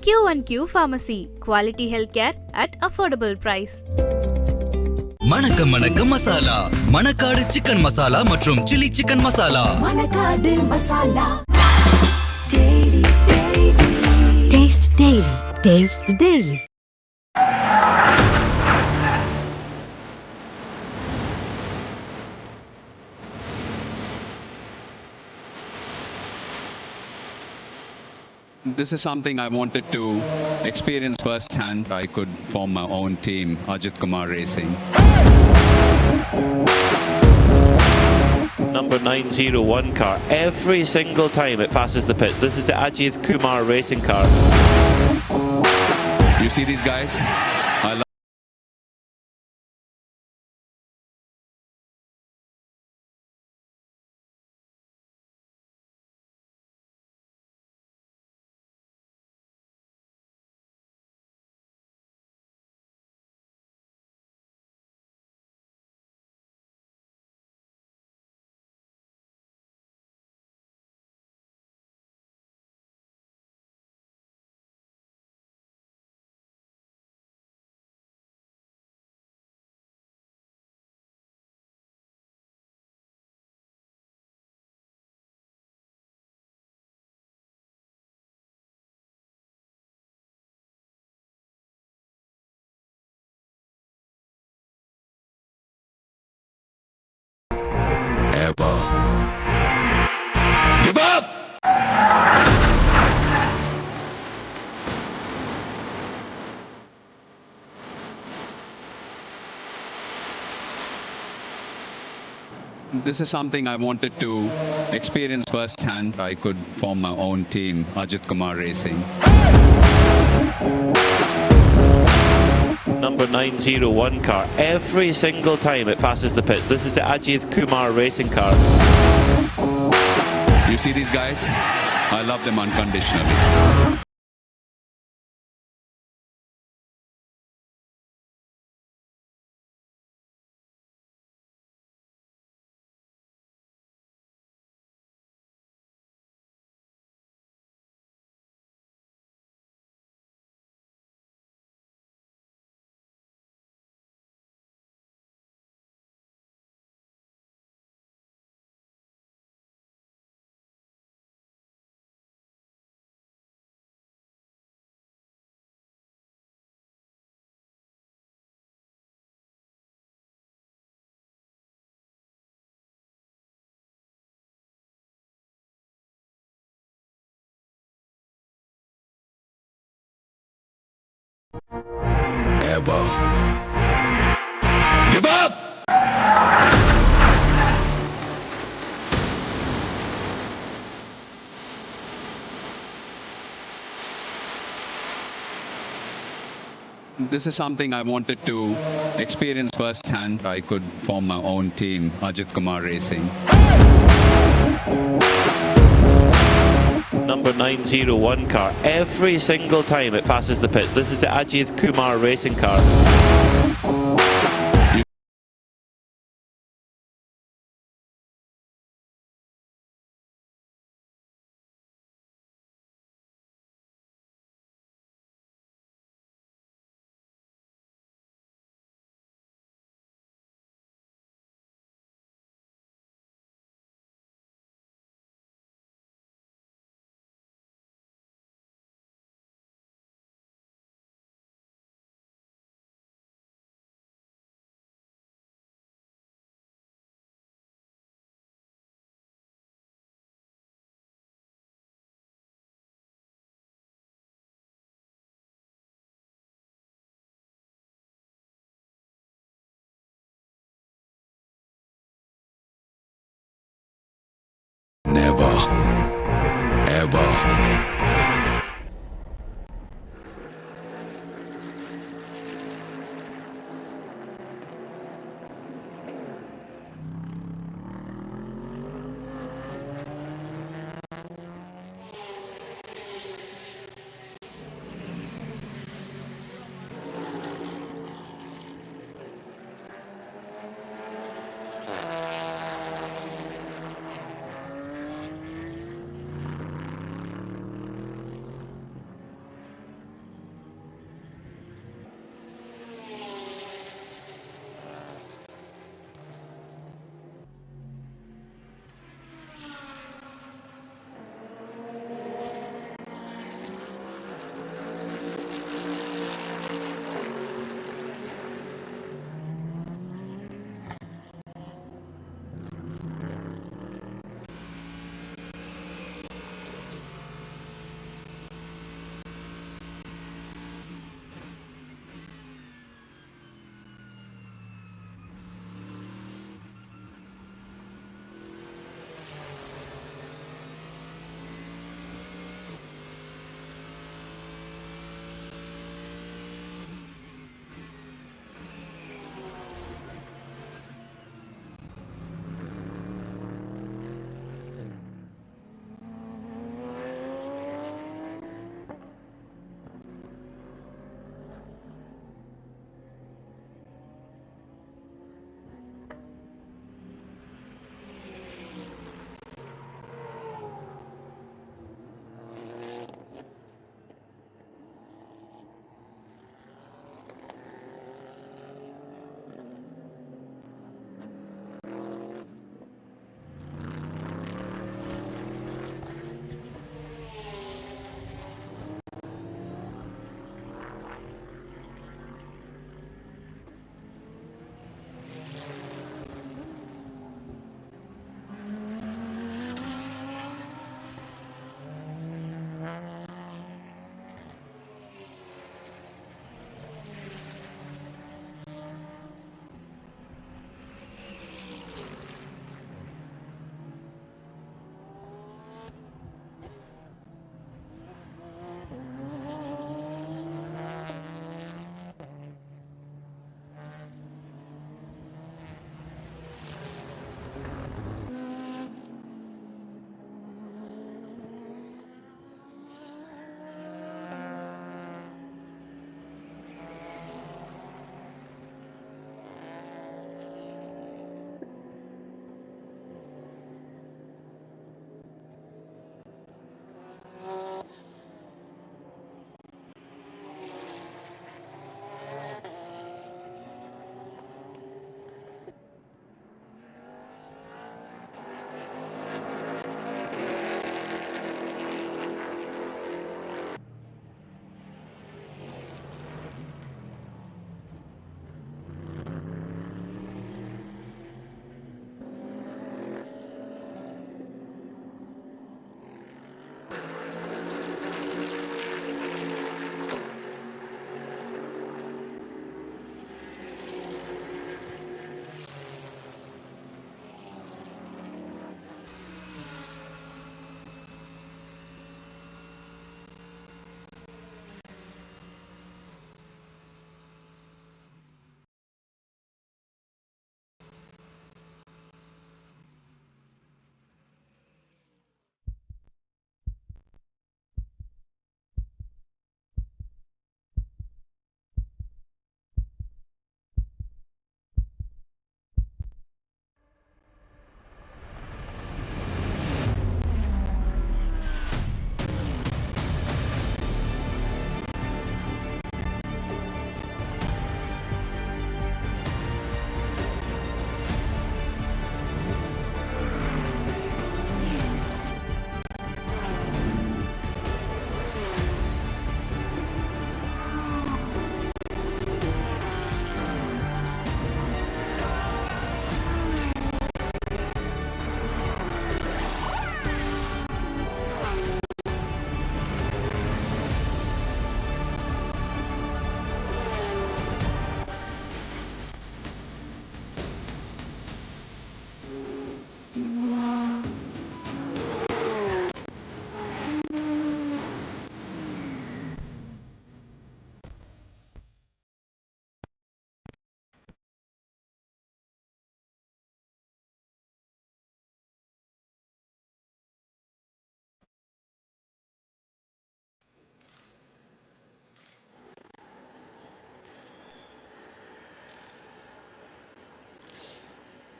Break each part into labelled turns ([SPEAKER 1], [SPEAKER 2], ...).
[SPEAKER 1] Q&Q Pharmacy. Quality healthcare at affordable price.
[SPEAKER 2] மணக்க மணக்க masala, Manakkadu chicken masala மற்றும் chilli chicken masala.
[SPEAKER 3] Manakkadu masala. Daily, daily. Taste daily. Taste daily.
[SPEAKER 4] This is something I wanted to experience firsthand. I could form my own team, Ajith Kumar Racing.
[SPEAKER 5] Number 901 car, every single time it passes the pits. This is the Ajith Kumar racing car.
[SPEAKER 4] You see these guys? I love
[SPEAKER 2] Ever. Give up!
[SPEAKER 4] This is something I wanted to experience firsthand. I could form my own team, Ajith Kumar Racing.
[SPEAKER 5] Number 901 car, every single time it passes the pits. This is the Ajith Kumar racing car.
[SPEAKER 4] You see these guys? I love them unconditionally.
[SPEAKER 2] Ever. Give up!
[SPEAKER 4] This is something I wanted to experience firsthand. I could form my own team, Ajith Kumar Racing.
[SPEAKER 5] Number 901 car, every single time it passes the pits. This is the Ajith Kumar racing car.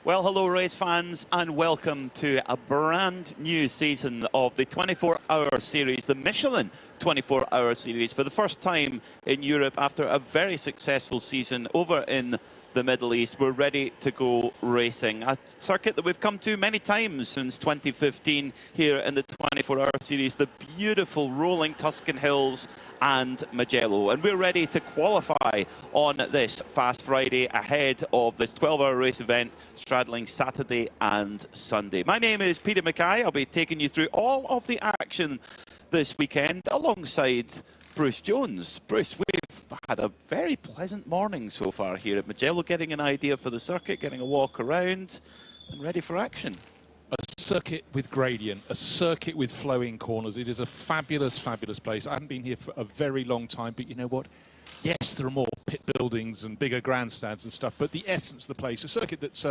[SPEAKER 5] Well, hello race fans and welcome to a brand new season of the 24-hour series, the Michelin 24-hour series, for the first time in Europe after a very successful season over in the Middle East. We're ready to go racing. A circuit that we've come to many times since 2015 here in the 24-hour series, the beautiful rolling Tuscan hills and Mugello. And we're ready to qualify on this Fast Friday ahead of this 12-hour race event straddling Saturday and Sunday. My name is Peter Mackay. I'll be taking you through all of the action this weekend alongside Bruce Jones. Bruce, we've had a very pleasant morning so far here at Mugello, getting an idea for the circuit, getting a walk around and ready for action.
[SPEAKER 6] A circuit with gradient, a circuit with flowing corners. It is a fabulous, fabulous place. I haven't been here for a very long time, but you know what? Yes, there are more pit buildings and bigger grandstands and stuff, but the essence of the place, a circuit that's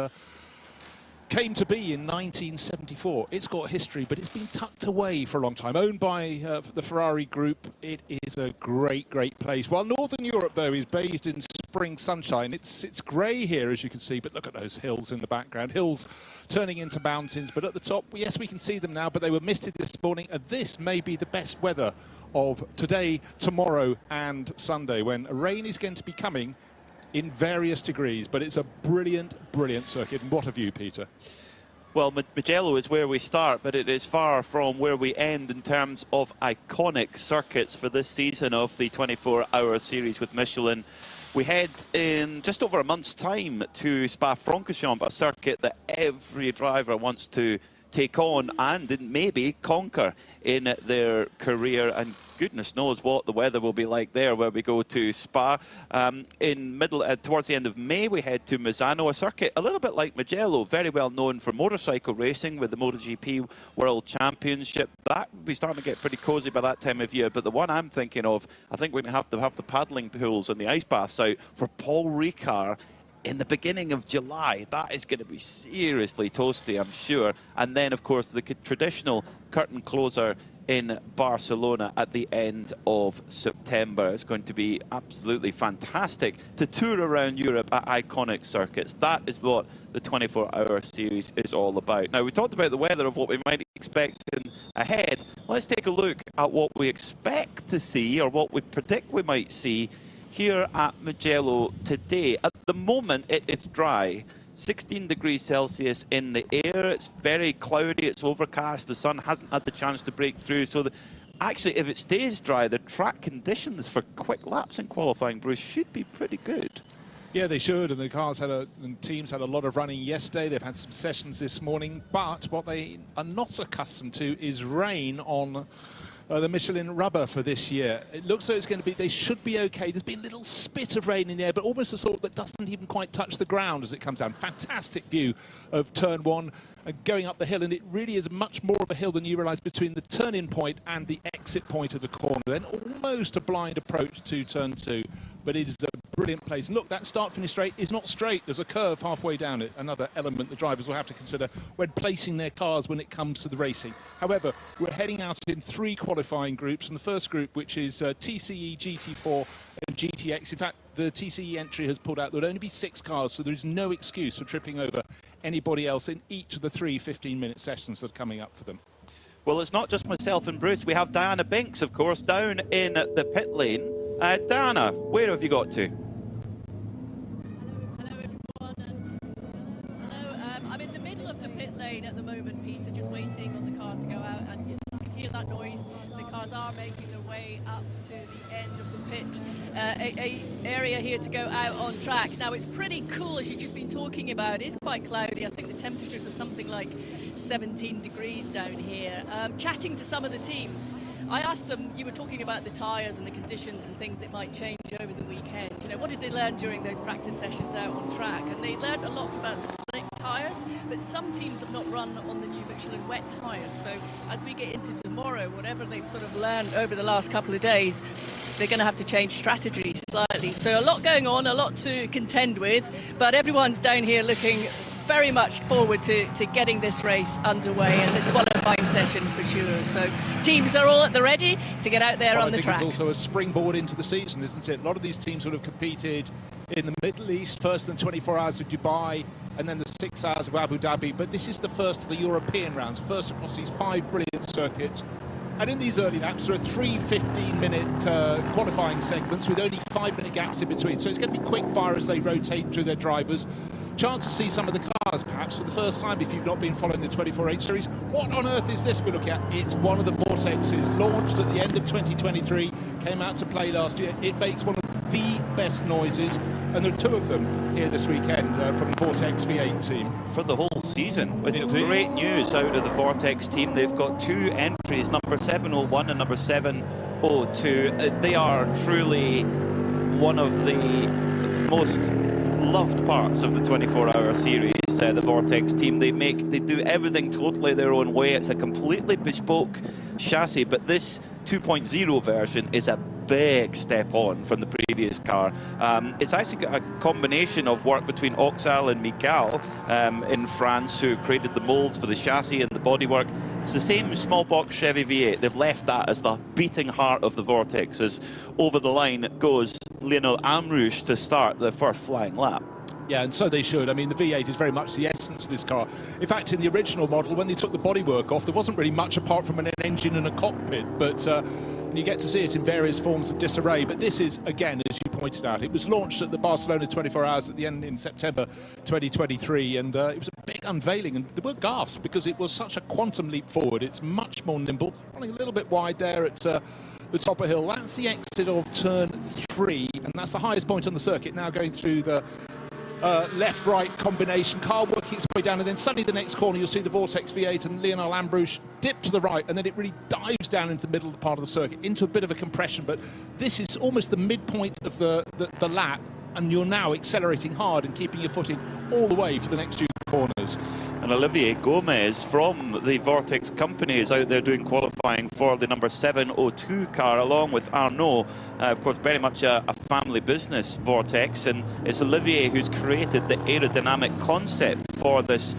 [SPEAKER 6] came to be in 1974. It's got history, but it's been tucked away for a long time. Owned by the Ferrari group, it is a great, great place. While Northern Europe, though, is bathed in spring sunshine, it's grey here, as you can see, but look at those hills in the background. Hills turning into mountains, but at the top, yes, we can see them now, but they were misted this morning, and this may be the best weather of today, tomorrow, and Sunday, when rain is going to be coming in various degrees, but it's a brilliant, brilliant circuit. And what a view, Peter.
[SPEAKER 5] Well, Mugello is where we start, but it is far from where we end in terms of iconic circuits for this season of the 24-hour series with Michelin. We head in just over a month's time to Spa-Francorchamps, a circuit that every driver wants to take on and maybe conquer in their career, and goodness knows what the weather will be like there where we go to Spa. Towards the end of May, we head to Misano, a circuit a little bit like Mugello, very well known for motorcycle racing with the MotoGP World Championship. That will be starting to get pretty cosy by that time of year, but the one I'm thinking of, I think we're going to have the paddling pools and the ice baths out for Paul Ricard in the beginning of July. That is going to be seriously toasty, I'm sure. And then, of course, the traditional curtain closer in Barcelona at the end of September. It's going to be absolutely fantastic to tour around Europe at iconic circuits. That is what the 24-hour series is all about. Now, we talked about the weather of what we might expect ahead. Let's take a look at what we expect to see, or what we predict we might see here at Mugello today. At the moment, it's dry. 16 degrees Celsius in the air. It's very cloudy, it's overcast, the sun hasn't had the chance to break through. So actually, if it stays dry, the track conditions for quick laps in qualifying, Bruce, should be pretty good.
[SPEAKER 6] Yeah, they should, and the teams had a lot of running yesterday. They've had some sessions this morning, but what they are not accustomed to is rain on the Michelin rubber for this year. It looks like it's going to be, they should be okay. There's been a little spit of rain in the air, but almost a sort that doesn't even quite touch the ground as it comes down. Fantastic view of turn one and going up the hill, and it really is much more of a hill than you realise between the turn-in point and the exit point of the corner. Then almost a blind approach to turn two, but it is a brilliant place. And look, that start-finish straight is not straight. There's a curve halfway down it, another element the drivers will have to consider when placing their cars when it comes to the racing. However, we're heading out in 3 qualifying groups, and the first group, which is TCE, GT4 and GTX. In fact, the TCE entry has pulled out. There would only be 6 cars, so there is no excuse for tripping over anybody else in each of the 3 15-minute sessions that are coming up for them.
[SPEAKER 5] Well, it's not just myself and Bruce. We have Diana Binks, of course, down in the pit lane. Diana, where have you got to?
[SPEAKER 7] Hello everyone. Hello, I'm in the middle of the pit lane at the moment, Peter, just waiting on the cars to go out, and you can hear that noise. The cars are making their way up to the end of the pit area here to go out on track. Now, it's pretty cool, as you've just been talking about. It's quite cloudy. I think the temperatures are something like 17 degrees down here. Chatting to some of the teams, I asked them, you were talking about the tyres and the conditions and things that might change over the weekend. You know, what did they learn during those practice sessions out on track? And they learned a lot about the slick tyres, but some teams have not run on the new Michelin wet tyres. So as we get into tomorrow, whatever they've sort of learned over the last couple of days, they're going to have to change strategy slightly. So a lot going on, a lot to contend with, but everyone's down here looking very much forward to getting this race underway and this qualifying session for sure. So teams are all at the ready to get out there on the track.
[SPEAKER 6] It's also a springboard into the season, isn't it? A lot of these teams would have competed in the Middle East, first in 24 hours of Dubai, and then the 6 hours of Abu Dhabi. But this is the first of the European rounds, first across these 5 brilliant circuits. And in these early laps, there are 3 15-minute qualifying segments with only 5-minute gaps in between. So it's going to be quick fire as they rotate through their drivers. Chance to see some of the cars, perhaps, for the first time if you've not been following the 24H series. What on earth is this we're looking at? It's one of the Vortexes, launched at the end of 2023, came out to play last year. It makes one of the best noises, and there are 2 of them here this weekend from the Vortex V8 team.
[SPEAKER 5] For the whole season, with
[SPEAKER 6] Indeed.
[SPEAKER 5] great news out of the Vortex team. They've got 2 entries, number 701 and number 702. They are truly one of the most loved parts of the 24-hour series, the Vortex team. They do everything totally their own way. It's a completely bespoke chassis, but this 2.0 version is a big step on from the previous car. It's actually got a combination of work between Oxal and Miguel in France, who created the molds for the chassis and the bodywork. It's the same small box Chevy V8. They've left that as the beating heart of the Vortex, as over the line goes Lionel Amrouche to start the first flying lap.
[SPEAKER 6] Yeah, and so they should. I mean, the V8 is very much the essence of this car. In fact, in the original model, when they took the bodywork off, there wasn't really much apart from an engine and a cockpit, but and you get to see it in various forms of disarray. But this is, again, as you pointed out, it was launched at the Barcelona 24 Hours at the end in September 2023, and it was a big unveiling, and there were gasps because it was such a quantum leap forward. It's much more nimble, running a little bit wide there at the top of hill. That's the exit of turn 3, and that's the highest point on the circuit, now going through the left-right combination, car working its way down, and then suddenly the next corner you'll see the Vortex V8 and Lionel Amrouche dip to the right, and then it really dives down into the middle of the part of the circuit into a bit of a compression. But this is almost the midpoint of the lap, and you're now accelerating hard and keeping your foot in all the way for the next few corners.
[SPEAKER 5] And Olivier Gomez from the Vortex company is out there doing qualifying for the number 702 car, along with Arnaud. Of course, very much a family business, Vortex, and it's Olivier who's created the aerodynamic concept for this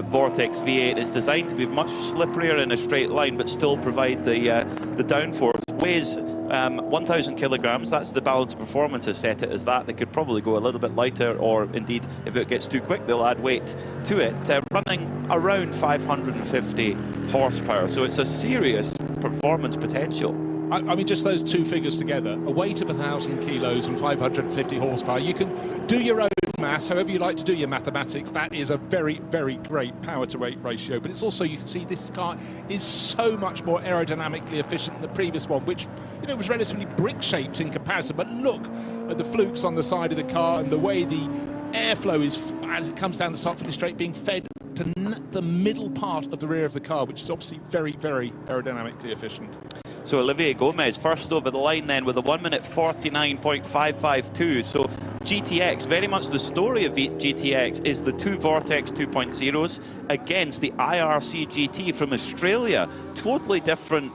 [SPEAKER 5] Vortex V8. It's designed to be much slipperier in a straight line, but still provide the downforce. Weighs 1,000 kilograms. That's the balance of performance has set it as that. They could probably go a little bit lighter, or indeed, if it gets too quick, they'll add weight to it. Running around 550 horsepower, so it's a serious performance potential.
[SPEAKER 6] I mean, just those 2 figures together, a weight of 1,000 kilos and 550 horsepower. You can do your own maths, however you like to do your mathematics. That is a very, very great power-to-weight ratio. But it's also, you can see this car is so much more aerodynamically efficient than the previous one, which, you know, was relatively brick-shaped in comparison. But look at the flukes on the side of the car and the way the airflow is, as it comes down the start-finish straight, being fed to the middle part of the rear of the car, which is obviously very, very aerodynamically efficient.
[SPEAKER 5] So Olivier Gomez first over the line then with a 1 minute 49.552. So GTX, very much the story of GTX is the 2 Vortex 2.0s against the IRC GT from Australia. Totally different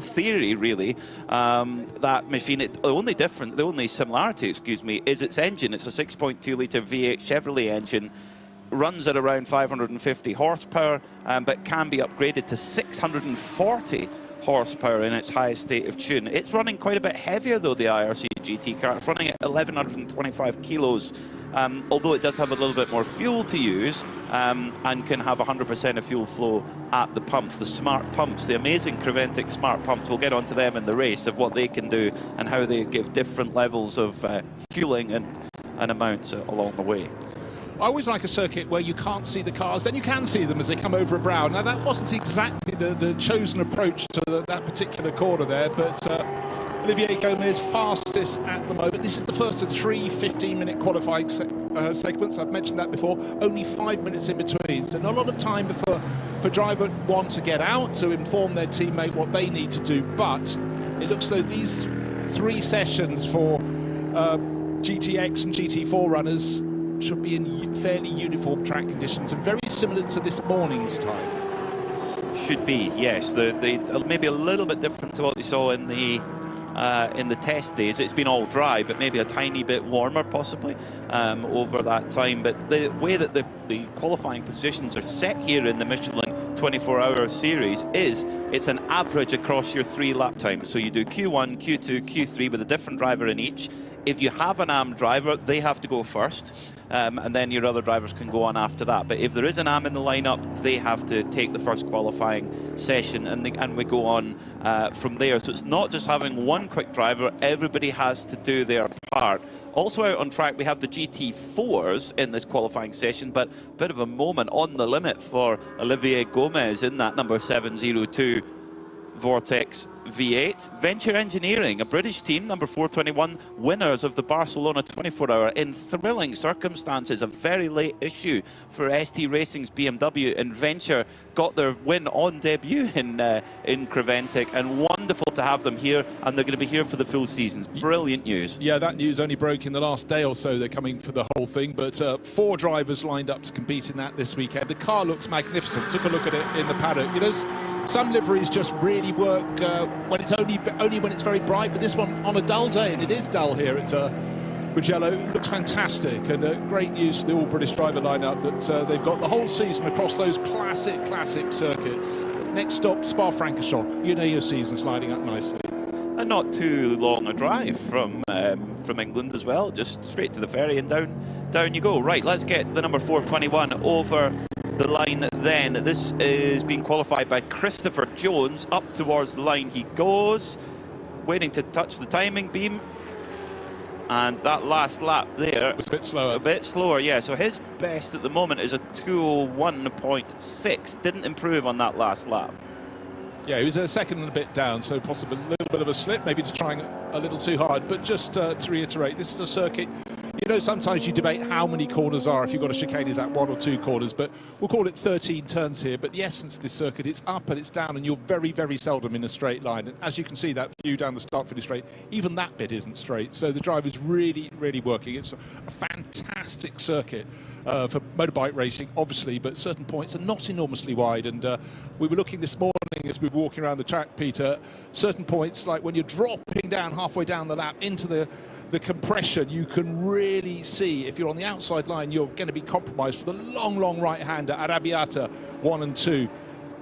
[SPEAKER 5] theory, really. That machine, the only similarity, excuse me, is its engine. It's a 6.2 litre V8 Chevrolet engine. Runs at around 550 horsepower, but can be upgraded to 640 horsepower in its highest state of tune. It's running quite a bit heavier, though, the IRC GT car. It's running at 1,125 kilos, although it does have a little bit more fuel to use, and can have 100% of fuel flow at the pumps. The smart pumps, the amazing Creventic smart pumps, we'll get onto them in the race, of what they can do and how they give different levels of fueling and amounts along the way.
[SPEAKER 6] I always like a circuit where you can't see the cars, then you can see them as they come over a brow. Now, that wasn't exactly the chosen approach to that particular corner there, but Olivier Gomez fastest at the moment. This is the first of 3 15-minute qualifying segments. I've mentioned that before. Only 5 minutes in between, so not a lot of time for driver 1 to get out to inform their teammate what they need to do. But it looks though these 3 sessions for GTX and GT4 runners should be in fairly uniform track conditions and very similar to this morning's time.
[SPEAKER 5] Should be, yes. They maybe a little bit different to what we saw in the test days. It's been all dry, but maybe a tiny bit warmer possibly over that time. But the way that the qualifying positions are set here in the Michelin 24-hour series is it's an average across your 3 lap times. So you do Q1, Q2, Q3 with a different driver in each. if you have an AM driver, they have to go first, and then your other drivers can go on after that. But if there is an AM in the lineup, they have to take the first qualifying session, and we go on from there. So it's not just having one quick driver, everybody has to do their part. Also out on track, we have the GT4s in this qualifying session, but a bit of a moment on the limit for Olivier Gomez in that number 702 Vortex V8. Venture Engineering, a British team, number 421, winners of the Barcelona 24-hour in thrilling circumstances. A very late issue for ST Racing's BMW, and Venture got their win on debut in Creventic, and wonderful to have them here, and they're going to be here for the full season. Brilliant news.
[SPEAKER 6] Yeah, that news only broke in the last day or so. They're coming for the whole thing, but 4 drivers lined up to compete in that this weekend. The car looks magnificent. Took a look at it in the paddock. You know, some liveries just really work when it's only when it's very bright, but this one on a dull day, and it is dull here at Mugello, looks fantastic, and great news for the all-British driver lineup that they've got the whole season across those classic circuits. Next stop, Spa-Francorchamps. You know your season's lining up nicely.
[SPEAKER 5] And not too long a drive from England as well, just straight to the ferry and down you go. Right, let's get the number 421 over the line then. This is being qualified by Christopher Jones. Up towards the line he goes, waiting to touch the timing beam. And that last lap there
[SPEAKER 6] was a bit slower.
[SPEAKER 5] A bit slower, yeah. So his best at the moment is a 201.6. Didn't improve on that last lap.
[SPEAKER 6] Yeah, he was a second and a bit down, so possibly a little bit of a slip, maybe just trying a little too hard. But just to reiterate, this is a circuit, you know, sometimes you debate how many corners are. If you've got a chicane, is that 1 or 2 corners? But we'll call it 13 turns here. But the essence of this circuit, it's up and it's down, and you're very, very seldom in a straight line. And as you can see, that view down the start-finish straight, even that bit isn't straight. So the driver's really, really working. It's a fantastic circuit for motorbike racing, obviously, but certain points are not enormously wide. And we were looking this morning as we were walking around the track, Peter, certain points, like when you're dropping down halfway down the lap into the compression, you can really see if you're on the outside line, you're going to be compromised for the long right-hander, Arrabbiata 1 and 2.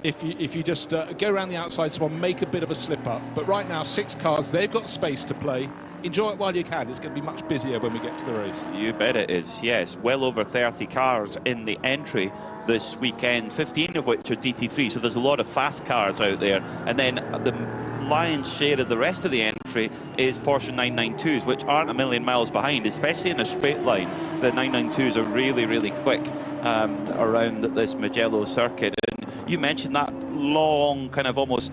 [SPEAKER 6] If you just go around the outside, someone make a bit of a slip up. But right now, 6 cars, they've got space to play. Enjoy it while you can. It's going to be much busier when we get to the race.
[SPEAKER 5] You bet it is, yes. Well over 30 cars in the entry this weekend, 15 of which are GT3, so there's a lot of fast cars out there. And then the lion's share of the rest of the entry is Porsche 992s, which aren't a million miles behind, especially in a straight line. The 992s are really, really quick around this Mugello circuit. And you mentioned that long, kind of almost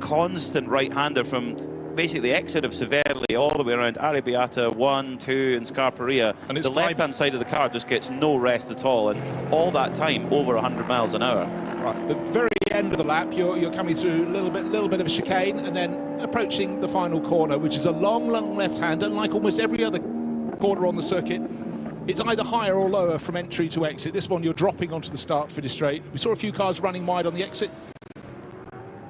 [SPEAKER 5] constant right-hander from basically the exit of Severely all the way around Arrabbiata 1, 2 and Scarperia. And the left-hand side of the car just gets no rest at all, and all that time over 100 miles an hour.
[SPEAKER 6] Right, the very end of the lap, you're coming through a little bit of a chicane, and then approaching the final corner, which is a long left-hander. And like almost every other corner on the circuit, it's either higher or lower from entry to exit. This one, you're dropping onto the start-finish straight. We saw a few cars running wide on the exit.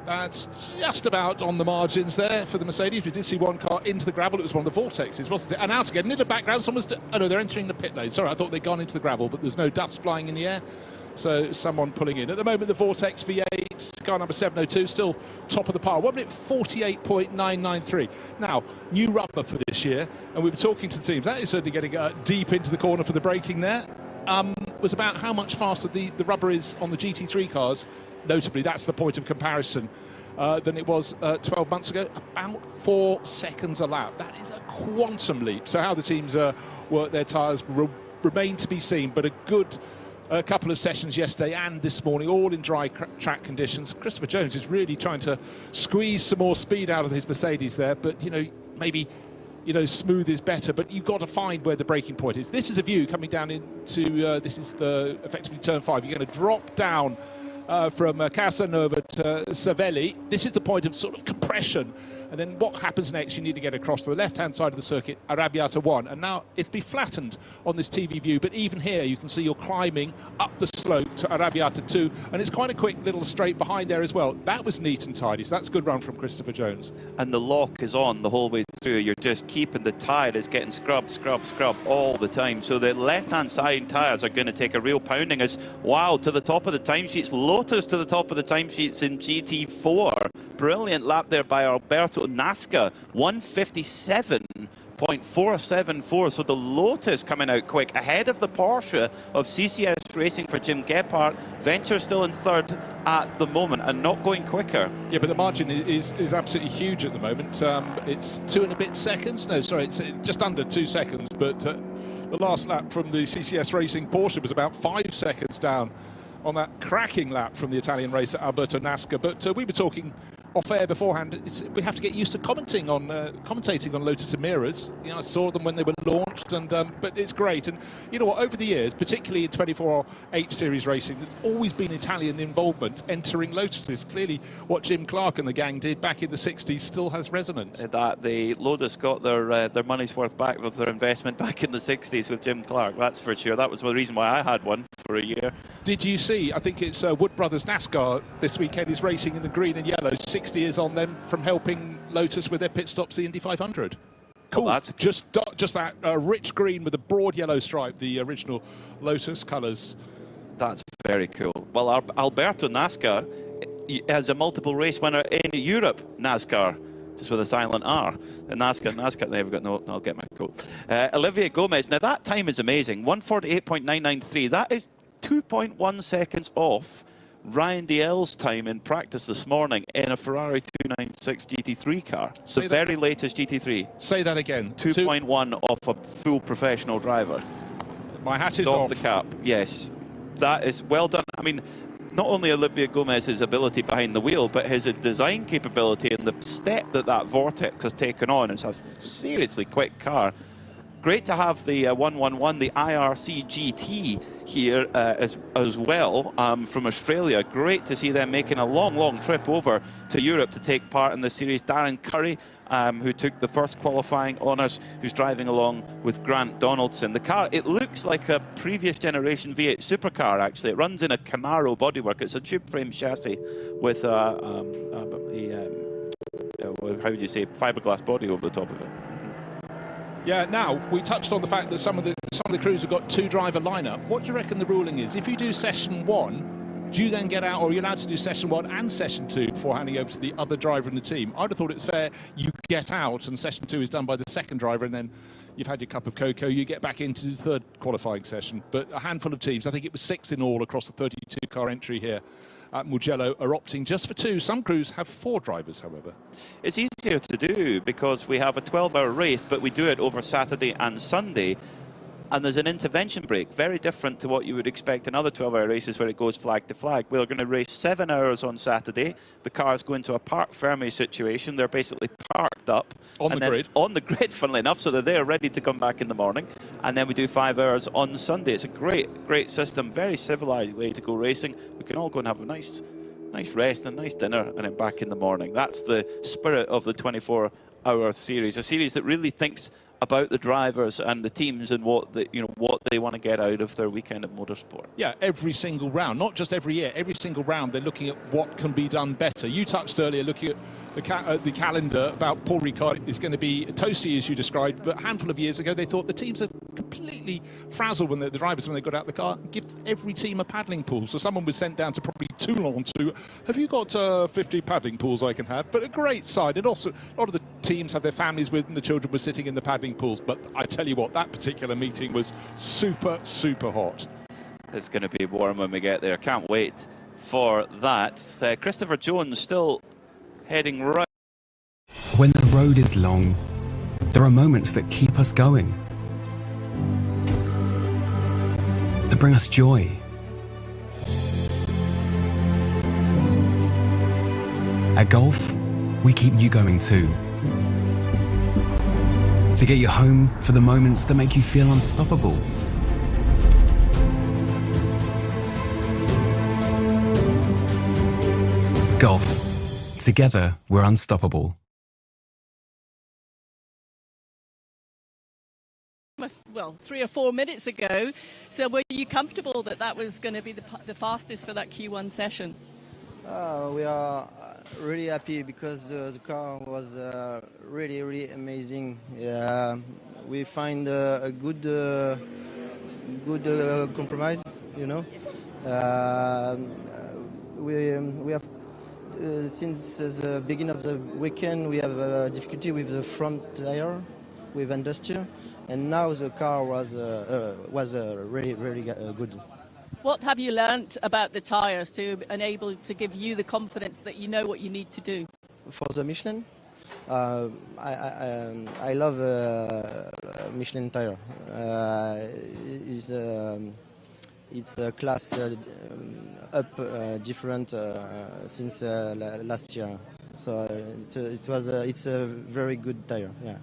[SPEAKER 6] That's just about on the margins there for the Mercedes. We did see one car into the gravel. It was one of the Vortexes, wasn't it? And out again. And in the background, someone's... Oh, no, they're entering the pit lane. Sorry, I thought they'd gone into the gravel, but there's no dust flying in the air. So someone pulling in. At the moment, the Vortex V8, car number 702, still top of the pile. 1 minute 48.993. Now, new rubber for this year, and we were talking to the teams. That is certainly getting deep into the corner for the braking there. Was about how much faster the rubber is on the GT3 cars. Notably, that's the point of comparison than it was 12 months ago. About 4 seconds a lap. That is a quantum leap. So how the teams work their tyres remain to be seen, but a good couple of sessions yesterday and this morning, all in dry track conditions. Christopher Jones is really trying to squeeze some more speed out of his Mercedes there, but, you know, maybe... You know, smooth is better, but you've got to find where the braking point is. This is a view coming down into, this is the effectively turn 5. You're going to drop down from Casanova to Savelli. This is the point of sort of compression. And then what happens next? You need to get across to the left-hand side of the circuit, Arrabbiata 1. And now it'll be flattened on this TV view, but even here you can see you're climbing up the slope to Arrabbiata 2, and it's quite a quick little straight behind there as well. That was neat and tidy, so that's a good run from Christopher Jones.
[SPEAKER 5] And the lock is on the whole way through. You're just keeping the tyre is getting scrub all the time. So the left-hand side tyres are going to take a real pounding as, wow, to the top of the timesheets. Lotus to the top of the timesheets in GT4. Brilliant lap there by Alberto Nasca, 1:48.474. So the Lotus coming out quick, ahead of the Porsche of CCS Racing for Jim Gephardt. Venture still in third at the moment and not going quicker.
[SPEAKER 6] Yeah, but the margin is absolutely huge at the moment. It's 2 and a bit seconds. No, sorry, it's just under 2 seconds. But the last lap from the CCS Racing Porsche was about 5 seconds down on that cracking lap from the Italian racer Alberto Nasca. But we were talking off-air beforehand. We have to get used to commentating on Lotus Emiras. You know, I saw them when they were launched, and but it's great. And you know what? Over the years, particularly in 24H series racing, there's always been Italian involvement entering Lotuses. Clearly, what Jim Clark and the gang did back in the '60s still has resonance.
[SPEAKER 5] That the Lotus got their money's worth back with their investment back in the '60s with Jim Clark. That's for sure. That was the reason why I had one for a year.
[SPEAKER 6] Did you see? I think it's Wood Brothers NASCAR this weekend is racing in the green and yellow. 60 years on them from helping Lotus with their pit stops, the Indy 500. Cool.
[SPEAKER 5] Well, that's
[SPEAKER 6] just that rich green with a broad yellow stripe, the original Lotus colours.
[SPEAKER 5] That's very cool. Well, Alberto Nasca has a multiple race winner in Europe, NASCAR, just with a silent R. NASCAR, they've got no, I'll get my quote. Olivier Gomez, now that time is amazing, 1:48.993. That is 2.1 seconds off Ryan Dalziel's time in practice this morning in a Ferrari 296 GT3 car. The very latest GT3.
[SPEAKER 6] Say that again.
[SPEAKER 5] 2.1 off a full professional driver.
[SPEAKER 6] My hat is
[SPEAKER 5] off the cap. Yes, that is well done. I mean, not only Olivier Gomez's ability behind the wheel, but his design capability and the step that Vortex has taken on. It's a seriously quick car. Great to have the 111, the IRC GT here as well from Australia. Great to see them making a long trip over to Europe to take part in the series. Darren Curry, who took the first qualifying honours, who's driving along with Grant Donaldson. The car, it looks like a previous generation V8 supercar, actually. It runs in a Camaro bodywork. It's a tube frame chassis with how would you say, fiberglass body over the top of it.
[SPEAKER 6] Yeah, now, we touched on the fact that some of the crews have got 2-driver lineup. What do you reckon the ruling is? If you do session 1, do you then get out, or are you allowed to do session 1 and session 2 before handing over to the other driver in the team? I'd have thought it's fair you get out and session 2 is done by the second driver, and then you've had your cup of cocoa, you get back into the third qualifying session. But a handful of teams, I think it was 6 in all across the 32-car entry here at Mugello, are opting just for 2. Some crews have 4 drivers, however.
[SPEAKER 5] It's easier to do because we have a 12-hour race, but we do it over Saturday and Sunday. And there's an intervention break, very different to what you would expect in other 12-hour races where it goes flag to flag. We're going to race 7 hours on Saturday. The cars go into a parc fermé situation. They're basically parked up.
[SPEAKER 6] On the grid.
[SPEAKER 5] On the grid, funnily enough, so they're there ready to come back in the morning. And then we do 5 hours on Sunday. It's a great system, very civilized way to go racing. We can all go and have a nice rest and a nice dinner and then back in the morning. That's the spirit of the 24-hour series, a series that really thinks about the drivers and the teams and what they want to get out of their weekend of motorsport.
[SPEAKER 6] Yeah, every single round, not just every year, every single round they're looking at what can be done better. You touched earlier looking at the calendar about Paul Ricard is going to be toasty, as you described, but a handful of years ago they thought the teams are completely frazzled when the drivers, when they got out the car, give every team a paddling pool. So someone was sent down to probably Toulon to, have you got 50 paddling pools I can have? But a great side. And also, a lot of the teams have their families with them, the children were sitting in the paddling pools. But I tell you what, that particular meeting was super hot.
[SPEAKER 5] It's going to be warm when we get there. Can't wait for that. Christopher Jones still heading right.
[SPEAKER 8] When the road is long, there are moments that keep us going, that bring us joy. At golf, we keep you going too. To get you home for the moments that make you feel unstoppable. Golf. Together, we're unstoppable.
[SPEAKER 7] Well, 3 or 4 minutes ago. So were you comfortable that that was going to be the fastest for that Q1 session?
[SPEAKER 9] We are really happy because the car was really amazing. We find a good compromise, you know. We have since the beginning of the weekend we have difficulty with the front tire, with industrial, and now the car was really good.
[SPEAKER 7] What have you learnt about the tyres to enable to give you the confidence that you know what you need to do?
[SPEAKER 9] For the Michelin, I love Michelin tire. It's a class up different since last year. So it's a very good tire. Yeah.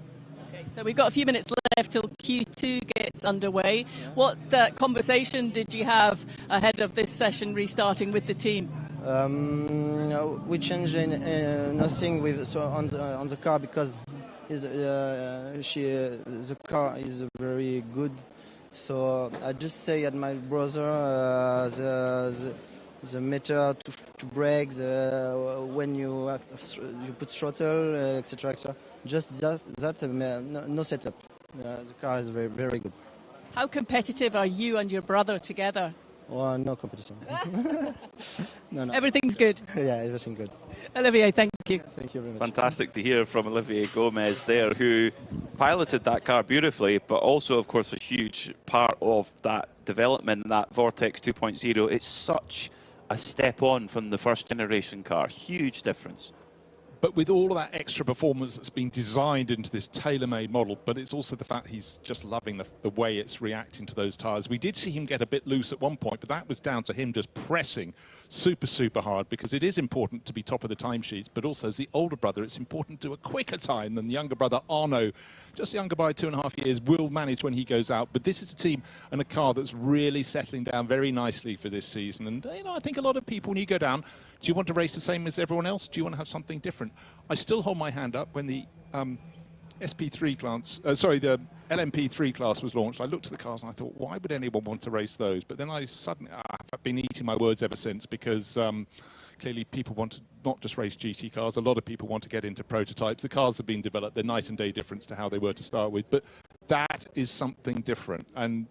[SPEAKER 7] Okay, so we've got a few minutes left till Q2 gets underway. Yeah. What conversation did you have ahead of this session restarting with the team?
[SPEAKER 9] We changed nothing on the car because the car is very good. So I just say at my brother the meter to brake, when you put throttle, etc. Just that no setup. The car is very good.
[SPEAKER 7] How competitive are you and your brother together?
[SPEAKER 9] Oh, no competition. No.
[SPEAKER 7] Everything's good.
[SPEAKER 9] Yeah, everything good.
[SPEAKER 7] Olivier, thank you.
[SPEAKER 9] Thank you very much.
[SPEAKER 5] Fantastic to hear from Olivier Gomez there, who piloted that car beautifully, but also, of course, a huge part of that development, that Vortex 2.0. It's such a step on from the first generation car. Huge difference.
[SPEAKER 6] But with all of that extra performance that's been designed into this tailor-made model, but it's also the fact he's just loving the way it's reacting to those tyres. We did see him get a bit loose at one point, but that was down to him just pressing super hard, because it is important to be top of the timesheets, but also as the older brother, it's important to do a quicker time than the younger brother, Arno, just younger by 2.5 years, will manage when he goes out. But this is a team and a car that's really settling down very nicely for this season. And I think a lot of people, when you go down, do you want to race the same as everyone else? Do you want to have something different? I still hold my hand up when the SP3 class, the LMP3 class was launched. I looked at the cars and I thought, why would anyone want to race those? But then I've been eating my words ever since, because clearly people want to not just race GT cars. A lot of people want to get into prototypes. The cars have been developed. They're night and day difference to how they were to start with. But that is something different. And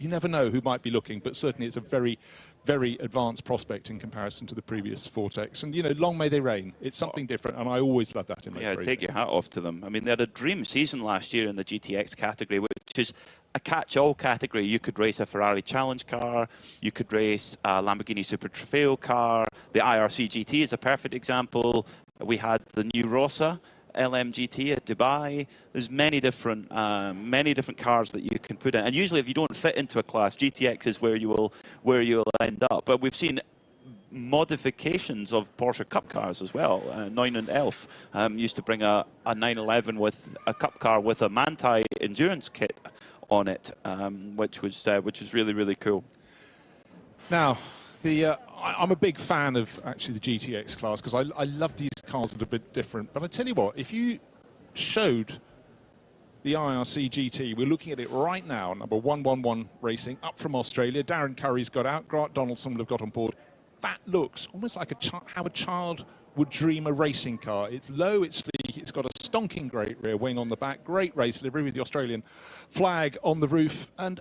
[SPEAKER 6] you never know who might be looking, but certainly it's a very, very advanced prospect in comparison to the previous Vortex. And, long may they reign. It's something different, and I always love that in my career.
[SPEAKER 5] Take your hat off to them. I mean, they had a dream season last year in the GTX category, which is a catch-all category. You could race a Ferrari Challenge car, you could race a Lamborghini Super Trofeo car. The IRC GT is a perfect example. We had the new Rossa LMGT at Dubai. There's many different cars that you can put in, and usually if you don't fit into a class, GTX is where you'll end up. But we've seen modifications of Porsche Cup cars as well. 9 and Elf used to bring a 911 with a Cup car with a Manthey endurance kit on it, which was really cool.
[SPEAKER 6] Now, I'm a big fan of actually the GTX class, because I love these cars that are a bit different. But I tell you what, if you showed the IRC GT, we're looking at it right now, number 111 Racing, up from Australia. Darren Curry's got out, Grant Donaldson will have got on board. That looks almost like how a child would dream a racing car. It's low, it's sleek, it's got a stonking great rear wing on the back, great race livery with the Australian flag on the roof, and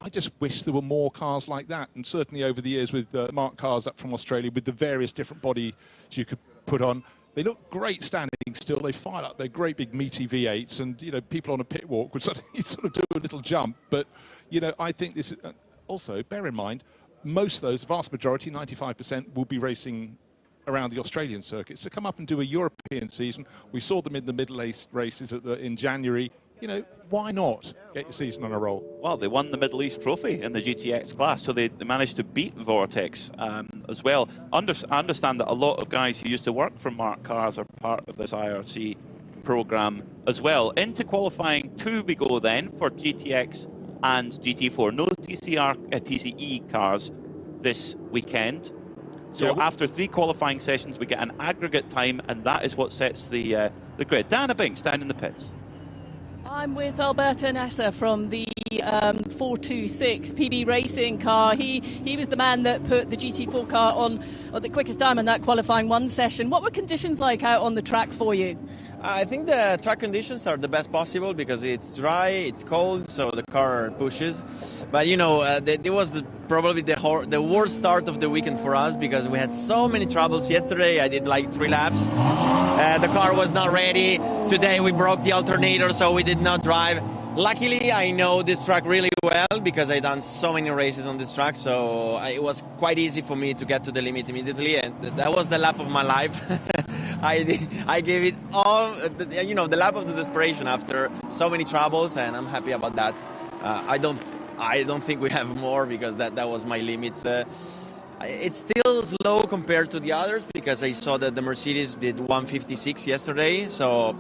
[SPEAKER 6] I just wish there were more cars like that. And certainly over the years with Mark cars up from Australia, with the various different bodies you could put on, they look great standing still. They fire up. They're great big meaty V8s, and people on a pit walk would suddenly sort of do a little jump. But I think this is, also bear in mind, most of those, vast majority, 95%, will be racing around the Australian circuits. So come up and do a European season. We saw them in the Middle East races in January. Why not get your season on a roll?
[SPEAKER 5] Well, they won the Middle East Trophy in the GTX class, so they managed to beat Vortex as well. I understand that a lot of guys who used to work for Mark Cars are part of this IRC program as well. Into qualifying 2 we go then for GTX and GT4. No TCE cars this weekend. So after 3 qualifying sessions, we get an aggregate time, and that is what sets the grid. Dana Binks down in the pits.
[SPEAKER 7] I'm with Alberto Nessa from the 426 PB Racing car. He was the man that put the GT4 car on the quickest time in that qualifying 1 session. What were conditions like out on the track for you?
[SPEAKER 10] I think the track conditions are the best possible because it's dry, it's cold, so the car pushes. But you know, it was probably the worst start of the weekend for us because we had so many troubles. Yesterday I did like 3 laps. The car was not ready. Today we broke the alternator, so we did not drive. Luckily, I know this track really well because I've done so many races on this track, so it was quite easy for me to get to the limit immediately, and that was the lap of my life. I gave it all, you know, the lap of the desperation after so many troubles, and I'm happy about that. I don't think we have more because that was my limit. It's still slow compared to the others because I saw that the Mercedes did 156 yesterday, so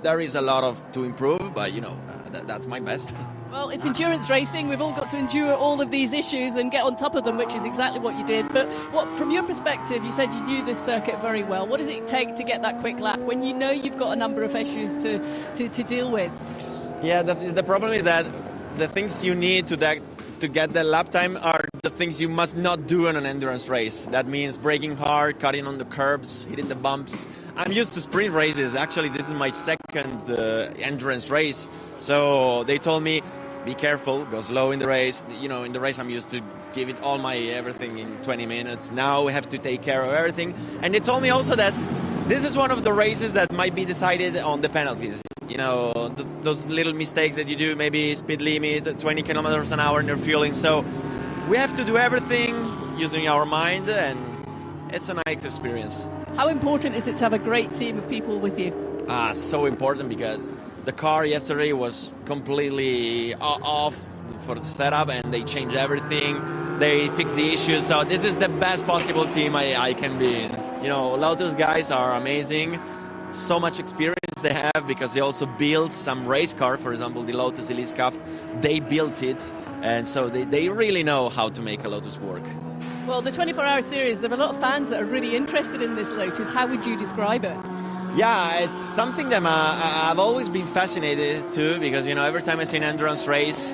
[SPEAKER 10] there is a lot to improve, but you know, that's my best.
[SPEAKER 7] Well, it's endurance racing. We've all got to endure all of these issues and get on top of them, which is exactly what you did. But from your perspective, you said you knew this circuit very well. What does it take to get that quick lap when you know you've got a number of issues to deal with?
[SPEAKER 10] Yeah, the problem is that the things you need to get the lap time are the things you must not do in an endurance race. That means braking hard, cutting on the curbs, hitting the bumps. I'm used to sprint races. Actually, this is my second endurance race. So they told me, be careful, go slow in the race. You know, in the race I'm used to give it all my everything in 20 minutes. Now we have to take care of everything. And they told me also that this is one of the races that might be decided on the penalties. You know, those little mistakes that you do, maybe speed limit, 20 kilometers an hour in your fueling. So we have to do everything using our mind, and it's a nice experience.
[SPEAKER 7] How important is it to have a great team of people with you?
[SPEAKER 10] So important because the car yesterday was completely off for the setup and they changed everything. They fixed the issues. So this is the best possible team I can be in. You know, Lotus guys are amazing. So much experience they have because they also built some race car. For example, the Lotus Elise Cup, they built it. And so they really know how to make a Lotus work.
[SPEAKER 7] Well, the 24-hour series, there are a lot of fans that are really interested in this Lotus. How would you describe it?
[SPEAKER 10] Yeah, it's something that I've always been fascinated to because, you know, every time I see an endurance race,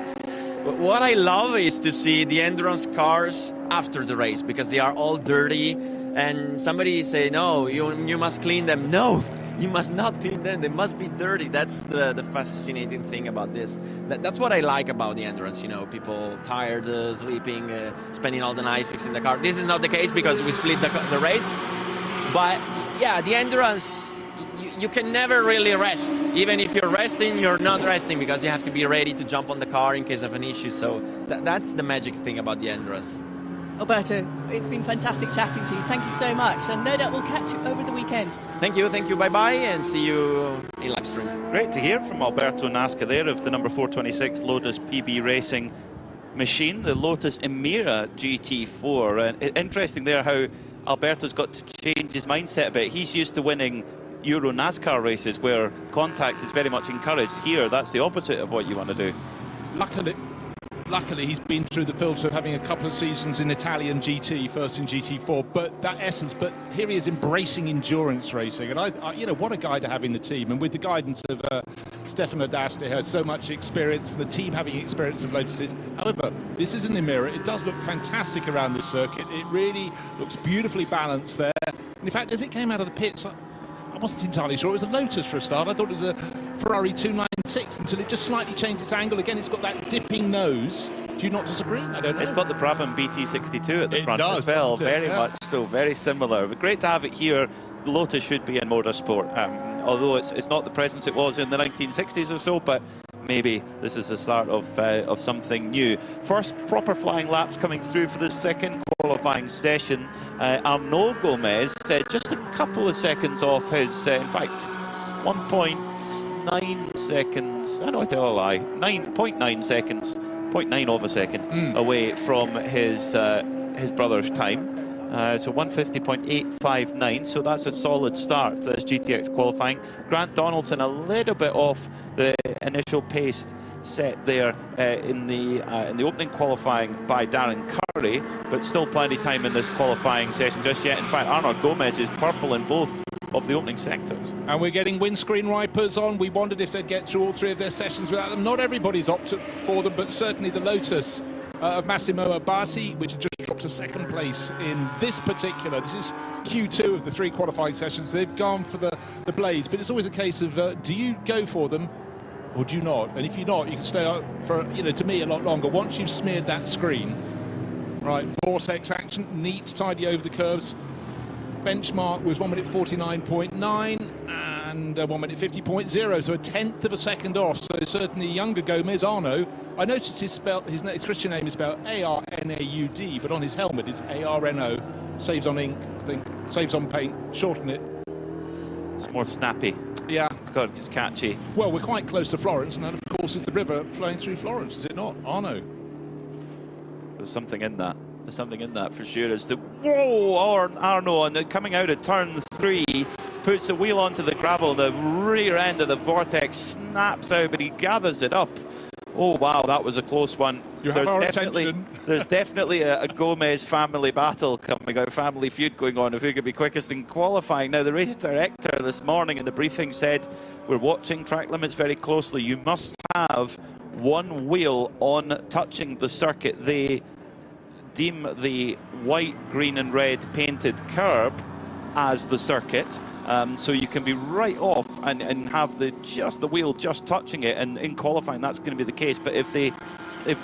[SPEAKER 10] what I love is to see the endurance cars after the race because they are all dirty and somebody say, no, you must clean them. No, you must not clean them. They must be dirty. That's the fascinating thing about this. That's what I like about the endurance, you know, people tired, sleeping, spending all the night fixing the car. This is not the case because we split the race. But yeah, the endurance, you can never really rest. Even if you're resting, you're not resting because you have to be ready to jump on the car in case of an issue. So that's the magic thing about the endurance.
[SPEAKER 7] Alberto, it's been fantastic chatting to you. Thank you so much. And no doubt we'll catch you over the weekend.
[SPEAKER 10] Thank you. Bye-bye, and see you in live stream.
[SPEAKER 5] Great to hear from Alberto Nasca there of the number 426 Lotus PB Racing machine, the Lotus Emira GT4. Interesting there how Alberto's got to change his mindset a bit. He's used to winning Euro NASCAR races where contact is very much encouraged. Here, that's the opposite of what you want to do.
[SPEAKER 6] Luckily, he's been through the filter of having a couple of seasons in Italian GT, first in GT4, but that essence, but here he is embracing endurance racing. And I you know, what a guy to have in the team. And with the guidance of Stefano D'Asti, who has so much experience, and the team having experience of Lotuses. However, this is an Emira. It does look fantastic around this circuit. It really looks beautifully balanced there. And in fact, as it came out of the pits, I wasn't entirely sure it was a Lotus for a start. I thought it was a Ferrari 296 until it just slightly changed its angle. Again, it's got that dipping nose. Do you not disagree? I don't know.
[SPEAKER 5] It's got the Brabham BT62 at the front
[SPEAKER 6] does,
[SPEAKER 5] as well.
[SPEAKER 6] very
[SPEAKER 5] much so, very similar. But great to have it here. Lotus should be in motorsport, although it's not the presence it was in the 1960s or so, but maybe this is the start of something new. First proper flying laps coming through for the second qualifying session. Arnaud Gomez just a couple of seconds off his, in fact, 1.9 seconds, I know I tell a lie, 9.9 seconds, 0.9 of a second away from his brother's time. So 150.859, so that's a solid start to this GTX qualifying. Grant Donaldson a little bit off the initial pace set there in the opening qualifying by Darren Curry, but still plenty of time in this qualifying session just yet. In fact, Arnaud Gomez is purple in both of the opening sectors.
[SPEAKER 6] And we're getting windscreen wipers on. We wondered if they'd get through all three of their sessions without them. Not everybody's opted for them, but certainly the Lotus of Massimo Abati, which had just dropped to second place in this particular. This is Q2 of the 3 qualifying sessions. They've gone for the blades, but it's always a case of do you go for them or do you not? And if you're not, you can stay up for, to me, a lot longer. Once you've smeared that screen, right, Vortex action, neat, tidy over the curves. Benchmark was 1 minute 49.9 and 1 minute 50.0, so a tenth of a second off. So certainly younger Gomez, Arno. I noticed his Christian name is spelled A-R-N-A-U-D, but on his helmet it's A-R-N-O. Saves on ink, I think. Saves on paint. Shorten it.
[SPEAKER 5] It's more snappy.
[SPEAKER 6] Yeah.
[SPEAKER 5] It's catchy.
[SPEAKER 6] Well, we're quite close to Florence, and that, of course, is the river flowing through Florence, is it not, Arno?
[SPEAKER 5] There's something in that. There's something in that for sure. It's the Arno, and then coming out of turn 3, puts the wheel onto the gravel. The rear end of the Vortex snaps out, but he gathers it up. Oh wow, that was a close one. There's definitely a Gomez family battle coming out, family feud going on. If who could be quickest in qualifying. Now the race director this morning in the briefing said, we're watching track limits very closely. You must have one wheel on touching the circuit. They deem the white, green and red painted curb as the circuit, so you can be right off and have the wheel just touching it, and in qualifying that's going to be the case. But if they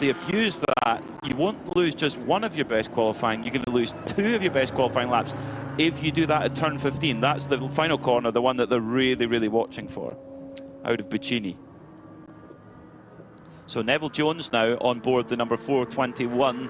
[SPEAKER 5] abuse that, you won't lose just one of your best qualifying, you're going to lose 2 of your best qualifying laps if you do that at turn 15. That's the final corner, the one that they're really watching for, out of Buccini. So Neville Jones now on board the number 421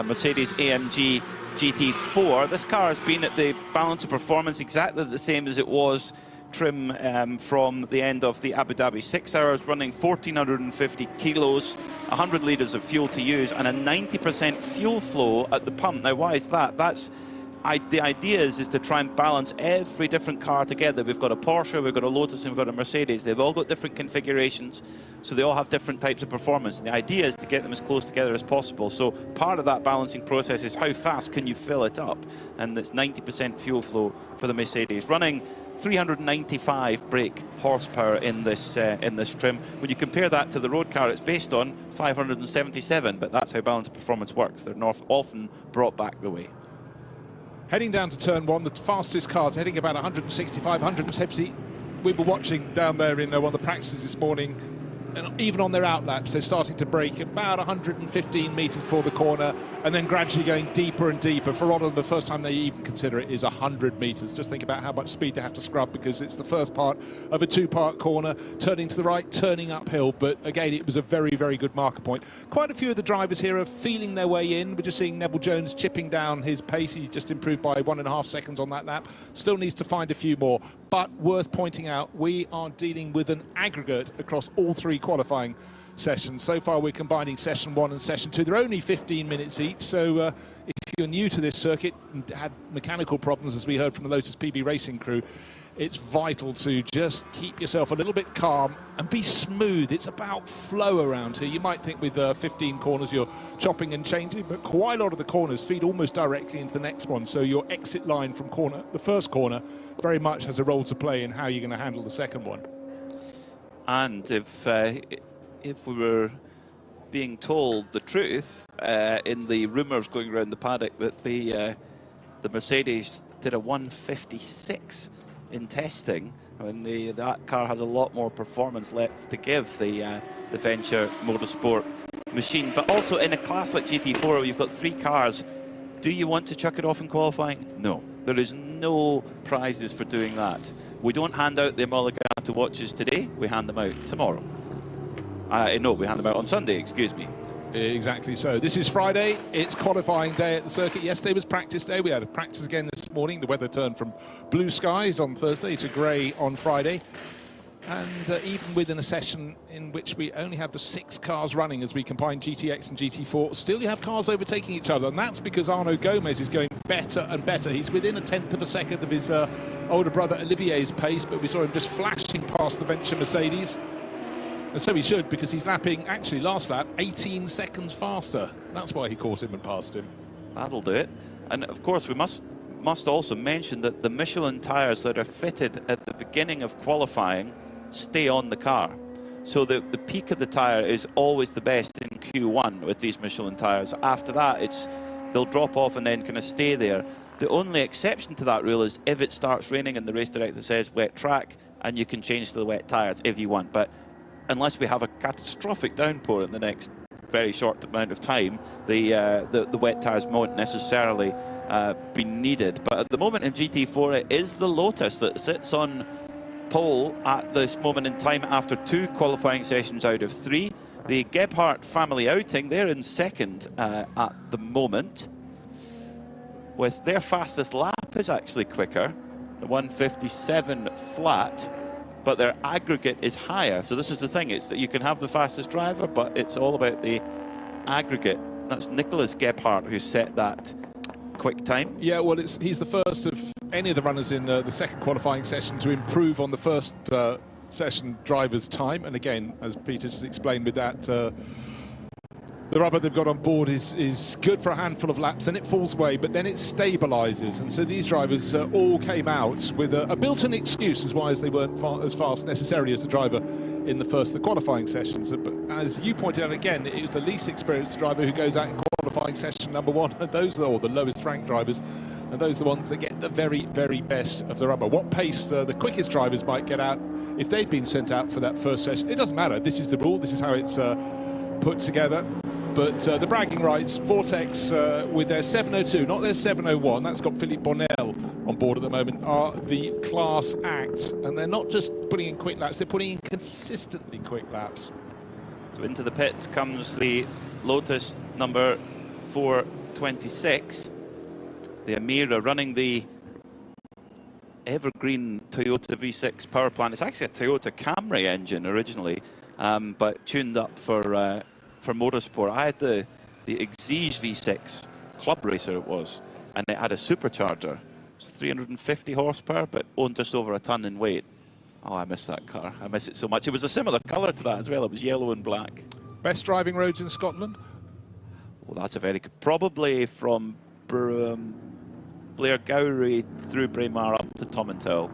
[SPEAKER 5] Mercedes AMG GT4. This car has been at the balance of performance exactly the same as it was trim from the end of the Abu Dhabi. 6 hours running 1,450 kilos, 100 litres of fuel to use, and a 90% fuel flow at the pump. Now, why is that? The idea is to try and balance every different car together. We've got a Porsche, we've got a Lotus, and we've got a Mercedes. They've all got different configurations, so they all have different types of performance. And the idea is to get them as close together as possible. So part of that balancing process is how fast can you fill it up? And it's 90% fuel flow for the Mercedes, running 395 brake horsepower in this trim. When you compare that to the road car it's based on, 577, but that's how balanced performance works. They're often brought back the way.
[SPEAKER 6] Heading down to turn 1, the fastest cars heading about 165, 170. We were watching down there in one of the practices this morning, and even on their outlaps, they're starting to brake about 115 metres before the corner, and then gradually going deeper and deeper. For Ronald, the first time they even consider it is 100 metres. Just think about how much speed they have to scrub, because it's the first part of a 2-part corner, turning to the right, turning uphill. But again, it was a very good marker point. Quite a few of the drivers here are feeling their way in. We're just seeing Neville Jones chipping down his pace. He just improved by 1.5 seconds on that lap. Still needs to find a few more. But worth pointing out, we are dealing with an aggregate across all 3 qualifying sessions. So far we're combining session 1 and session 2. They're only 15 minutes each, so if you're new to this circuit and had mechanical problems, as we heard from the Lotus PB Racing crew, it's vital to just keep yourself a little bit calm and be smooth. It's about flow around here. You might think with 15 corners you're chopping and changing, but quite a lot of the corners feed almost directly into the next one. So your exit line from the first corner very much has a role to play in how you're going to handle the second one.
[SPEAKER 5] And if we were being told the truth in the rumours going around the paddock that the Mercedes did a 156 in testing, I mean, that car has a lot more performance left to give, the Venture Motorsport machine. But also in a class like GT4 where you've got 3 cars, do you want to chuck it off in qualifying? No, there is no prizes for doing that. We don't hand out the Mulligato watches today, we hand them out tomorrow. No, we hand them out on Sunday, excuse me.
[SPEAKER 6] Exactly so. This is Friday. It's qualifying day at the circuit. Yesterday was practice day. We had a practice again this morning. The weather turned from blue skies on Thursday to grey on Friday. And even within a session in which we only have the 6 cars running as we combine GTX and GT4, still you have cars overtaking each other. And that's because Arno Gomez is going better and better. He's within a tenth of a second of his older brother Olivier's pace, but we saw him just flashing past the Venture Mercedes. And so he should, because he's lapping, actually last lap, 18 seconds faster. That's why he caught him and passed him.
[SPEAKER 5] That'll do it. And of course we must also mention that the Michelin tyres that are fitted at the beginning of qualifying stay on the car. So the peak of the tyre is always the best in Q1 with these Michelin tyres. After that, they'll drop off and then kind of stay there. The only exception to that rule is if it starts raining and the race director says wet track, and you can change to the wet tyres if you want. But unless we have a catastrophic downpour in the next very short amount of time, the wet tyres won't necessarily be needed. But at the moment in GT4, it is the Lotus that sits on pole at this moment in time after 2 qualifying sessions out of 3. The Gebhardt family outing, they're in second at the moment, with their fastest lap is actually quicker, the 1:57 flat, but their aggregate is higher. So this is the thing, it's that you can have the fastest driver, but it's all about the aggregate. That's Nicholas Gebhardt who set that quick time.
[SPEAKER 6] Yeah, well, he's the first of any of the runners in the second qualifying session to improve on the first session driver's time. And again, as Peter just explained with that, the rubber they've got on board is good for a handful of laps, then it falls away, but then it stabilises. And so these drivers all came out with a built-in excuse as why as they weren't as fast necessarily as the driver in the first of the qualifying sessions. But as you pointed out again, it was the least experienced driver who goes out in qualifying session number 1, and those are all the lowest ranked drivers, and those are the ones that get the very, very best of the rubber. What pace the quickest drivers might get out if they'd been sent out for that first session, it doesn't matter. This is the rule, this is how it's put together. But the bragging rights, Vortex with their 702, not their 701, that's got Philippe Bonnell on board at the moment, are the class act. And they're not just putting in quick laps, they're putting in consistently quick laps.
[SPEAKER 5] So into the pits comes the Lotus number 426. The Amira running the evergreen Toyota V6 power plant. It's actually a Toyota Camry engine originally, but tuned up for motorsport. I had the Exige V6 club racer it was, and it had a supercharger. It was 350 horsepower, but owned just over a ton in weight. Oh, I miss that car. I miss it so much. It was a similar colour to that as well. It was yellow and black.
[SPEAKER 6] Best driving roads in Scotland?
[SPEAKER 5] Well, that's a very good... Probably from Blairgowrie through Braemar up to Tomintoul,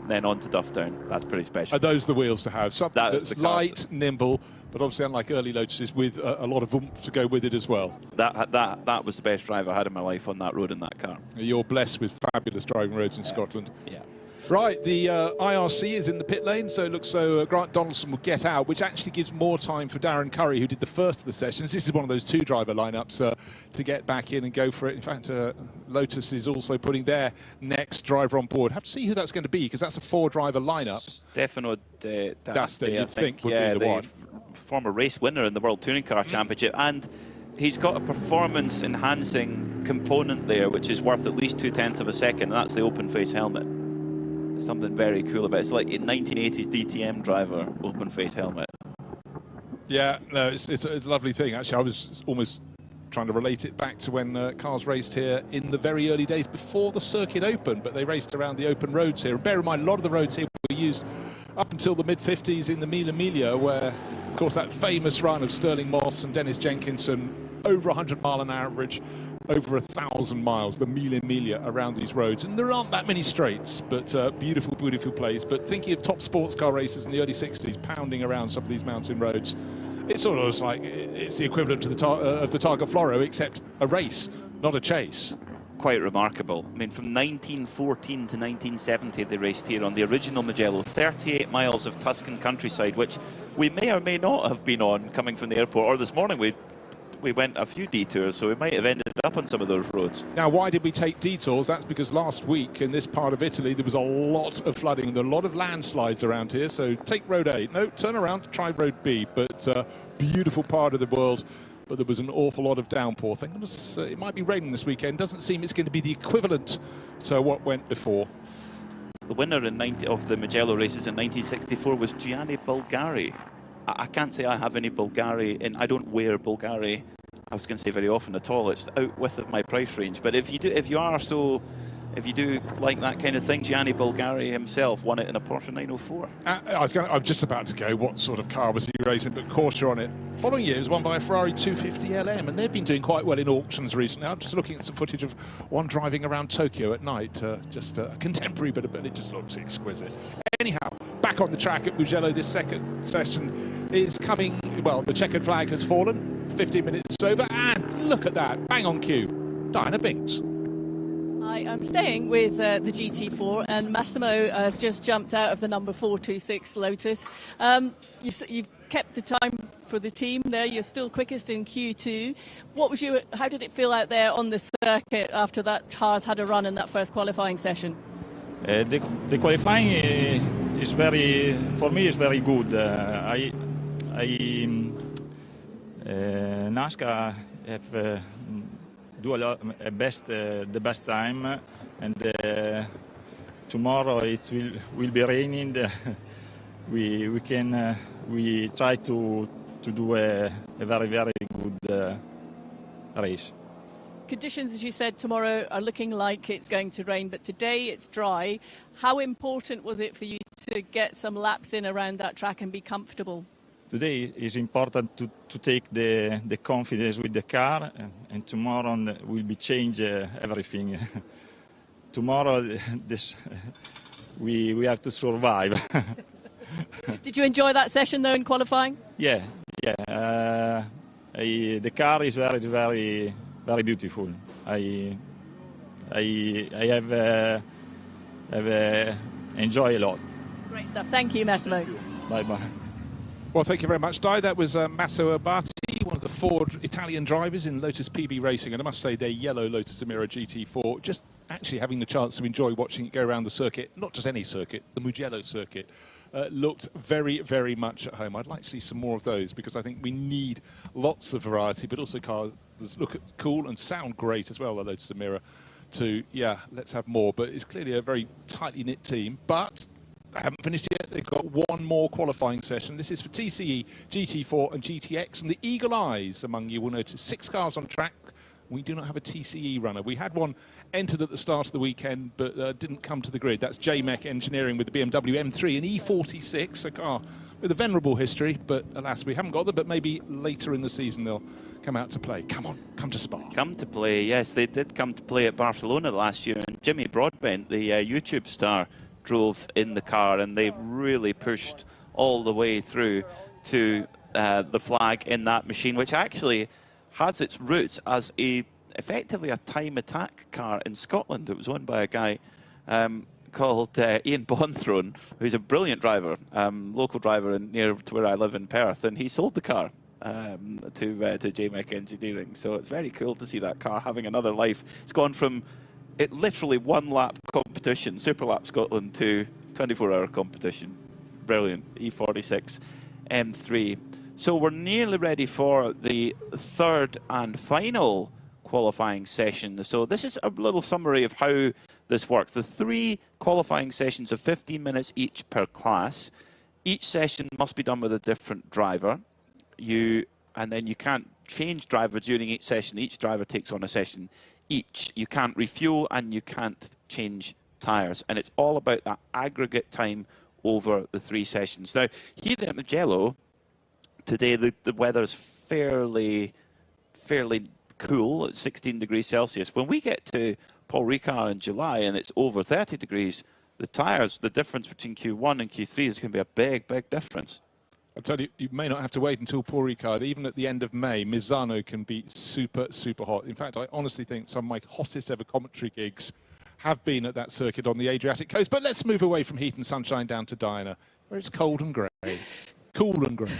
[SPEAKER 5] and then on to Dufftown. That's pretty special.
[SPEAKER 6] Are those the wheels to have? Something that's light, nimble, but obviously unlike early Lotuses, with a lot of oomph to go with it as well.
[SPEAKER 5] That was the best drive I had in my life on that road in that car.
[SPEAKER 6] You're blessed with fabulous driving roads in Scotland.
[SPEAKER 5] Yeah.
[SPEAKER 6] Right, the IRC is in the pit lane, so it looks so Grant Donaldson will get out, which actually gives more time for Darren Curry, who did the first of the sessions. This is one of those 2 driver lineups to get back in and go for it. In fact, Lotus is also putting their next driver on board. Have to see who that's going to be, because that's a 4-driver lineup.
[SPEAKER 5] Stefano
[SPEAKER 6] D'Asti, you'd think would be the one.
[SPEAKER 5] Former race winner in the World Touring Car Championship, and he's got a performance-enhancing component there, which is worth at least 0.2 of a second, and that's the open-face helmet. There's something very cool about it. It's like a 1980s DTM driver open-face helmet.
[SPEAKER 6] Yeah, no, it's a lovely thing. Actually, I was almost trying to relate it back to when cars raced here in the very early days before the circuit opened, but they raced around the open roads here. And bear in mind, a lot of the roads here were used up until the mid-50s in the Mille Miglia, where, of course, that famous run of Stirling Moss and Dennis Jenkinson, over 100 mile an average, over 1,000 miles, the Mille Miglia around these roads. And there aren't that many straights, but beautiful, beautiful place. But thinking of top sports car races in the early 60s, pounding around some of these mountain roads, it's sort of like it's the equivalent to the of the Targa Floro, except a race, not a chase.
[SPEAKER 5] Quite remarkable. I mean, from 1914 to 1970, they raced here on the original Mugello, 38 miles of Tuscan countryside, which we may or may not have been on coming from the airport. Or this morning we went a few detours, so we might have ended up on some of those roads.
[SPEAKER 6] Now, why did we take detours? That's because last week in this part of Italy there was a lot of flooding and a lot of landslides around here. So take Road A. No, turn around, try Road B. But beautiful part of the world. But there was an awful lot of downpour. I think it might be raining this weekend. Doesn't seem it's going to be the equivalent to what went before.
[SPEAKER 5] The winner of the Mugello races in 1964 was Gianni Bulgari. I can't say I have any Bulgari, and I don't wear Bulgari, I was going to say very often at all. It's out with my price range. But if you do like that kind of thing, Gianni Bulgari himself won it in a Porsche 904.
[SPEAKER 6] I'm just about to go, what sort of car was he racing? But of course you're on it. Following year, it was won by a Ferrari 250 LM, and they've been doing quite well in auctions recently. I'm just looking at some footage of one driving around Tokyo at night, just a contemporary bit of it. It just looks exquisite. Anyhow, back back on the track at Mugello. This second session is coming, well, the checkered flag has fallen, 15 minutes over, and look at that, bang on cue, Diana Binks.
[SPEAKER 7] I am staying with the GT4, and Massimo has just jumped out of the number 426 Lotus. You've kept the time for the team there. You're still quickest in Q2. How did it feel out there on the circuit after that Haas had a run in that first qualifying session?
[SPEAKER 11] The qualifying is for me, is very good. NASCAR have do a lot, the best time, and tomorrow it will be raining. We try to do a very good race.
[SPEAKER 7] Conditions, as you said, tomorrow are looking like it's going to rain, but today it's dry. How important was it for you to get some laps in around that track and be comfortable?
[SPEAKER 11] Today is important to take the confidence with the car, and tomorrow will be change everything. Tomorrow we have to survive.
[SPEAKER 7] Did you enjoy that session though in qualifying?
[SPEAKER 11] Yeah. The car is very beautiful. I have enjoyed a lot.
[SPEAKER 7] Great stuff. Thank you, Massimo.
[SPEAKER 11] Bye bye.
[SPEAKER 6] Well, thank you very much, Di. That was Massimo Abati, one of the Ford Italian drivers in Lotus PB Racing. And I must say, their yellow Lotus Emira GT4, just actually having the chance to enjoy watching it go around the circuit, not just any circuit, the Mugello circuit, looked very much at home. I'd like to see some more of those, because I think we need lots of variety, but also cars that look cool and sound great as well, the Lotus Emira, to, yeah, let's have more. But it's clearly a very tightly knit team. But they haven't finished yet. They've got one more qualifying session. This is for TCE, GT4 and GTX. And the eagle eyes among you will notice 6 cars on track. We do not have a TCE runner. We had one entered at the start of the weekend, but didn't come to the grid. That's JMEC Engineering with the BMW M3 and E46, a car with a venerable history. But alas, we haven't got them. But maybe later in the season they'll come out to play. Come on, come to Spa.
[SPEAKER 5] Come to play, yes. They did come to play at Barcelona last year. And Jimmy Broadbent, the YouTube star, drove in the car, and they really pushed all the way through to the flag in that machine, which actually has its roots as effectively a time attack car in Scotland. It was owned by a guy called Ian Bonthron, who's a brilliant driver, local driver near to where I live in Perth, and he sold the car to JMEC Engineering. So it's very cool to see that car having another life. It's gone from literally one lap competition, Super Lap Scotland, to 24-hour competition. Brilliant. E46 M3. So we're nearly ready for the third and final qualifying session. So this is a little summary of how this works. There's 3 qualifying sessions of 15 minutes each per class. Each session must be done with a different driver. And then you can't change drivers during each session. Each driver takes on a session each. You can't refuel and you can't change tyres. And it's all about that aggregate time over the 3 sessions. Now, here at Mugello, today the weather's fairly cool at 16 degrees Celsius. When we get to Paul Ricard in July and it's over 30 degrees, the tyres, the difference between Q1 and Q3 is going to be a big difference.
[SPEAKER 6] I'll tell you, you may not have to wait until Paul Ricard. Even at the end of May, Misano can be super hot. In fact, I honestly think some of my hottest ever commentary gigs have been at that circuit on the Adriatic coast. But let's move away from heat and sunshine down to Diana, where it's cold and grey. Cool and grey.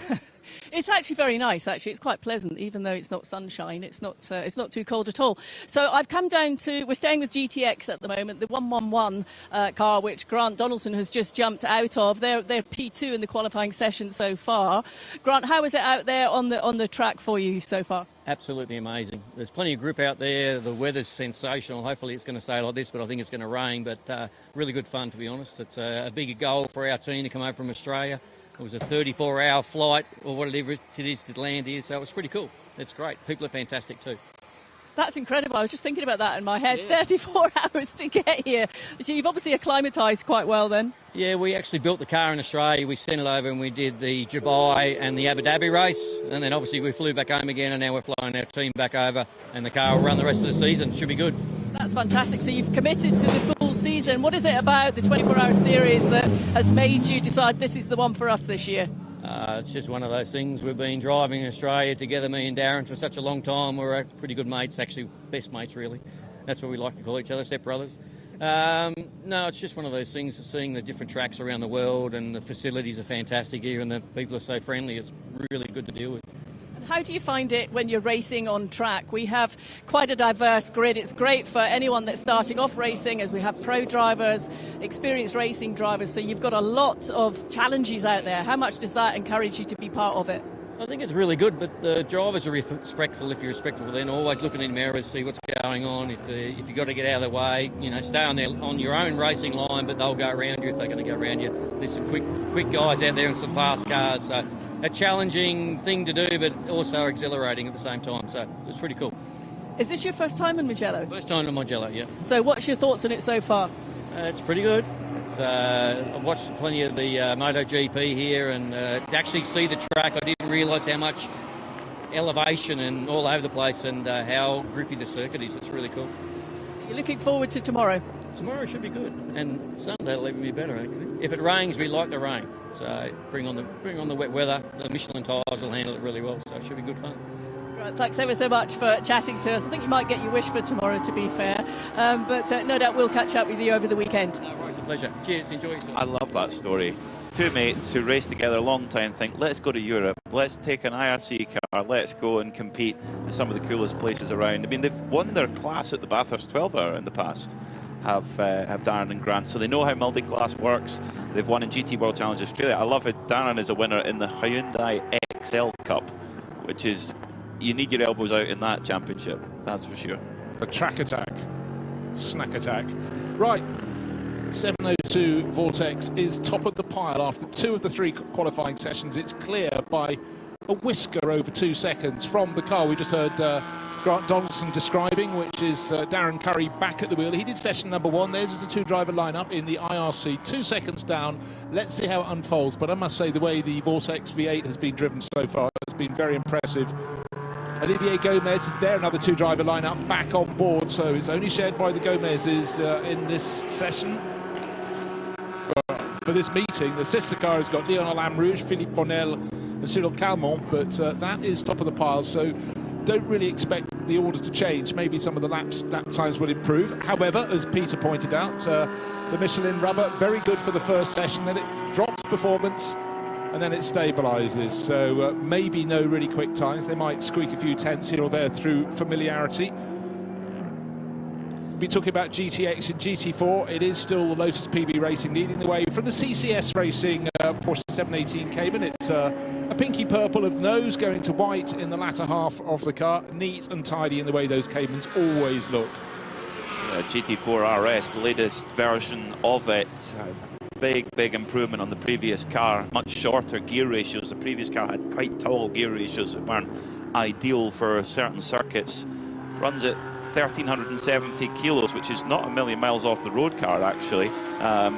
[SPEAKER 7] It's actually very nice, actually. It's quite pleasant, even though it's not sunshine. It's not too cold at all. So I've come down to, we're staying with GTX at the moment, the 111 car, which Grant Donaldson has just jumped out of. They're P2 in the qualifying session so far. Grant, how is it out there on the track for you so far?
[SPEAKER 12] Absolutely amazing. There's plenty of grip out there. The weather's sensational. Hopefully it's going to stay like this, but I think it's going to rain. But really good fun, to be honest. It's a big goal for our team to come over from Australia. It was a 34-hour flight, or whatever it is to land here, so it was pretty cool. It's great. People are fantastic too.
[SPEAKER 7] That's incredible. I was just thinking about that in my head. Yeah. 34 hours to get here. So you've obviously acclimatised quite well then.
[SPEAKER 12] Yeah, we actually built the car in Australia. We sent it over and we did the Dubai and the Abu Dhabi race. And then obviously we flew back home again, and now we're flying our team back over, and the car will run the rest of the season. Should be good.
[SPEAKER 7] That's fantastic. So you've committed to the full season. What is it about the 24-hour series that has made you decide this is the one for us this year?
[SPEAKER 12] It's just one of those things. We've been driving in Australia together, me and Darren, for such a long time. We're pretty good mates, actually best mates, really. That's what we like to call each other, stepbrothers. No, it's just one of those things, seeing the different tracks around the world, and the facilities are fantastic here and the people are so friendly. It's really good to deal with.
[SPEAKER 7] How do you find it when you're racing on track? We have quite a diverse grid. It's great for anyone that's starting off racing, as we have pro drivers, experienced racing drivers, so you've got a lot of challenges out there. How much does that encourage you to be part of it?
[SPEAKER 12] I think it's really good, but the drivers are respectful. If you're respectful, then always looking in mirrors, see what's going on. If you've got to get out of the way, you know, stay on your own racing line, but they'll go around you if they're going to go around you. There's some quick guys out there and some fast cars. So a challenging thing to do, but also exhilarating at the same time. So it's pretty cool.
[SPEAKER 7] Is this your first time in Mugello?
[SPEAKER 12] First time in Mugello, yeah.
[SPEAKER 7] So what's your thoughts on it so far?
[SPEAKER 12] It's pretty good. I've watched plenty of the MotoGP here, and to actually see the track, I didn't realise how much elevation and all over the place, and how grippy the circuit is. It's really cool.
[SPEAKER 7] So you're looking forward to tomorrow?
[SPEAKER 12] Tomorrow should be good, and Sunday will even be better, actually. If it rains, we like the rain, so bring on the wet weather. The Michelin tyres will handle it really well, so it should be good fun.
[SPEAKER 7] Right, thanks ever so much for chatting to us. I think you might get your wish for tomorrow, to be fair, but no doubt we'll catch up with you over the weekend.
[SPEAKER 12] No worries, a pleasure. Cheers, enjoy yourself.
[SPEAKER 5] I love that story. Two mates who raced together a long time think, let's go to Europe, let's take an IRC car, let's go and compete in some of the coolest places around. I mean, they've won their class at the Bathurst 12-hour in the past, have Darren and Grant, so they know how multi-class works. They've won in GT World Challenge Australia. I love it. Darren is a winner in the Hyundai XL Cup, which is, you need your elbows out in that championship, that's for sure.
[SPEAKER 6] A track attack, snack attack. Right, 7:02 Vortex is top of the pile after 2 of the 3 qualifying sessions. It's clear by a whisker over 2 seconds from the car we just heard Grant Donaldson describing, which is Darren Curry back at the wheel. He did session number 1. There's a 2-driver lineup in the IRC. 2 seconds down. Let's see how it unfolds. But I must say, the way the Vortex V8 has been driven so far has been very impressive. Olivier Gomez is there, another 2-driver lineup back on board, so it's only shared by the Gomez's in this session. For this meeting, the sister car has got Leon Lamrouge, Philippe Bonnel and Cyril Calmont, but that is top of the pile, so don't really expect the order to change. Maybe some of the lap times will improve. However, as Peter pointed out, the Michelin rubber, very good for the first session, then it drops performance, and then it stabilises. So maybe no really quick times. They might squeak a few tenths here or there through familiarity. We'll be talking about GTX and GT4. It is still the Lotus PB Racing leading the way from the CCS Racing Porsche 718 Cayman. It's a pinky purple of the nose going to white in the latter half of the car. Neat and tidy in the way those Caymans always look.
[SPEAKER 5] GT4 RS, the latest version of it. Big improvement on the previous car. Much shorter gear ratios. The previous car had quite tall gear ratios that weren't ideal for certain circuits. Runs at 1,370 kilos, which is not a million miles off the road car, actually.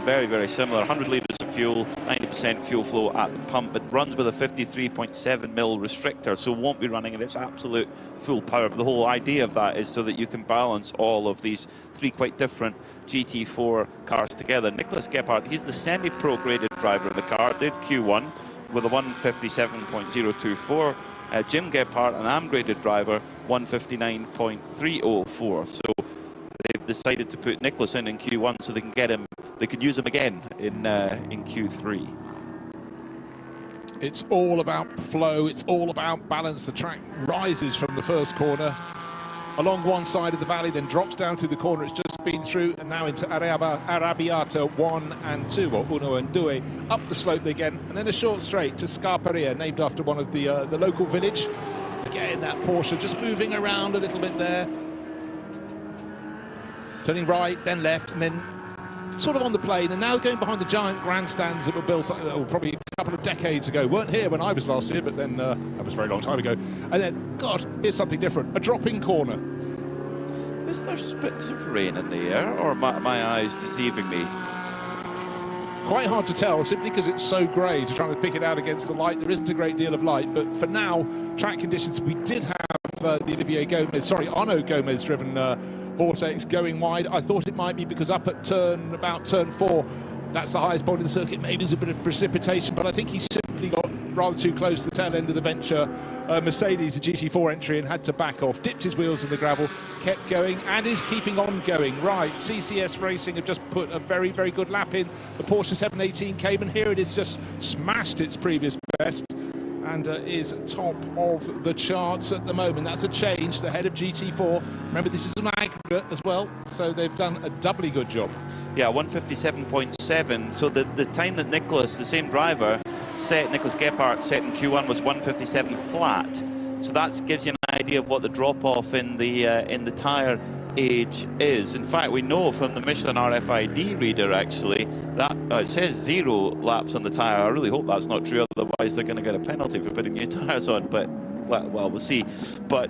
[SPEAKER 5] Very similar. 100 litres of fuel, 90% fuel flow at the pump. It runs with a 53.7 mil restrictor, so won't be running at its absolute full power. But the whole idea of that is so that you can balance all of these 3 quite different GT4 cars together. Nicholas Gebhardt, he's the semi-pro graded driver of the car, did Q1 with a 157.024. Jim Gebhardt, an AM-graded driver, 159.304. So they've decided to put Nicholas in Q1 so they can get him. They could use him again in Q3.
[SPEAKER 6] It's all about flow. It's all about balance. The track rises from the first corner along one side of the valley, then drops down through the corner it's just been through, and now into Arrabbiata 1 and 2, or Uno and Due. Up the slope again, and then a short straight to Scarperia, named after one of the local village. Again, that Porsche just moving around a little bit there. Turning right, then left, and then sort of on the plane, and now going behind the giant grandstands that were built probably a couple of decades ago. Weren't here when I was last here, but then that was a very long time ago. And then, God, here's something different. A dropping corner.
[SPEAKER 5] Is there spits of rain in the air, or are my eyes deceiving me?
[SPEAKER 6] Quite hard to tell, simply because it's so grey to try to pick it out against the light. There isn't a great deal of light, but for now, track conditions, we did have the Arno Gomez driven Vortex going wide. I thought it might be because up at about turn 4, that's the highest point of the circuit. Maybe there's a bit of precipitation, but I think he simply got rather too close to the tail end of the venture. Mercedes, the GT4 entry, and had to back off. Dipped his wheels in the gravel, kept going, and is keeping on going. Right, CCS Racing have just put a very, very good lap in. The Porsche 718 came, and here it is, just smashed its previous best, and is top of the charts at the moment. That's a change, the head of GT4. Remember, this is an aggregate as well, so they've done a doubly good job.
[SPEAKER 5] Yeah, 157.7. So the time that Nicholas, the same driver, Nicholas Gephardt set in Q1 was 157 flat. So that gives you an idea of what the drop-off in the tyre age is. In fact, we know from the Michelin RFID reader, actually, that it says 0 laps on the tyre. I really hope that's not true, otherwise they're going to get a penalty for putting new tyres on. But well, we'll see. But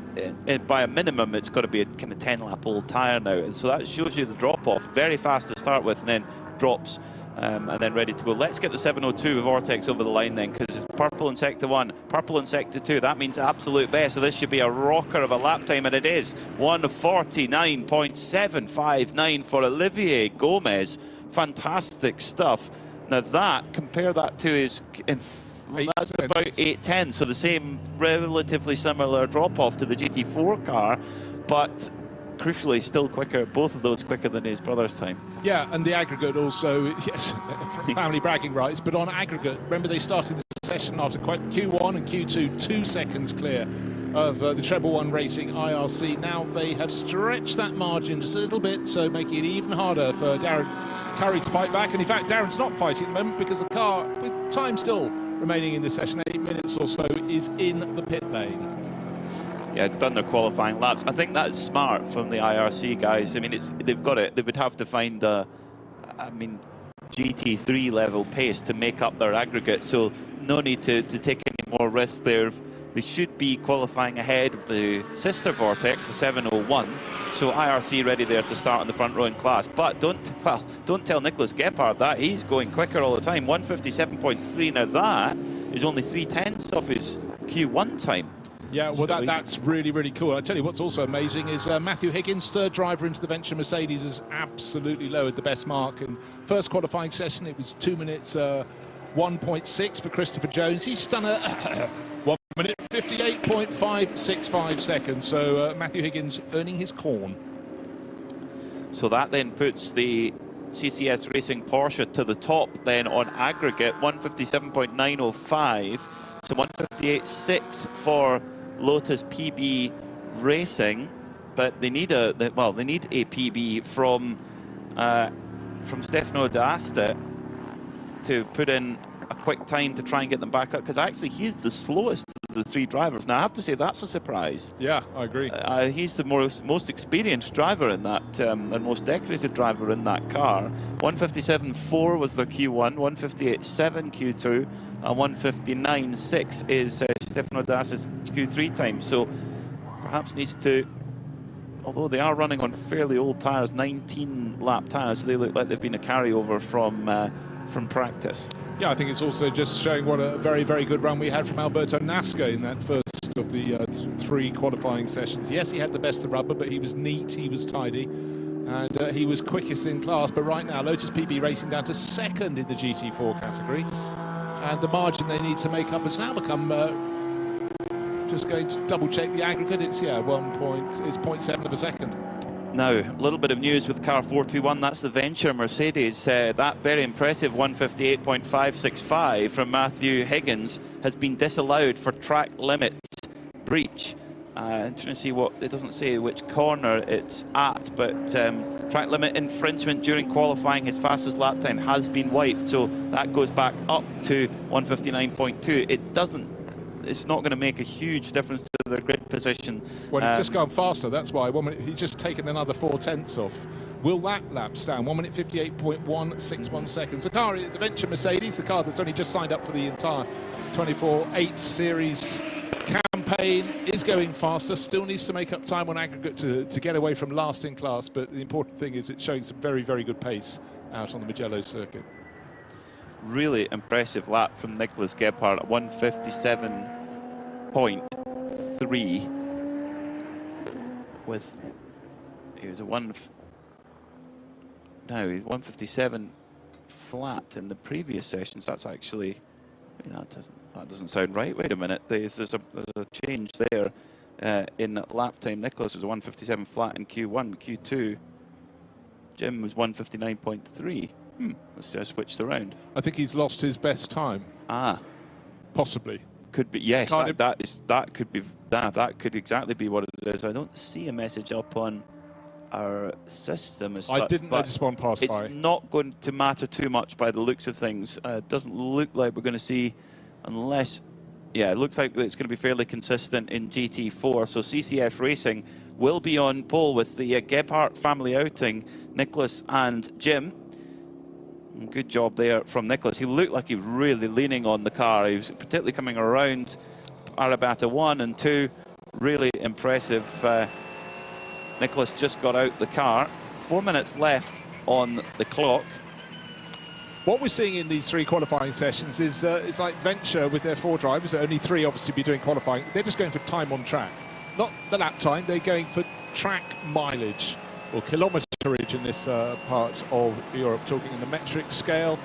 [SPEAKER 5] by a minimum, it's got to be a kind of 10-lap-old tyre now. And so that shows you the drop-off. Very fast to start with, and then drops, and then ready to go. Let's get the 702 Vortex over the line then, because it's purple in Sector 1, purple in Sector 2. That means absolute best. So this should be a rocker of a lap time, and it is 1:49.759 for Olivier Gomez. Fantastic stuff. Now compare that to his... That's about 8:10, so the same relatively similar drop-off to the GT4 car, but crucially still quicker, both of those quicker than his brother's time.
[SPEAKER 6] Yeah, and the aggregate also, yes, family bragging rights, but on aggregate, remember they started the session after Q1 and Q2 2 seconds clear of the Treble 1 Racing IRC. Now they have stretched that margin just a little bit, so making it even harder for Darren Curry to fight back. And in fact, Darren's not fighting at the moment because the car, with time still remaining in the session, 8 minutes or so, is in the pit lane.
[SPEAKER 5] Yeah, done their qualifying laps. I think that's smart from the IRC guys. I mean, they've got it. They would have to find GT3 level pace to make up their aggregate, so no need to take any more risks there. They should be qualifying ahead of the sister Vortex, the 701. So IRC ready there to start in the front row in class. But don't tell Nicholas Gephardt that. He's going quicker all the time. 157.3. Now that is only 3/10 of his Q1 time.
[SPEAKER 6] Yeah, well, that's really, really cool. I tell you what's also amazing is Matthew Higgins, third driver into the venture Mercedes, has absolutely lowered the best mark. And first qualifying session, it was 2 minutes 1.6 for Christopher Jones. He's done a 1 minute 58.565 seconds. So Matthew Higgins earning his corn.
[SPEAKER 5] So that then puts the CCS Racing Porsche to the top then on aggregate, 157.905. So 158.6 for Lotus PB Racing, but they need a PB from Stefano D'Asta to put in a quick time to try and get them back up, because actually he's the slowest of the 3 drivers. Now I have to say that's a surprise.
[SPEAKER 6] Yeah, I agree.
[SPEAKER 5] He's the most experienced driver in that, and most decorated driver in that car. 157.4 was their Q1, 158.7 Q2, and 159.6 is Stefano D'Asta's Q3 time. So perhaps needs to, although they are running on fairly old tyres, 19-lap tyres, so they look like they've been a carryover from practice.
[SPEAKER 6] Yeah, I think it's also just showing what a very, very good run we had from Alberto Nasca in that first of the 3 qualifying sessions. Yes, he had the best of rubber, but he was neat, he was tidy, and he was quickest in class. But right now, Lotus PB Racing down to second in the GT4 category, and the margin they need to make up has now become, just going to double check the aggregate, it's 0.7 of a second.
[SPEAKER 5] Now, a little bit of news with car 421, that's the Venture Mercedes. That very impressive 158.565 from Matthew Higgins has been disallowed for track limit breach. I'm trying to see it doesn't say which corner it's at, but track limit infringement during qualifying, his fastest lap time has been wiped, so that goes back up to 159.2. It's not going to make a huge difference to their grid position.
[SPEAKER 6] Well, he's just gone faster, that's why. 1 minute, he's just taken another 4/10 off. Will that lap stand? 1 minute 58.161 seconds. The Venture Mercedes, the car that's only just signed up for the entire 24/8 series campaign, is going faster. Still needs to make up time on aggregate to get away from last in class, but the important thing is it's showing some very, very good pace out on the Mugello circuit.
[SPEAKER 5] Really impressive lap from Nicholas Gephardt at 157.3 with He was a 157 flat in the previous sessions. That's actually, that doesn't sound right. Wait a minute. There's a change there in lap time. Nicholas was a 157 flat in Q1. Q2, Jim was 159.3. Let's just switched around.
[SPEAKER 6] I think he's lost his best time. Possibly.
[SPEAKER 5] Could be, yes. That could exactly be what it is. I don't see a message up on our system as such.
[SPEAKER 6] I didn't notice one pass by.
[SPEAKER 5] It's not going to matter too much by the looks of things. It doesn't look like we're going to see, unless, yeah, it looks like it's going to be fairly consistent in GT4. So CCS Racing will be on pole with the Gebhardt family outing, Nicholas and Jim. Good job there from Nicholas. He looked like he was really leaning on the car. He was particularly coming around Arabata 1 and 2. Really impressive. Nicholas just got out the car. 4 minutes left on the clock.
[SPEAKER 6] What we're seeing in these 3 qualifying sessions is it's like Venture with their 4 drivers. Only 3 obviously be doing qualifying. They're just going for time on track. Not the lap time, they're going for track mileage, or kilometerage in this part of Europe, talking in the metric scale.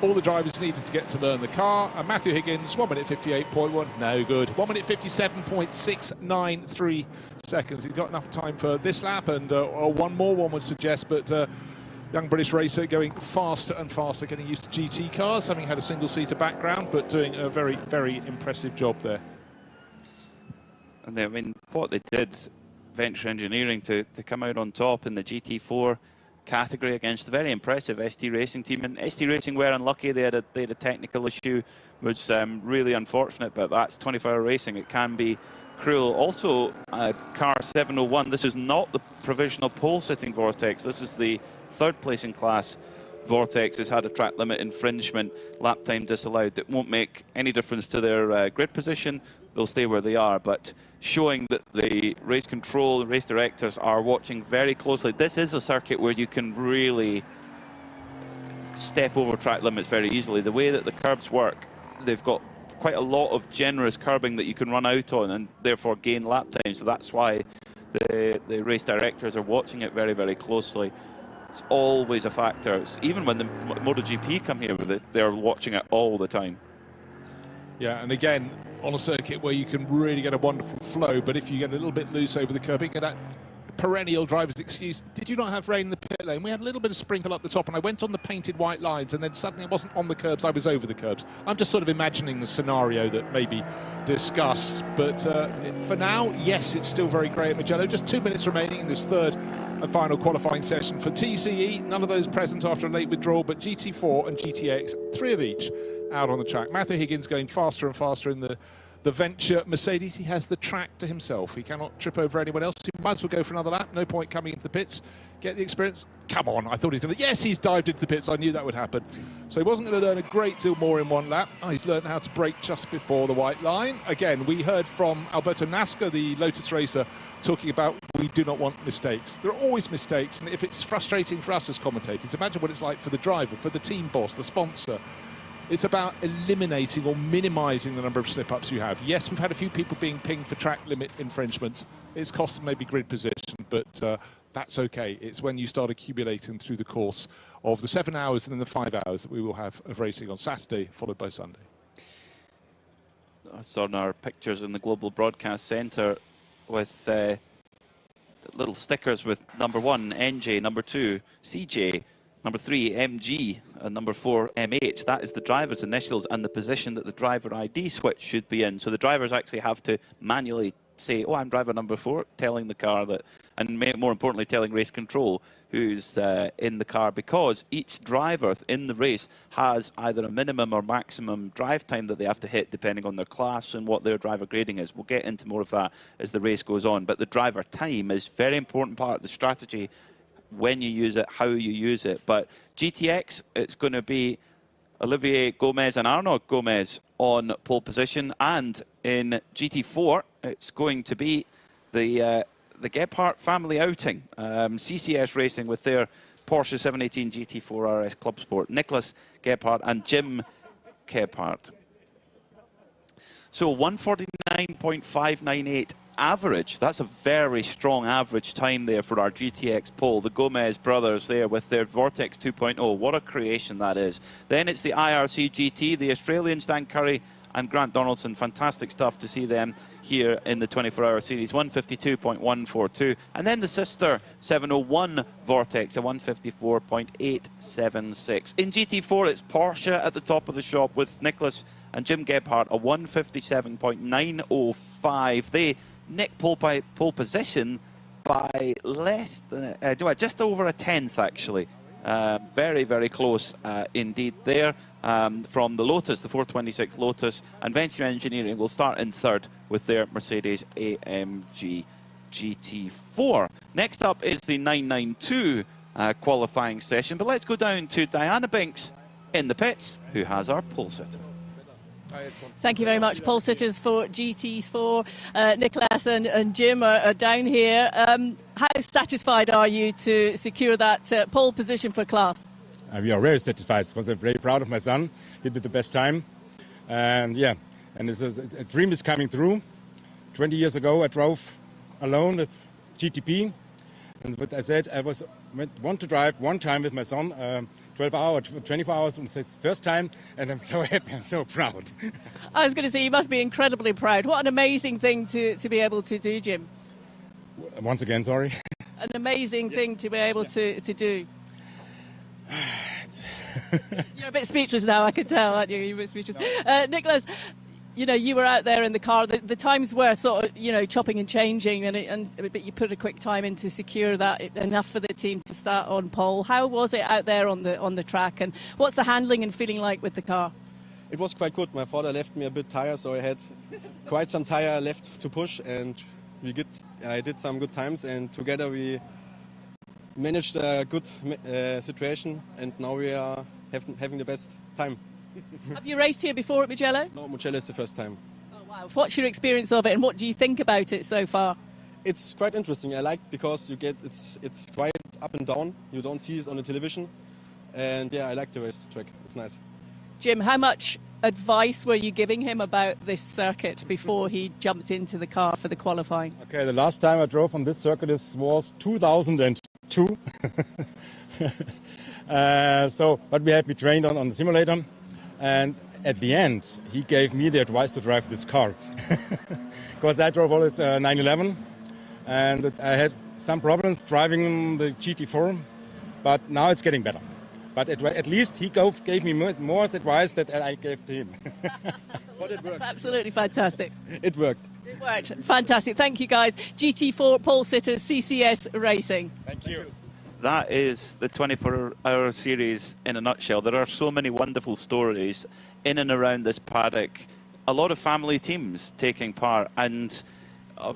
[SPEAKER 6] All the drivers needed to get to learn the car. And Matthew Higgins, 1 minute 58.1, no good. 1 minute 57.693 seconds. He's got enough time for this lap and one more, one would suggest, but young British racer going faster and faster, getting used to GT cars, having had a single-seater background, but doing a very, very impressive job there.
[SPEAKER 5] And I mean, what they did, Venture Engineering, to come out on top in the GT4 category against a very impressive ST Racing team. And ST Racing were unlucky. They had a technical issue, which really unfortunate, but that's 24-hour racing. It can be cruel. Also, car 701, this is not the provisional pole-sitting Vortex. This is the third placing class Vortex. Has had a track limit infringement, lap time disallowed. That won't make any difference to their grid position. They'll stay where they are, but showing that the race control and race directors are watching very closely. This is a circuit where you can really step over track limits very easily. The way that the curbs work, they've got quite a lot of generous curbing that you can run out on and therefore gain lap time. So that's why the race directors are watching it very, very closely. It's always a factor. Even when the MotoGP come here with it, they're watching it all the time.
[SPEAKER 6] Yeah, and again, on a circuit where you can really get a wonderful flow, but if you get a little bit loose over the curbing, and that perennial driver's excuse, did you not have rain in the pit lane? We had a little bit of sprinkle up the top, and I went on the painted white lines, and then suddenly I wasn't on the curbs, I was over the curbs. I'm just sort of imagining the scenario that may be discussed, but for now, yes, it's still very grey at Mugello. Just 2 minutes remaining in this third and final qualifying session for TCE. None of those present after a late withdrawal, but GT4 and GTX, 3 of each out on the track. Matthew Higgins going faster and faster in the Venture Mercedes. He has the track to himself. He cannot trip over anyone else. He might as well go for another lap. No point coming into the pits. Get the experience. Come on, I thought he was going to... Yes, he's dived into the pits. I knew that would happen. So he wasn't going to learn a great deal more in one lap. Oh, he's learned how to brake just before the white line. Again, we heard from Alberto Nasca, the Lotus racer, talking about we do not want mistakes. There are always mistakes, and if it's frustrating for us as commentators, imagine what it's like for the driver, for the team boss, the sponsor. It's about eliminating or minimising the number of slip-ups you have. Yes, we've had a few people being pinged for track limit infringements. It's cost them maybe grid position, but that's okay. It's when you start accumulating through the course of the 7 hours and then the 5 hours that we will have of racing on Saturday, followed by Sunday.
[SPEAKER 5] I saw in our pictures in the Global Broadcast Centre with little stickers with number 1, NJ, number 2, CJ, number 3, MG, and number 4, MH. That is the driver's initials and the position that the driver ID switch should be in. So the drivers actually have to manually say, oh, I'm driver number 4, telling the car that, and more importantly, telling race control who's in the car, because each driver in the race has either a minimum or maximum drive time that they have to hit depending on their class and what their driver grading is. We'll get into more of that as the race goes on, but the driver time is a very important part of the strategy, when you use it, how you use it. But GTX, it's going to be Olivier Gomez and Arnaud Gomez on pole position, and in GT4, it's going to be the Gebhardt family outing, CCS Racing with their Porsche 718 GT4 RS Club Sport, Nicholas Gebhardt and Jim Gebhardt. So 149.598 average. That's a very strong average time there for our GTX pole. The Gomez brothers there with their Vortex 2.0. What a creation that is. Then it's the IRC GT, the Australians, Dan Curry and Grant Donaldson. Fantastic stuff to see them here in the 24-hour series. 152.142. And then the sister 701 Vortex, a 154.876. In GT4, it's Porsche at the top of the shop with Nicholas and Jim Gebhardt, a 157.905. They nick pole position by less than, just over a tenth actually. Very, very close indeed there from the Lotus, the 426 Lotus. And Venture Engineering will start in third with their Mercedes AMG GT4. Next up is the 992 qualifying session. But let's go down to Diana Binks in the pits, who has our pole sitter.
[SPEAKER 7] Thank you very much. Pole sitters for GT4. Nicholas and Jim are down here. How satisfied are you to secure that pole position for class?
[SPEAKER 13] We are very satisfied because I'm very proud of my son. He did the best time. And yeah, and a dream is coming through. 20 years ago, I drove alone with GTP. And what I said, I want to drive one time with my son, 12 hours, 24 hours, and it's the first time, and I'm so happy, I'm so proud.
[SPEAKER 7] I was going to say, you must be incredibly proud. What an amazing thing to be able to do, Jim.
[SPEAKER 13] Once again, sorry.
[SPEAKER 7] An amazing thing to be able to do. You're a bit speechless now, I can tell, aren't you? You're a bit speechless. Nicholas, you know, you were out there in the car. The times were sort of, you know, chopping and changing, but you put a quick time in to secure that enough for the team to start on pole. How was it out there on the track, and what's the handling and feeling like with the car?
[SPEAKER 14] It was quite good. My father left me a bit tired, so I had quite some tire left to push, and I did some good times, and together we managed a good situation, and now we are having the best time.
[SPEAKER 7] Have you raced here before at Mugello?
[SPEAKER 14] No, Mugello is the first time.
[SPEAKER 7] Oh, wow. What's your experience of it, and what do you think about it so far?
[SPEAKER 14] It's quite interesting. I like because you get it's quite up and down. You don't see it on the television, and yeah, I like the race track. It's nice.
[SPEAKER 7] Jim, how much advice were you giving him about this circuit before he jumped into the car for the qualifying?
[SPEAKER 13] Okay, the last time I drove on this circuit was 2002. But we trained on the simulator. And at the end, he gave me the advice to drive this car. Because I drove always 911, and I had some problems driving the GT4, but now it's getting better. But at least he gave me more advice that I gave to him.
[SPEAKER 14] But it worked.
[SPEAKER 7] That's absolutely fantastic.
[SPEAKER 14] It worked.
[SPEAKER 7] It worked. Fantastic. Thank you, guys. GT4 pole sitter CCS Racing.
[SPEAKER 13] Thank you.
[SPEAKER 5] That is the 24-hour series in a nutshell. There are so many wonderful stories in and around this paddock. A lot of family teams taking part. And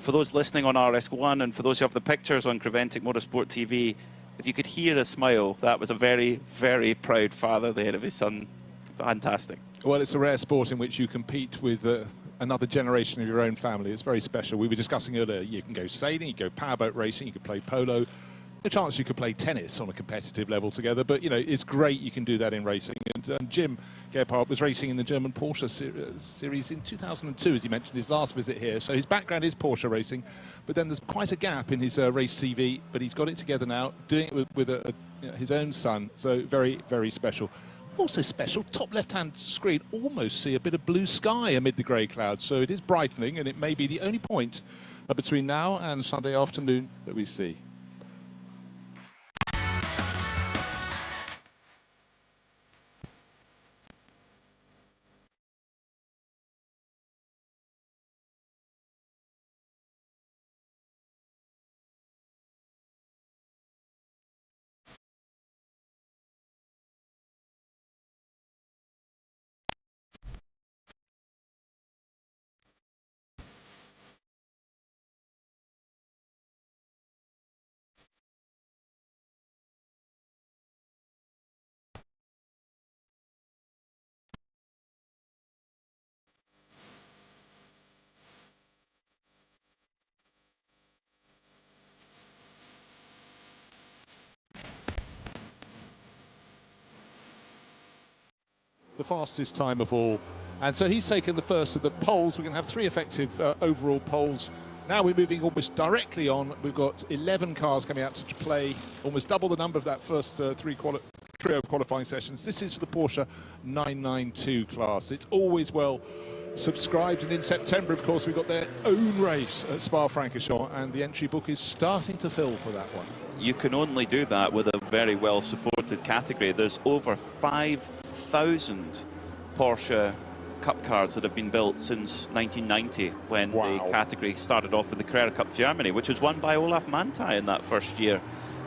[SPEAKER 5] for those listening on RS1 and for those who have the pictures on Creventic Motorsport TV, if you could hear a smile, that was a very, very proud father there of his son. Fantastic.
[SPEAKER 6] Well, it's a rare sport in which you compete with another generation of your own family. It's very special. We were discussing earlier, you can go sailing, you can go powerboat racing, you can play polo. A chance you could play tennis on a competitive level together, but you know, it's great you can do that in racing. And Jim Gebhardt was racing in the German Porsche series in 2002, as he mentioned, his last visit here. So his background is Porsche racing, but then there's quite a gap in his race CV, but he's got it together now, doing it with his own son. So very, very special. Also special, top left-hand screen, almost see a bit of blue sky amid the grey clouds. So it is brightening, and it may be the only point between now and Sunday afternoon that we see. The fastest time of all, and so he's taken the first of the poles. We're going to have three effective overall poles Now we're moving almost directly on. We've got 11 cars coming out to play, almost double the number of that first trio of qualifying sessions. This is for the Porsche 992 class. It's always well subscribed, and in September, of course, we've got their own race at Spa-Francorchamps, and the entry book is starting to fill for that one.
[SPEAKER 5] You can only do that with a very well supported category. There's over 5,000 Porsche Cup cars that have been built since 1990, when the category started off with the Carrera Cup Germany, which was won by Olaf Manthey in that first year.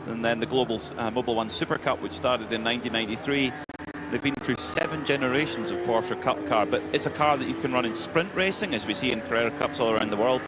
[SPEAKER 5] And then the Global Mobile One Super Cup, which started in 1993. They've been through 7 generations of Porsche Cup car, but it's a car that you can run in sprint racing, as we see in Carrera Cups all around the world,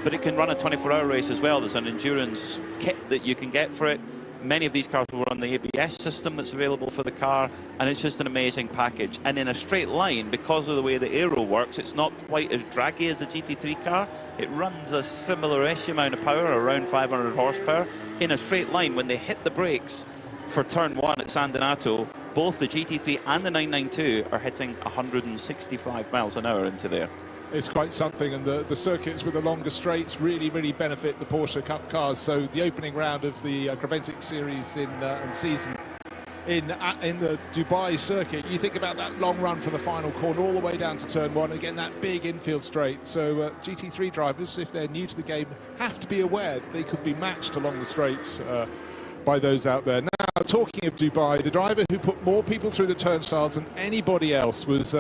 [SPEAKER 5] but it can run a 24-hour race as well. There's an endurance kit that you can get for it. Many of these cars will run the ABS system that's available for the car, and it's just an amazing package. And in a straight line, because of the way the aero works, it's not quite as draggy as a GT3 car. It runs a similar-ish amount of power, around 500 horsepower. In a straight line, when they hit the brakes for turn 1 at San Donato, both the GT3 and the 992 are hitting 165 miles an hour into there.
[SPEAKER 6] It's quite something, and the circuits with the longer straights really, really benefit the Porsche Cup cars. So the opening round of the Graventic series and season in the Dubai circuit, you think about that long run from the final corner all the way down to turn 1, again that big infield straight. So GT3 drivers, if they're new to the game, have to be aware they could be matched along the straights by those out there. Now, talking of Dubai, the driver who put more people through the turnstiles than anybody else was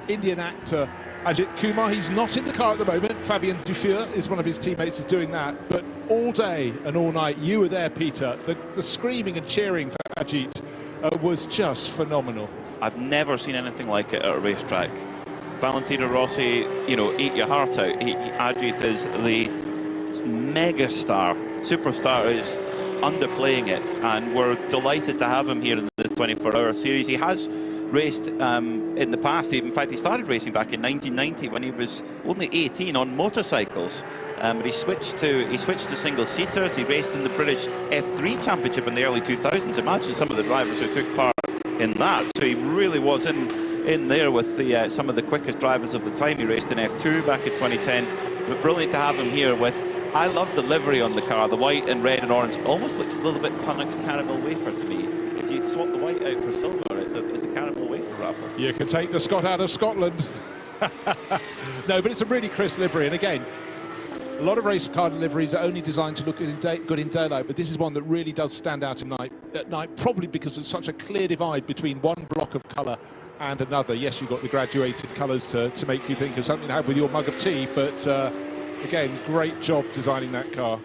[SPEAKER 6] Indian actor Ajith Kumar. He's not in the car at the moment. Fabien Dufour is one of his teammates is doing that. But all day and all night, you were there, Peter. The screaming and cheering for Ajith was just phenomenal.
[SPEAKER 5] I've never seen anything like it at a racetrack. Valentino Rossi, you know, ate your heart out. Ajith is the mega star, superstar, is underplaying it, and we're delighted to have him here in the 24-hour series. He has raced in the past. In fact, he started racing back in 1990 when he was only 18 on motorcycles. But he switched to single seaters. He raced in the British F3 Championship in the early 2000s. Imagine some of the drivers who took part in that. So he really was in there with some of the quickest drivers of the time. He raced in F2 back in 2010. But brilliant to have him here with. I love the livery on the car, the white and red and orange. Almost looks a little bit Tunnock's caramel wafer to me. If you'd swap the white out for silver, it's a caramel wafer wrapper.
[SPEAKER 6] You can take the Scot out of Scotland. No, but it's a really crisp livery. And again, a lot of race car liveries are only designed to look good in daylight, but this is one that really does stand out at night, probably because there's such a clear divide between one block of colour and another. Yes, you've got the graduated colours to make you think of something to have with your mug of tea, but again, great job designing that car.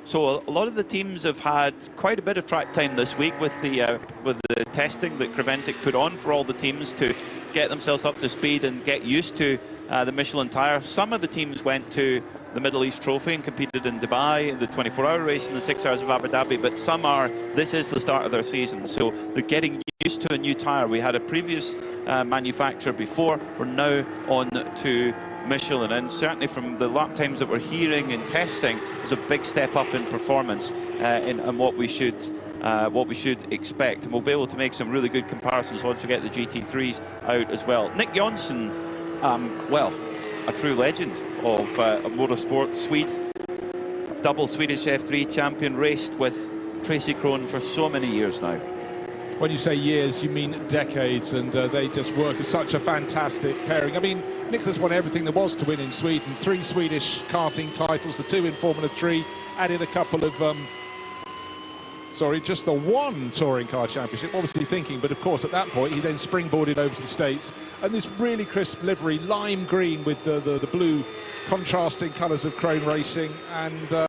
[SPEAKER 5] So a lot of the teams have had quite a bit of track time this week with the testing that Graventic put on for all the teams to get themselves up to speed and get used to the Michelin tyre. Some of the teams went to the Middle East Trophy and competed in Dubai, the 24-hour race and the 6 hours of Abu Dhabi, but some this is the start of their season, so they're getting used to a new tyre. We had a previous manufacturer before, we're now on to Michelin, and certainly from the lap times that we're hearing and testing, there's a big step up in performance in what we should expect, and we'll be able to make some really good comparisons once we get the GT3s out as well. Nick Jonsson, well, a true legend of motorsport, Swede, double Swedish F3 champion, raced with Tracy Krohn for so many years now.
[SPEAKER 6] When you say years, you mean decades, and they just work as such a fantastic pairing. I mean, Nicholas won everything there was to win in Sweden. 3 Swedish karting titles, the 2 in Formula 3, added a couple of, just the 1 touring car championship. What was he thinking? But of course, at that point, he then springboarded over to the States. And this really crisp livery, lime green with the blue contrasting colours of Krone Racing, and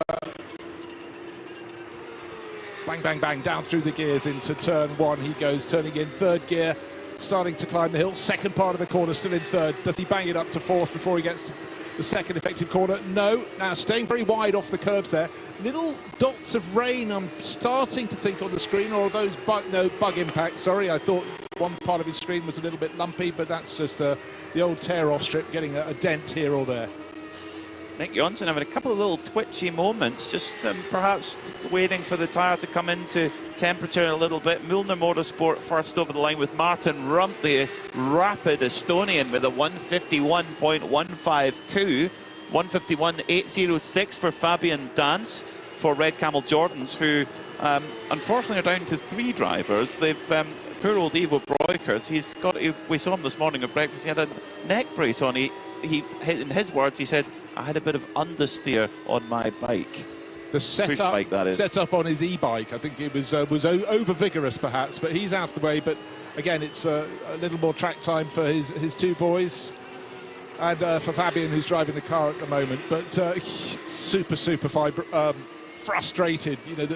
[SPEAKER 6] bang, bang, bang, down through the gears into turn 1. He goes, turning in 3rd gear, starting to climb the hill. 2nd part of the corner, still in 3rd. Does he bang it up to 4th before he gets to the 2nd effective corner? No. Now staying very wide off the curbs there. Little dots of rain, I'm starting to think on the screen, or those bug impact. Sorry, I thought one part of his screen was a little bit lumpy, but that's just the old tear-off strip getting a dent here or there.
[SPEAKER 5] Nick Jonsson having a couple of little twitchy moments, just perhaps waiting for the tyre to come into temperature a little bit. Mühlner Motorsport first over the line with Martin Rump, the rapid Estonian, with a 151.152. 151.806 for Fabian Dance for Red Camel Jordans, who unfortunately are down to 3 drivers. They've poor old Ivo Breukers. We saw him this morning at breakfast. He had a neck brace on. He in his words, he said, "I had a bit of understeer on my bike."
[SPEAKER 6] The setup,
[SPEAKER 5] bike, that is.
[SPEAKER 6] Set up on his e-bike, I think it was over vigorous perhaps, but he's out of the way. But again, it's a little more track time for his 2 boys, and for Fabian, who's driving the car at the moment. But super frustrated. You know,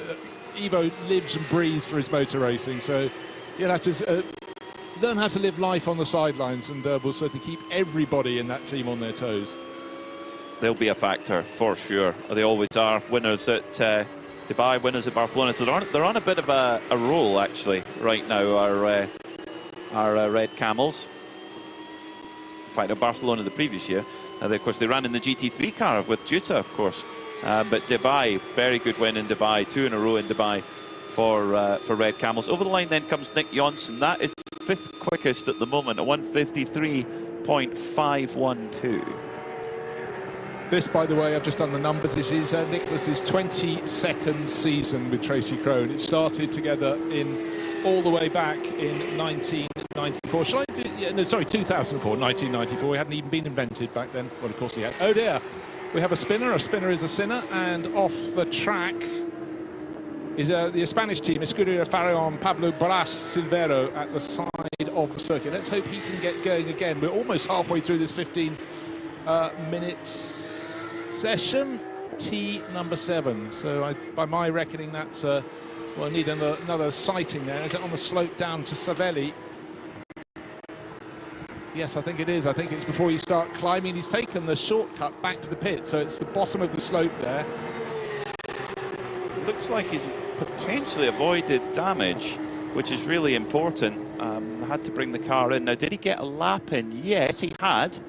[SPEAKER 6] Ivo lives and breathes for his motor racing, so you'll have to learn how to live life on the sidelines, and we'll certainly keep everybody in that team on their toes.
[SPEAKER 5] They'll be a factor for sure. They always are. Winners at Dubai, winners at Barcelona. So they're on a bit of a roll actually right now. Our Red Camels. In fact, at Barcelona the previous year, of course they ran in the GT3 car with Juta, of course. But Dubai, very good win in Dubai, 2 in a row in Dubai for Red Camels. Over the line then comes Nick Jonsson. That is 5th quickest at the moment, at 153.512.
[SPEAKER 6] This, by the way, I've just done the numbers. This is Nicholas's 22nd season with Tracy Crone. It started together all the way back in 1994. Shall I do? Yeah, no, sorry, 2004, 1994. He hadn't even been invented back then. Well, of course he had. Oh dear. We have a spinner. A spinner is a sinner. And off the track is the Spanish team, Scarperia Faraon, Pablo Bras Silvero at the side of the circuit. Let's hope he can get going again. We're almost halfway through this 15 minutes session, T number 7. So by my reckoning, that's well, I need another sighting there. Is it on the slope down to Savelli? Yes, I think it is. I think it's before you start climbing. He's taken the shortcut back to the pit, so it's the bottom of the slope there.
[SPEAKER 5] Looks like he's potentially avoided damage, which is really important. Had to bring the car in. Now, did he get a lap in? Yes, he had.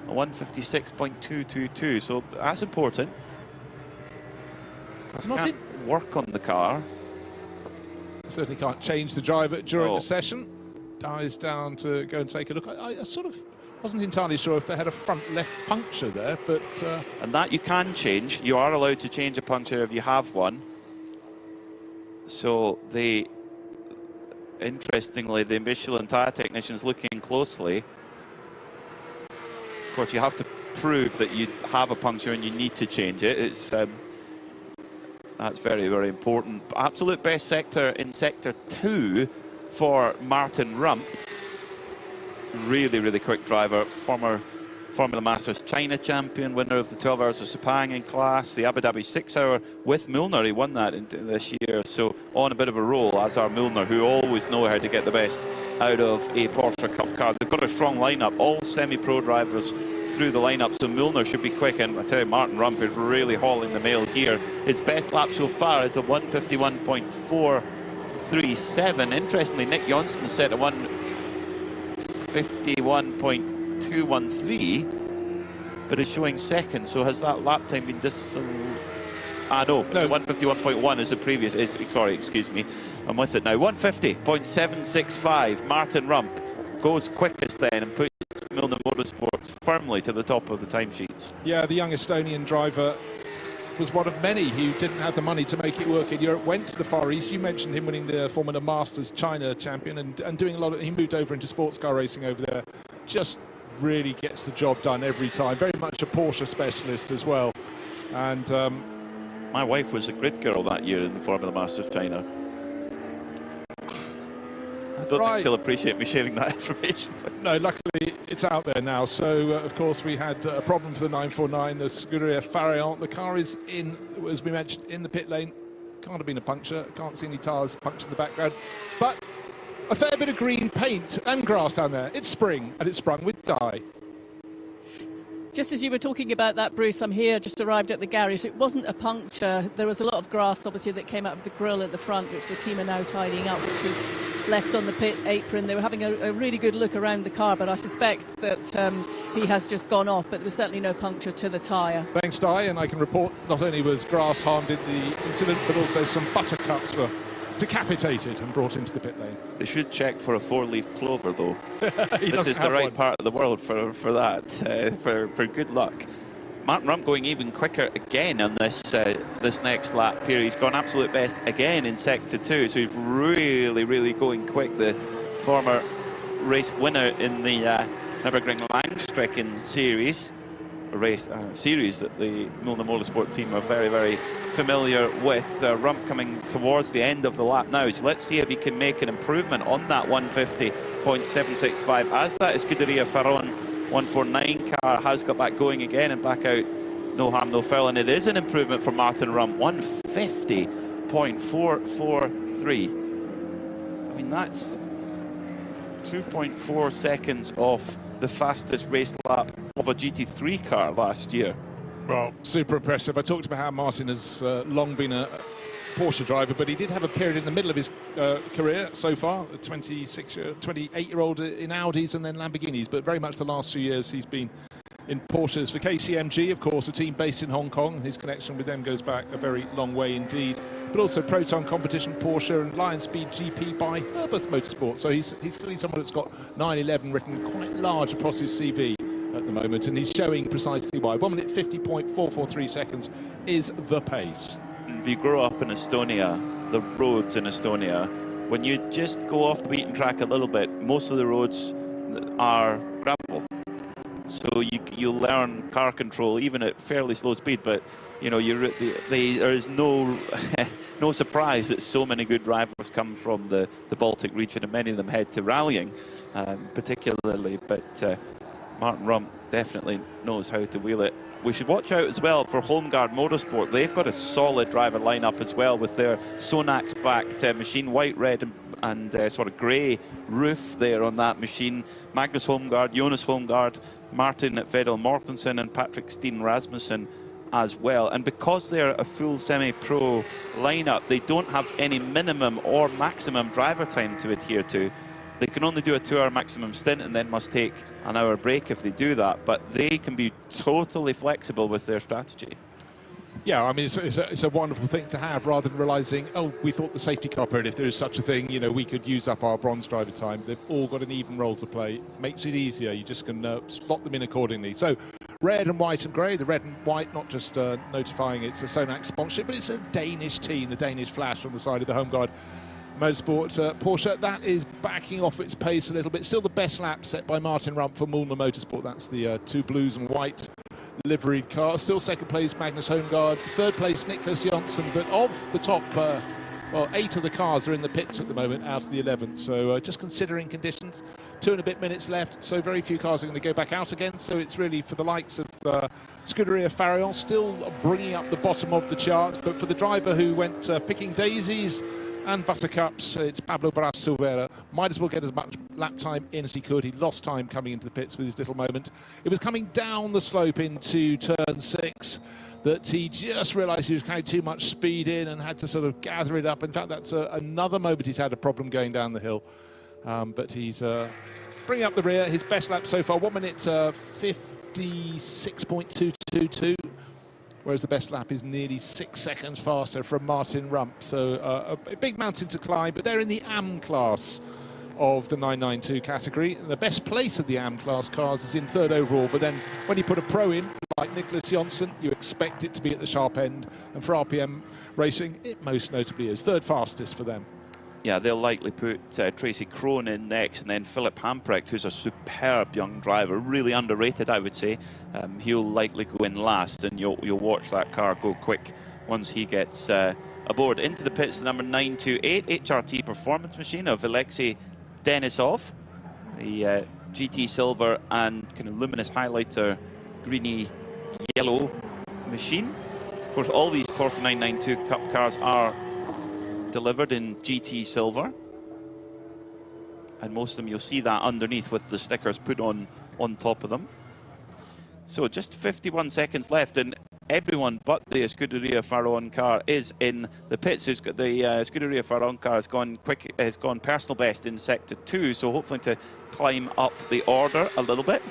[SPEAKER 5] 156.222, so that's important. Can't work on the car.
[SPEAKER 6] Certainly can't change the driver during the session. Dies down to go and take a look. I sort of wasn't entirely sure if they had a front left puncture there, but...
[SPEAKER 5] And that you can change. You are allowed to change a puncture if you have one. So interestingly, the Michelin tyre technicians looking closely. Of course, you have to prove that you have a puncture and you need to change it. It's that's very, very important. Absolute best sector in sector 2 for Martin Rump. Really, really quick driver. Former Formula Masters China champion, winner of the 12 Hours of Sepang in class, the Abu Dhabi 6 Hour with Milner. He won that this year, so on a bit of a roll, as are Milner, who always know how to get the best out of a Porsche Cup car. They've got a strong lineup, all semi-pro drivers through the lineup, so Milner should be quick. And I tell you, Martin Rump is really hauling the mail here. His best lap so far is a 151.437. Interestingly, Nick Jonsson set a 151.213, but is showing second. So has that lap time been no, 151.1 is the previous. Sorry, excuse me, I'm with it now. 150.765. Martin Rump goes quickest then and puts Milner Motorsports firmly to the top of the timesheets.
[SPEAKER 6] Yeah, the young Estonian driver was one of many who didn't have the money to make it work in Europe, went to the Far East. You mentioned him winning the Formula Masters China champion and doing a lot of... He moved over into sports car racing over there. Just really gets the job done every time. Very much a Porsche specialist as well. And
[SPEAKER 5] my wife was a grid girl that year in the Formula Masters China. I don't think she'll appreciate me sharing that information.
[SPEAKER 6] No, luckily it's out there now. So, of course, we had a problem for the 949, the Scarperia Faraon. The car is in, as we mentioned, in the pit lane. Can't have been a puncture. Can't see any tyres punctured in the background. But a fair bit of green paint and grass down there. It's spring, and it's sprung with dye.
[SPEAKER 7] Just as you were talking about that, Bruce, I'm here, just arrived at the garage. It wasn't a puncture. There was a lot of grass, obviously, that came out of the grille at the front, which the team are now tidying up, which was left on the pit apron. They were having a really good look around the car, but I suspect that he has just gone off, but there was certainly no puncture to the tyre.
[SPEAKER 6] Thanks, Di, and I can report not only was grass harmed in the incident, but also some buttercups were decapitated and brought into the pit lane.
[SPEAKER 5] They should check for a 4-leaf clover, though. This is the right part of the world for that, for good luck. Martin Rump going even quicker again on this this next lap here. He's gone absolute best again in Sector 2, so he's really going quick. The former race winner in the Nürburgring Langstrecken series, series that the Milner Motorsport team are very familiar with. Rump coming towards the end of the lap now, so let's see if he can make an improvement on that 150.765 as that Scuderia Ferron 149 car has got back going again and back out no harm no foul, and it is an improvement for Martin Rump, 150.443. I mean, that's 2.4 seconds off the fastest race lap of a GT3 car last year.
[SPEAKER 6] Well, super impressive. I talked about how Martin has long been a Porsche driver, but he did have a period in the middle of his career so far, a 28-year-old in Audis and then Lamborghinis, but very much the last 2 years he's been in Porsches. For KCMG, of course, a team based in Hong Kong. His connection with them goes back a very long way indeed. But also Proton Competition, Porsche and Lion Speed GP by Herbert Motorsport. So he's clearly someone that's got 911 written quite large across his CV at the moment, and he's showing precisely why. 1 minute 50.443 seconds is the pace.
[SPEAKER 5] If you grow up in Estonia, the roads in Estonia, when you just go off the beaten track a little bit, most of the roads are gravel. So you learn car control even at fairly slow speed, but you know there is no no surprise that so many good drivers come from the Baltic region, and many of them head to rallying, particularly. But Martin Rump definitely knows how to wheel it. We should watch out as well for Holmgard Motorsport. They've got a solid driver lineup as well with their Sonax-backed machine, white, red and sort of grey roof there on that machine. Magnus Holmgard, Jonas Holmgard, Martin Vedel Mortensen and Patrick Steen Rasmussen as well. And because they're a full semi-pro lineup, they don't have any minimum or maximum driver time to adhere to. They can only do a 2-hour maximum stint and then must take an hour break if they do that, but they can be totally flexible with their strategy.
[SPEAKER 6] Yeah, I mean, it's a wonderful thing to have, rather than realising, oh, we thought the safety car period, if there is such a thing, you know, we could use up our bronze driver time. They've all got an even role to play. Makes it easier. You just can slot them in accordingly. So, red and white and grey. The red and white, not just notifying it's a Sonax sponsorship, but it's a Danish team, the Danish Flash on the side of the Holmgard Motorsport. Porsche, that is backing off its pace a little bit. Still the best lap set by Martin Rump for Milner Motorsport. That's the two blues and white liveried car. Still second place Magnus Holmgard, third place Niklas Jonsson, but of the top, well, 8 of the cars are in the pits at the moment out of the 11. So just considering conditions, 2 and a bit minutes left, so very few cars are going to go back out again. So it's really for the likes of Scuderia Ferrari, still bringing up the bottom of the charts, but for the driver who went picking daisies and buttercups, it's Pablo Barras Silveira. Might as well get as much lap time in as he could. He lost time coming into the pits with his little moment. It was coming down the slope into turn 6 that he just realised he was carrying too much speed in and had to sort of gather it up. In fact, that's another moment he's had a problem going down the hill. But he's bringing up the rear. His best lap so far, 1 minute 56.222. Whereas the best lap is nearly 6 seconds faster from Martin Rump. So a big mountain to climb, but they're in the AM class of the 992 category. And the best place of the AM class cars is in 3rd overall, but then when you put a pro in, like Niklas Jonsson, you expect it to be at the sharp end. And for RPM Racing, it most notably is 3rd fastest for them.
[SPEAKER 5] Yeah, they'll likely put Tracy Krohn in next, and then Philip Hamprecht, who's a superb young driver, really underrated, I would say. He'll likely go in last, and you'll watch that car go quick once he gets aboard. Into the pits, the number 928 HRT performance machine of Alexei Denisov, the GT silver and kind of luminous highlighter greeny yellow machine. Of course, all these Porsche 992 Cup cars are delivered in GT silver, and most of them you'll see that underneath with the stickers put on top of them. So just 51 seconds left, and everyone but the Scuderia Ferron car is in the pits. The Scuderia Ferron car has gone quick, has gone personal best in sector 2, so hopefully to climb up the order a little bit.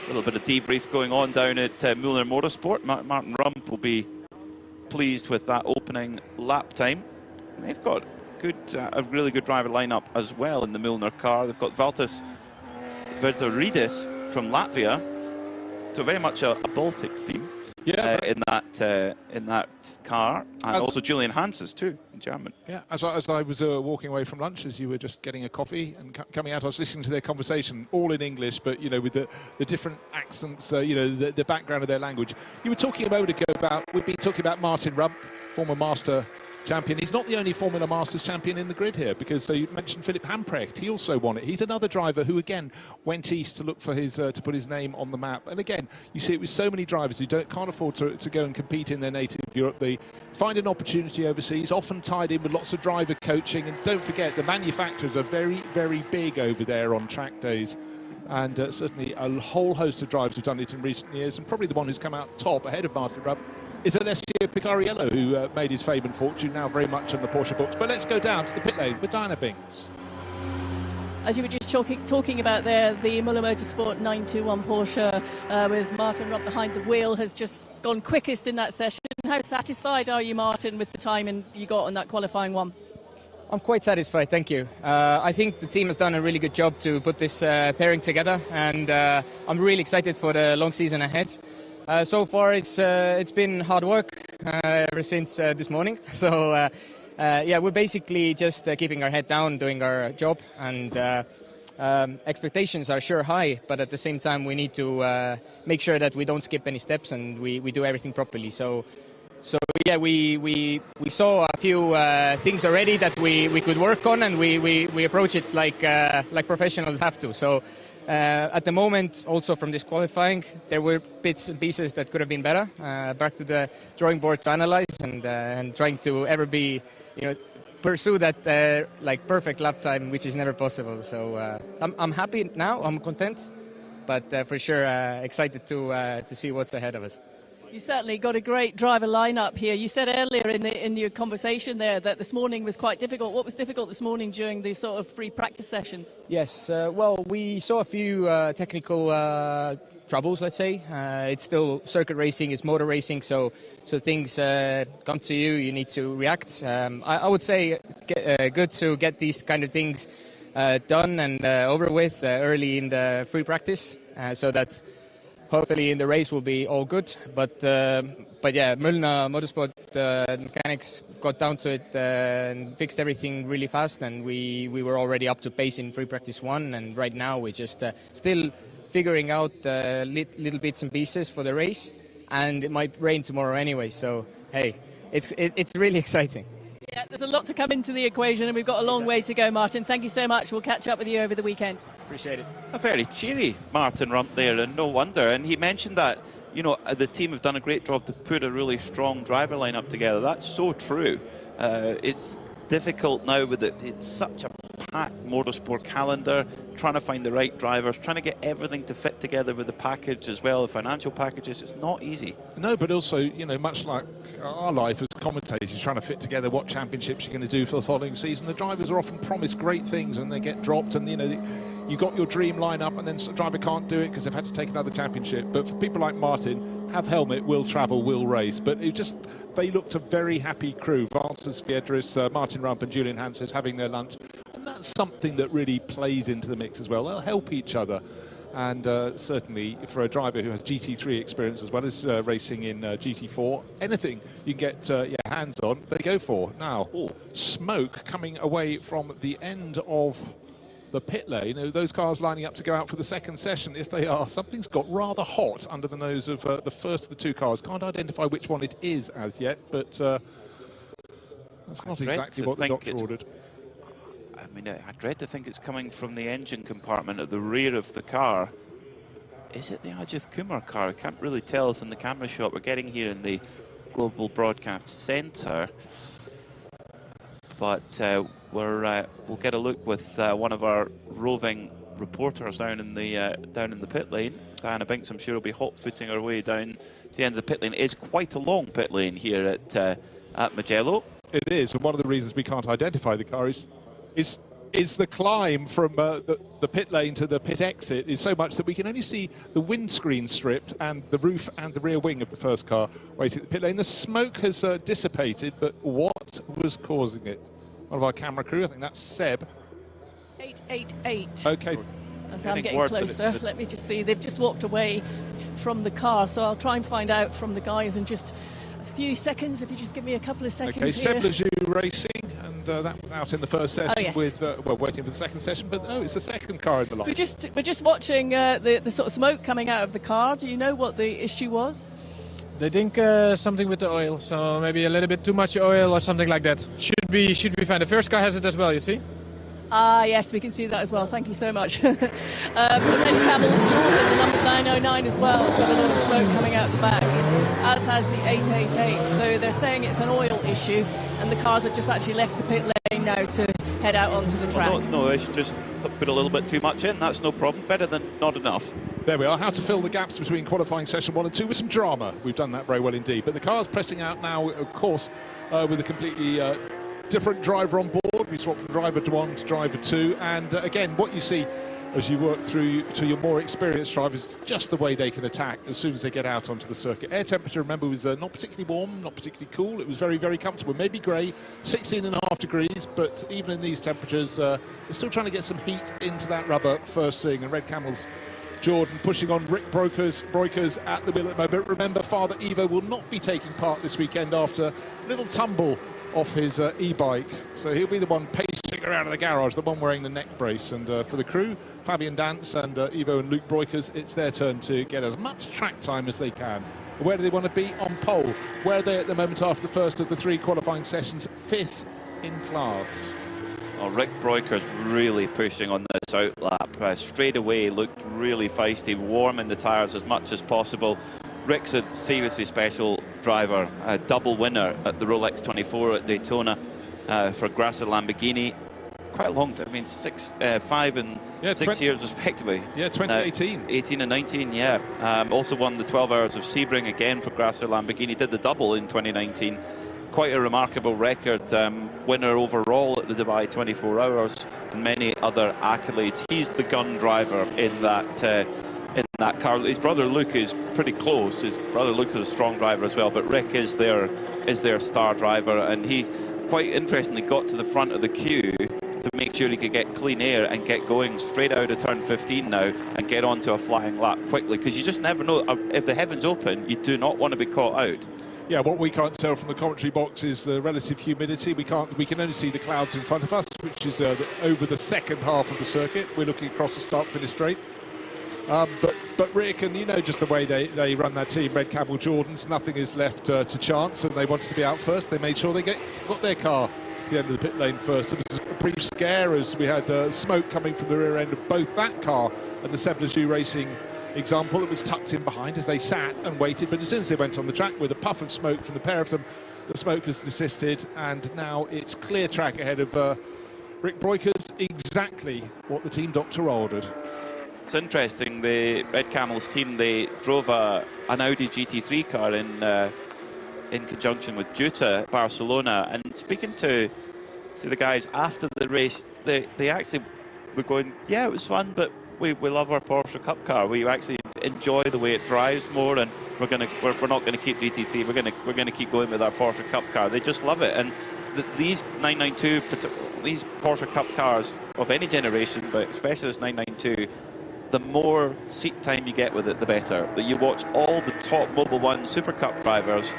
[SPEAKER 5] A little bit of debrief going on down at Milner Motorsport. Martin Rump will be pleased with that opening lap time. They've got a really good driver lineup as well in the Milner car. They've got Valtis Verzoridis from Latvia, So very much a Baltic theme in that car, and also Julian Hans's too in German.
[SPEAKER 6] Yeah, as I was walking away from lunch, as you were just getting a coffee and coming out, I was listening to their conversation, all in English, but with the different accents, the background of their language. You were talking a moment ago about, we've been talking about Martin Rupp, former master champion. He's not the only Formula Masters champion in the grid here, because you mentioned Philip Hamprecht. He also won it. He's another driver who again went east to look for his to put his name on the map. And again, you see it with so many drivers who can't afford to go and compete in their native Europe. They find an opportunity overseas, often tied in with lots of driver coaching. And don't forget, the manufacturers are very, very big over there on track days. And certainly a whole host of drivers have done it in recent years. And probably the one who's come out top ahead of Martin Rupp is Alessio Picariello, who made his fame and fortune, now very much in the Porsche books. But let's go down to the pit lane with Diana Binks.
[SPEAKER 7] As you were just talking about there, the Muller Motorsport 921 Porsche with Martin Rupp behind the wheel has just gone quickest in that session. How satisfied are you, Martin, with the time you got on that qualifying one?
[SPEAKER 15] I'm quite satisfied, thank you. I think the team has done a really good job to put this pairing together, and I'm really excited for the long season ahead. So far it's been hard work ever since this morning. So yeah, we're basically just keeping our head down, doing our job, and expectations are sure high, but at the same time we need to make sure that we don't skip any steps and we do everything properly. So yeah, we saw a few things already that we could work on, and we approach it like professionals have to. So at the moment, also from this qualifying, there were bits and pieces that could have been better. Back to the drawing board to analyze and trying to ever be, pursue that like perfect lap time, which is never possible. So I'm happy now. I'm content, but for sure excited to see what's ahead of us.
[SPEAKER 7] You certainly got a great driver lineup here. You said earlier in your conversation there that this morning was quite difficult. What was difficult this morning during the sort of free practice sessions?
[SPEAKER 15] Yes, well, we saw a few technical troubles, let's say. It's still circuit racing, it's motor racing, so things come to you, you need to react. I would say good to get these kind of things done and over with early in the free practice, so that hopefully in the race will be all good. But yeah, Müllner Motorsport mechanics got down to it and fixed everything really fast, and we were already up to pace in free practice 1, and right now we're just still figuring out little bits and pieces for the race, and it might rain tomorrow anyway, so hey, it's really exciting.
[SPEAKER 7] Yeah, there's a lot to come into the equation, and we've got a long way to go, Martin. Thank you so much. We'll catch up with you over the weekend.
[SPEAKER 15] Appreciate it.
[SPEAKER 5] A very cheery Martin Rupp there, and no wonder. And he mentioned that, the team have done a great job to put a really strong driver lineup together. That's so true. It's difficult now with it. It's such a packed motorsport calendar, trying to find the right drivers, trying to get everything to fit together with the package as well, the financial packages. It's not easy.
[SPEAKER 6] No, but also, much like our life as commentators, trying to fit together what championships you're going to do for the following season. The drivers are often promised great things and they get dropped, and you got your dream lineup and then the driver can't do it because they've had to take another championship. But for people like Martin, have helmet, will travel, will race. But they looked a very happy crew. Valsas, Fiedris, Martin Rupp and Julian Hans's having their lunch. And that's something that really plays into the mix as well. They'll help each other. And certainly for a driver who has GT3 experience as well as racing in GT4, anything you can get your hands on, they go for. Now, smoke coming away from the end of the pit lane. Those cars lining up to go out for the second session, if they are, something's got rather hot under the nose of the first of the two cars. Can't identify which one it is as yet, but that's not exactly what the doctor ordered.
[SPEAKER 5] I mean, I dread to think it's coming from the engine compartment at the rear of the car. Is it the Ajith Kumar car? I can't really tell from the camera shot we're getting here in the Global Broadcast Centre. But we'll get a look with one of our roving reporters down in the pit lane. Diana Binks, I'm sure, will be hot-footing her way down to the end of the pit lane. It is quite a long pit lane here at Mugello.
[SPEAKER 6] It is, and one of the reasons we can't identify the car is the climb from the pit lane to the pit exit is so much that we can only see the windscreen stripped and the roof and the rear wing of the first car waiting at the pit lane. The smoke has dissipated, but what was causing it? One of our camera crew, I think that's Seb.
[SPEAKER 7] 888.
[SPEAKER 6] Okay.
[SPEAKER 7] As I'm getting closer, let me just see. They've just walked away from the car, so I'll try and find out from the guys in just a few seconds, if you just give me a couple of seconds.
[SPEAKER 6] Okay,
[SPEAKER 7] here.
[SPEAKER 6] Cineulagam Racing, and that was out in the first session
[SPEAKER 7] yes.
[SPEAKER 6] with, well, waiting for the second session, but it's the second car in the line.
[SPEAKER 7] We're just watching the sort of smoke coming out of the car. Do you know what the issue was?
[SPEAKER 16] They think something with the oil, so maybe a little bit too much oil or something like that. Should be fine. The first car has it as well, you see?
[SPEAKER 7] Ah, yes, we can see that as well. Thank you so much. The Red Camel Jordan, the number 909 as well, has got a lot of smoke coming out the back, as has the 888. So they're saying it's an oil issue, and the cars have just actually left the pit lane now to head out onto the track.
[SPEAKER 5] No, they should just put a little bit too much in. That's no problem. Better than not enough.
[SPEAKER 6] There we are, how to fill the gaps between qualifying session 1 and 2 with some drama. We've done that very well indeed. But the car's pressing out now, of course, with a completely different driver on board. We swapped from driver 1 to driver 2. And again, what you see as you work through to your more experienced drivers, just the way they can attack as soon as they get out onto the circuit. Air temperature, remember, was not particularly warm, not particularly cool. It was very, very comfortable. Maybe grey, 16.5 degrees, but even in these temperatures, they're still trying to get some heat into that rubber first thing. And Red Camel's Jordan pushing on Rick Breukers at the wheel at the moment. Remember, Father Evo will not be taking part this weekend after a little tumble off his e-bike. So he'll be the one pacing around in the garage, the one wearing the neck brace. And for the crew, Fabian Dance and Evo and Luke Breukers, it's their turn to get as much track time as they can. Where do they want to be? On pole. Where are they at the moment after the first of the 3 qualifying sessions? 5th in class.
[SPEAKER 5] Oh, Rick Breukers really pushing on this out lap. Straight away looked really feisty, warming the tyres as much as possible. Rick's a seriously special driver, a double winner at the Rolex 24 at Daytona for Grasser Lamborghini. Quite a long time, I mean, 5 and 6 years respectively.
[SPEAKER 6] Yeah, 2018.
[SPEAKER 5] 18 and 19, yeah. Also won the 12 Hours of Sebring again for Grasser Lamborghini, did the double in 2019. Quite a remarkable record, winner overall at the Dubai 24 Hours and many other accolades. He's the gun driver in that car. His brother Luke is pretty close. His brother Luke is a strong driver as well, but Rick is their star driver, and he's quite interestingly got to the front of the queue to make sure he could get clean air and get going straight out of turn 15 now and get onto a flying lap quickly, because you just never know. If the heavens open, you do not want to be caught out.
[SPEAKER 6] Yeah, what we can't tell from the commentary box is the relative humidity. We can only see the clouds in front of us, which is over the second half of the circuit. We're looking across the start-finish straight. But Rick, and you know just the way they run that team, Red Camel Jordans, nothing is left to chance, and they wanted to be out first. They made sure they got their car to the end of the pit lane first. It was a brief scare as we had smoke coming from the rear end of both that car and the Cineulagam Racing example. It was tucked in behind as they sat and waited, but as soon as they went on the track with a puff of smoke from the pair of them, the smoke has desisted, and now it's clear track ahead of Rick Breukers, exactly what the team doctor ordered.
[SPEAKER 5] It's interesting, the Red Camels team, they drove an Audi GT3 car in conjunction with Juta Barcelona, and speaking to the guys after the race, they actually were going, yeah, it was fun, but we love our Porsche Cup car. We actually enjoy the way it drives more, and we're not going to keep GT3. We're going to keep going with our Porsche Cup car. They just love it, and these 992, these Porsche Cup cars of any generation, but especially this 992, the more seat time you get with it, the better. That you watch all the top Mobil 1 Super Cup drivers.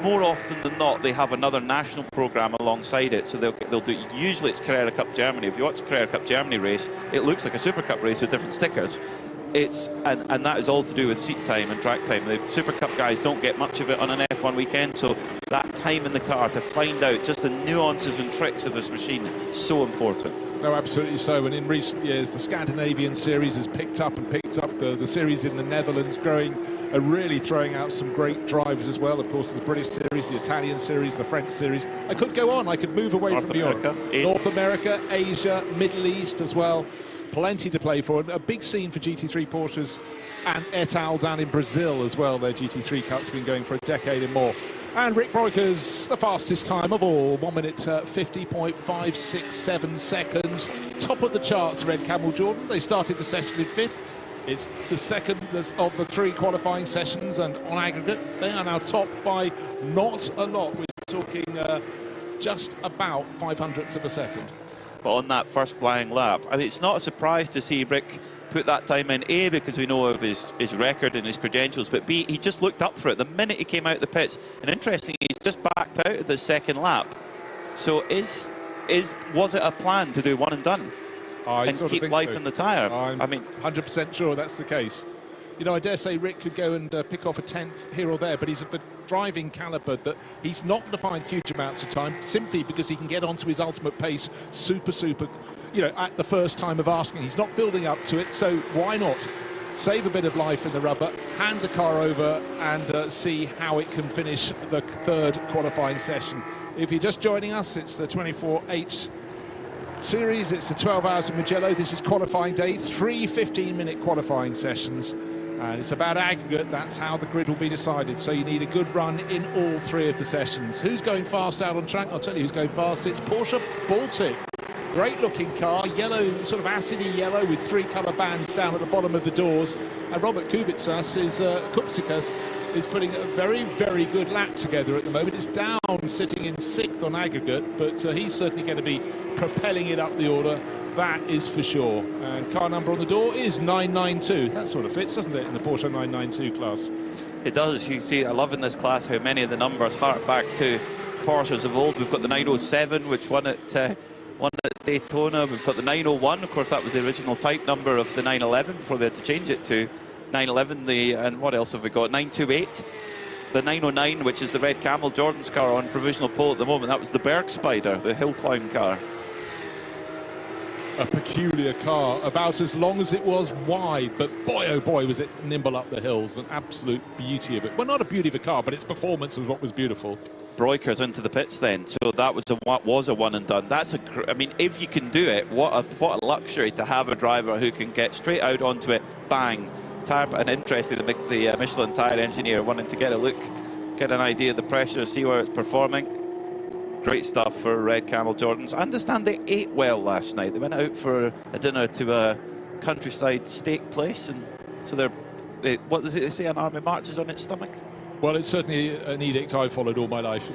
[SPEAKER 5] More often than not, they have another national program alongside it, so they'll do. Usually, it's Carrera Cup Germany. If you watch a Carrera Cup Germany race, it looks like a Super Cup race with different stickers. And that is all to do with seat time and track time. The Super Cup guys don't get much of it on an F1 weekend, so that time in the car to find out just the nuances and tricks of this machine is so important.
[SPEAKER 6] No, absolutely so. And in recent years, the Scandinavian series has picked up. The series in the Netherlands growing and really throwing out some great drivers as well. Of course, the British series, the Italian series, the French series. I could go on. I could move away from Europe. North America, Asia, Middle East as well. Plenty to play for. And a big scene for GT3 Porsches and et al. Down in Brazil as well. Their GT3 Cup's been going for a decade and more. And Rick Breukers, the fastest time of all, 1 minute 50.567 seconds. Top of the charts, Red Camel Jordan. They started the session in 5th. It's the second of the 3 qualifying sessions, and on aggregate, they are now topped by not a lot. We're talking just about 0.05 of a second.
[SPEAKER 5] but on that first flying lap, I mean, it's not a surprise to see Rick put that time in, A, because we know of his record and his credentials, but B, he just looked up for it the minute he came out of the pits. And interestingly, he's just backed out of the second lap. So was it a plan to do one and done and keep life in the tyre?
[SPEAKER 6] I mean, 100% sure that's the case. You know, I dare say Rick could go and pick off a 10th here or there, but he's of the driving calibre that he's not going to find huge amounts of time, simply because he can get onto his ultimate pace super, you know, at the first time of asking. He's not building up to it, so why not save a bit of life in the rubber, hand the car over and see how it can finish the third qualifying session. If you're just joining us, it's the 24H series, it's the 12 hours of Mugello. This is qualifying day, 3 15-minute qualifying sessions. And it's about aggregate, that's how the grid will be decided. So you need a good run in all 3 of the sessions. Who's going fast out on track? I'll tell you who's going fast. It's Porsche Baltic. Great looking car, yellow, sort of acidy yellow with 3 colour bands down at the bottom of the doors. And Robert Kubica is putting a very, very good lap together at the moment. It's down, sitting in 6th on aggregate, but he's certainly going to be propelling it up the order. That is for sure. And car number on the door is 992. That sort of fits, doesn't it, in the Porsche 992 class?
[SPEAKER 5] It does. You see, I love in this class how many of the numbers hark back to Porsches of old. We've got the 907, which won at Daytona. We've got the 901. Of course, that was the original type number of the 911 before they had to change it to 911. And what else have we got? 928. The 909, which is the red Camel, Jordan's car on provisional pole at the moment. That was the Berg Spider, the hill climb car.
[SPEAKER 6] A peculiar car, about as long as it was wide, but boy oh boy was it nimble up the hills. An absolute beauty of it. Well, not a beauty of a car, but its performance was what was beautiful.
[SPEAKER 5] Broikers into the pits then, so that was a one and done. I mean, if you can do it, what a luxury to have a driver who can get straight out onto it, bang, tire. And interesting, the Michelin tyre engineer wanting to get a look, get an idea of the pressure, see where it's performing. Great stuff for Red Camel Jordans. I understand they ate well last night. They went out for a dinner to a countryside steak place, and so what does it say? An army marches on its stomach?
[SPEAKER 6] Well, it's certainly an edict I've followed all my life.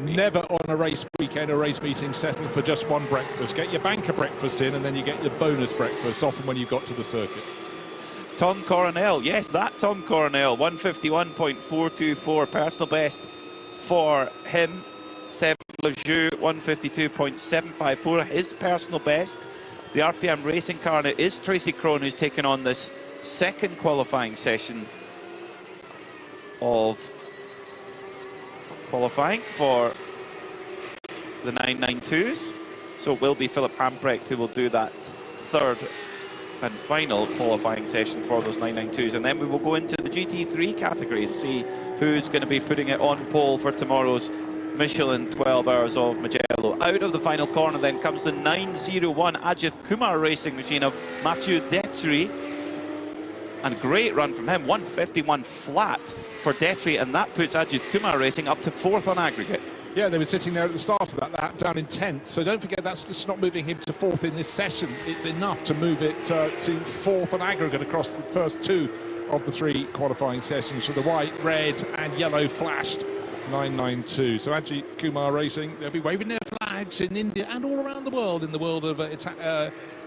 [SPEAKER 6] Never on a race weekend or race meeting settle for just one breakfast. Get your banker breakfast in, and then you get your bonus breakfast, often when you got to the circuit.
[SPEAKER 5] Tom Coronel, yes, that Tom Coronel, 151.424, personal best for him. Seb Lejeune, 152.754, his personal best. The RPM racing car, and it is Tracy Crone who's taken on this second qualifying session of qualifying for the 992s. So it will be Philip Hamprecht who will do that third and final qualifying session for those 992s. And then we will go into the GT3 category and see who's going to be putting it on pole for tomorrow's Michelin 12 hours of Mugello. Out of the final corner then comes the 901 Ajith Kumar racing machine of Mathieu Detry. And great run from him, 151 flat for Detry, and that puts Ajith Kumar racing up to 4th on aggregate.
[SPEAKER 6] Yeah, they were sitting there at the start of that lap down in 10th, so don't forget that's just not moving him to 4th in this session. It's enough to move it to 4th on aggregate across the first 2 of the 3 qualifying sessions. So the white, red and yellow flashed 992. So Ajit Kumar Racing, they'll be waving their flags in India and all around the world, in the world of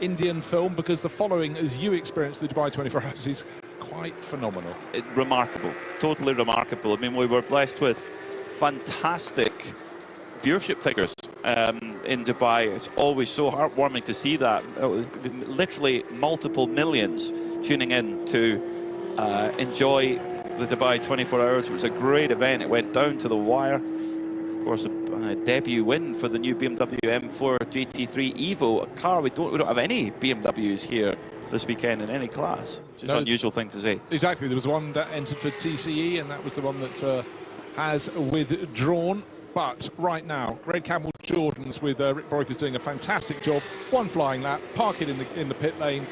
[SPEAKER 6] Indian film, because the following, as you experienced the Dubai 24 Hours, is quite phenomenal.
[SPEAKER 5] Remarkable, totally remarkable. I mean, we were blessed with fantastic viewership figures in Dubai. It's always so heartwarming to see that. Literally multiple millions tuning in to enjoy the Dubai 24 Hours. It was a great event. It went down to the wire. Of course, a debut win for the new BMW M4 GT3 Evo, a car we don't have any BMWs here this weekend in any class, which is an unusual thing to say.
[SPEAKER 6] Exactly. There was one that entered for TCE, and that was the one that has withdrawn. But right now, Red Camel Jordans with Rick Broikers doing a fantastic job. One flying lap, park it in the pit lane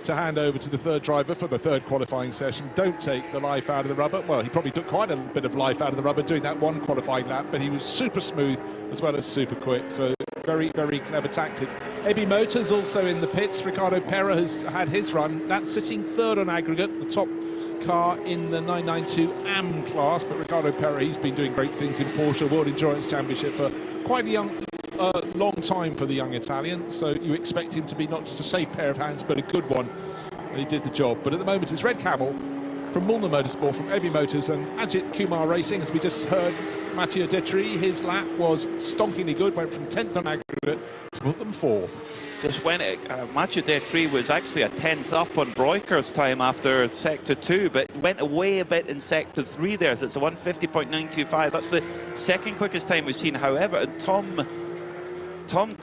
[SPEAKER 6] to hand over to the third driver for the third qualifying session. Don't take the life out of the rubber. Well, he probably took quite a bit of life out of the rubber doing that one qualifying lap, but he was super smooth as well as super quick. So very, very clever tactic. Ebi Motors also in the pits. Ricardo Pera has had his run. That's sitting 3rd on aggregate, the top car in the 992 AM class. But Ricardo Pera, he's been doing great things in Porsche World Endurance Championship for quite a long time for the young Italian, so you expect him to be not just a safe pair of hands, but a good one. And he did the job. But at the moment, it's Red Camel from Mulner Motorsport, from Ebi Motors, and Ajith Kumar Racing. As we just heard, Mathieu Detry, his lap was stonkingly good, went from 10th on aggregate to put them 4th.
[SPEAKER 5] Just when Mathieu Detry was actually a 10th up on Broiker's time after Sector 2, but went away a bit in Sector 3 there. So it's a 150.925. That's the second quickest time we've seen. However, Tom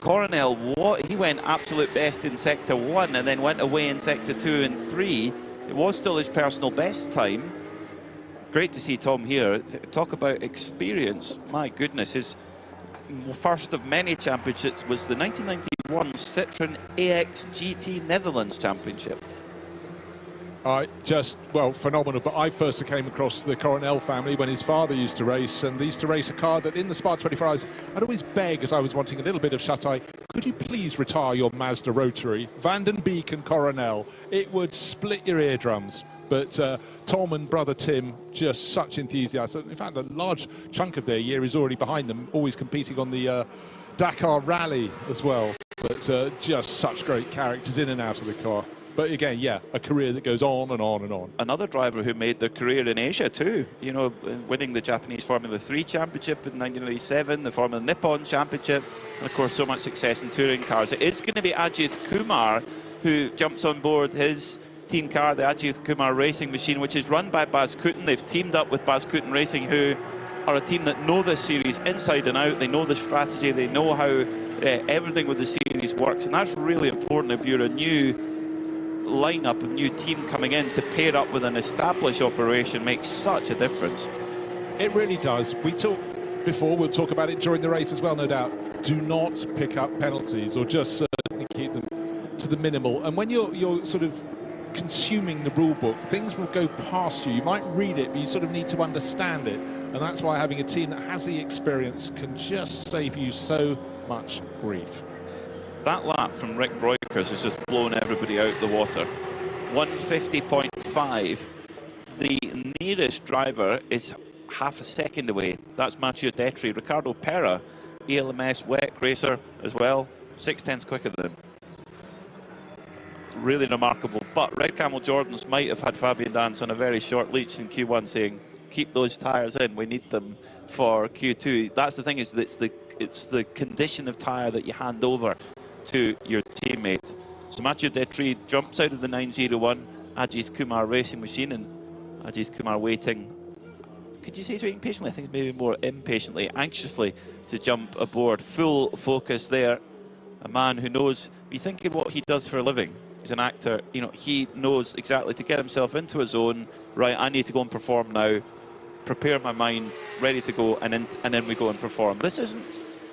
[SPEAKER 5] Coronel, he went absolute best in Sector 1 and then went away in Sector 2 and 3. It was still his personal best time. Great to see Tom here. Talk about experience. My goodness, his first of many championships was the 1991 Citroën AX GT Netherlands Championship.
[SPEAKER 6] Well, phenomenal. But I first came across the Coronel family when his father used to race, and they used to race a car that in the Spa 24 Hours, I'd always beg, as I was wanting a little bit of shut-eye, could you please retire your Mazda Rotary? Vanden Beek and Coronel, it would split your eardrums. But Tom and brother Tim, just such enthusiasts. In fact, a large chunk of their year is already behind them, always competing on the Dakar Rally as well. But just such great characters in and out of the car. But again, yeah, a career that goes on and on and on.
[SPEAKER 5] Another driver who made their career in Asia too, you know, winning the Japanese Formula 3 Championship in 1997, the Formula Nippon Championship, and of course so much success in touring cars. It is going to be Ajith Kumar who jumps on board his team car, the Ajith Kumar Racing Machine, which is run by Baz Kooten. They've teamed up with Baz Kooten Racing, who are a team that know this series inside and out. They know the strategy, they know how everything with the series works, and that's really important if you're a new lineup, a new team coming in. To pair up with an established operation makes such a difference.
[SPEAKER 6] It really does. We talked before, we'll talk about it during the race as well, no doubt. Do not pick up penalties, or just certainly keep them to the minimal. And when you're sort of consuming the rule book, things will go past you. You might read it, but you sort of need to understand it. And that's why having a team that has the experience can just save you so much grief.
[SPEAKER 5] That lap from Rick Broikers has just blown everybody out the water. 150.5. The nearest driver is half a second away. That's Mathieu Detry. Ricardo Pera, ELMS WEC racer as well, 6/10 quicker than him. Really remarkable. But Red Camel Jordans might have had Fabian Dance on a very short leash in Q1 saying, keep those tyres in, we need them for Q2. That's the thing, is that it's the condition of tyre that you hand over to your teammate. So Mathieu Detry jumps out of the 901 Ajith Kumar Racing Machine, and Ajith Kumar waiting, could you say he's waiting patiently? I think maybe more impatiently, anxiously to jump aboard. Full focus there. A man who knows, you think of what he does for a living. He's an actor, you know, he knows exactly to get himself into a zone. Right, I need to go and perform now, prepare my mind, ready to go, and then we go and perform. This isn't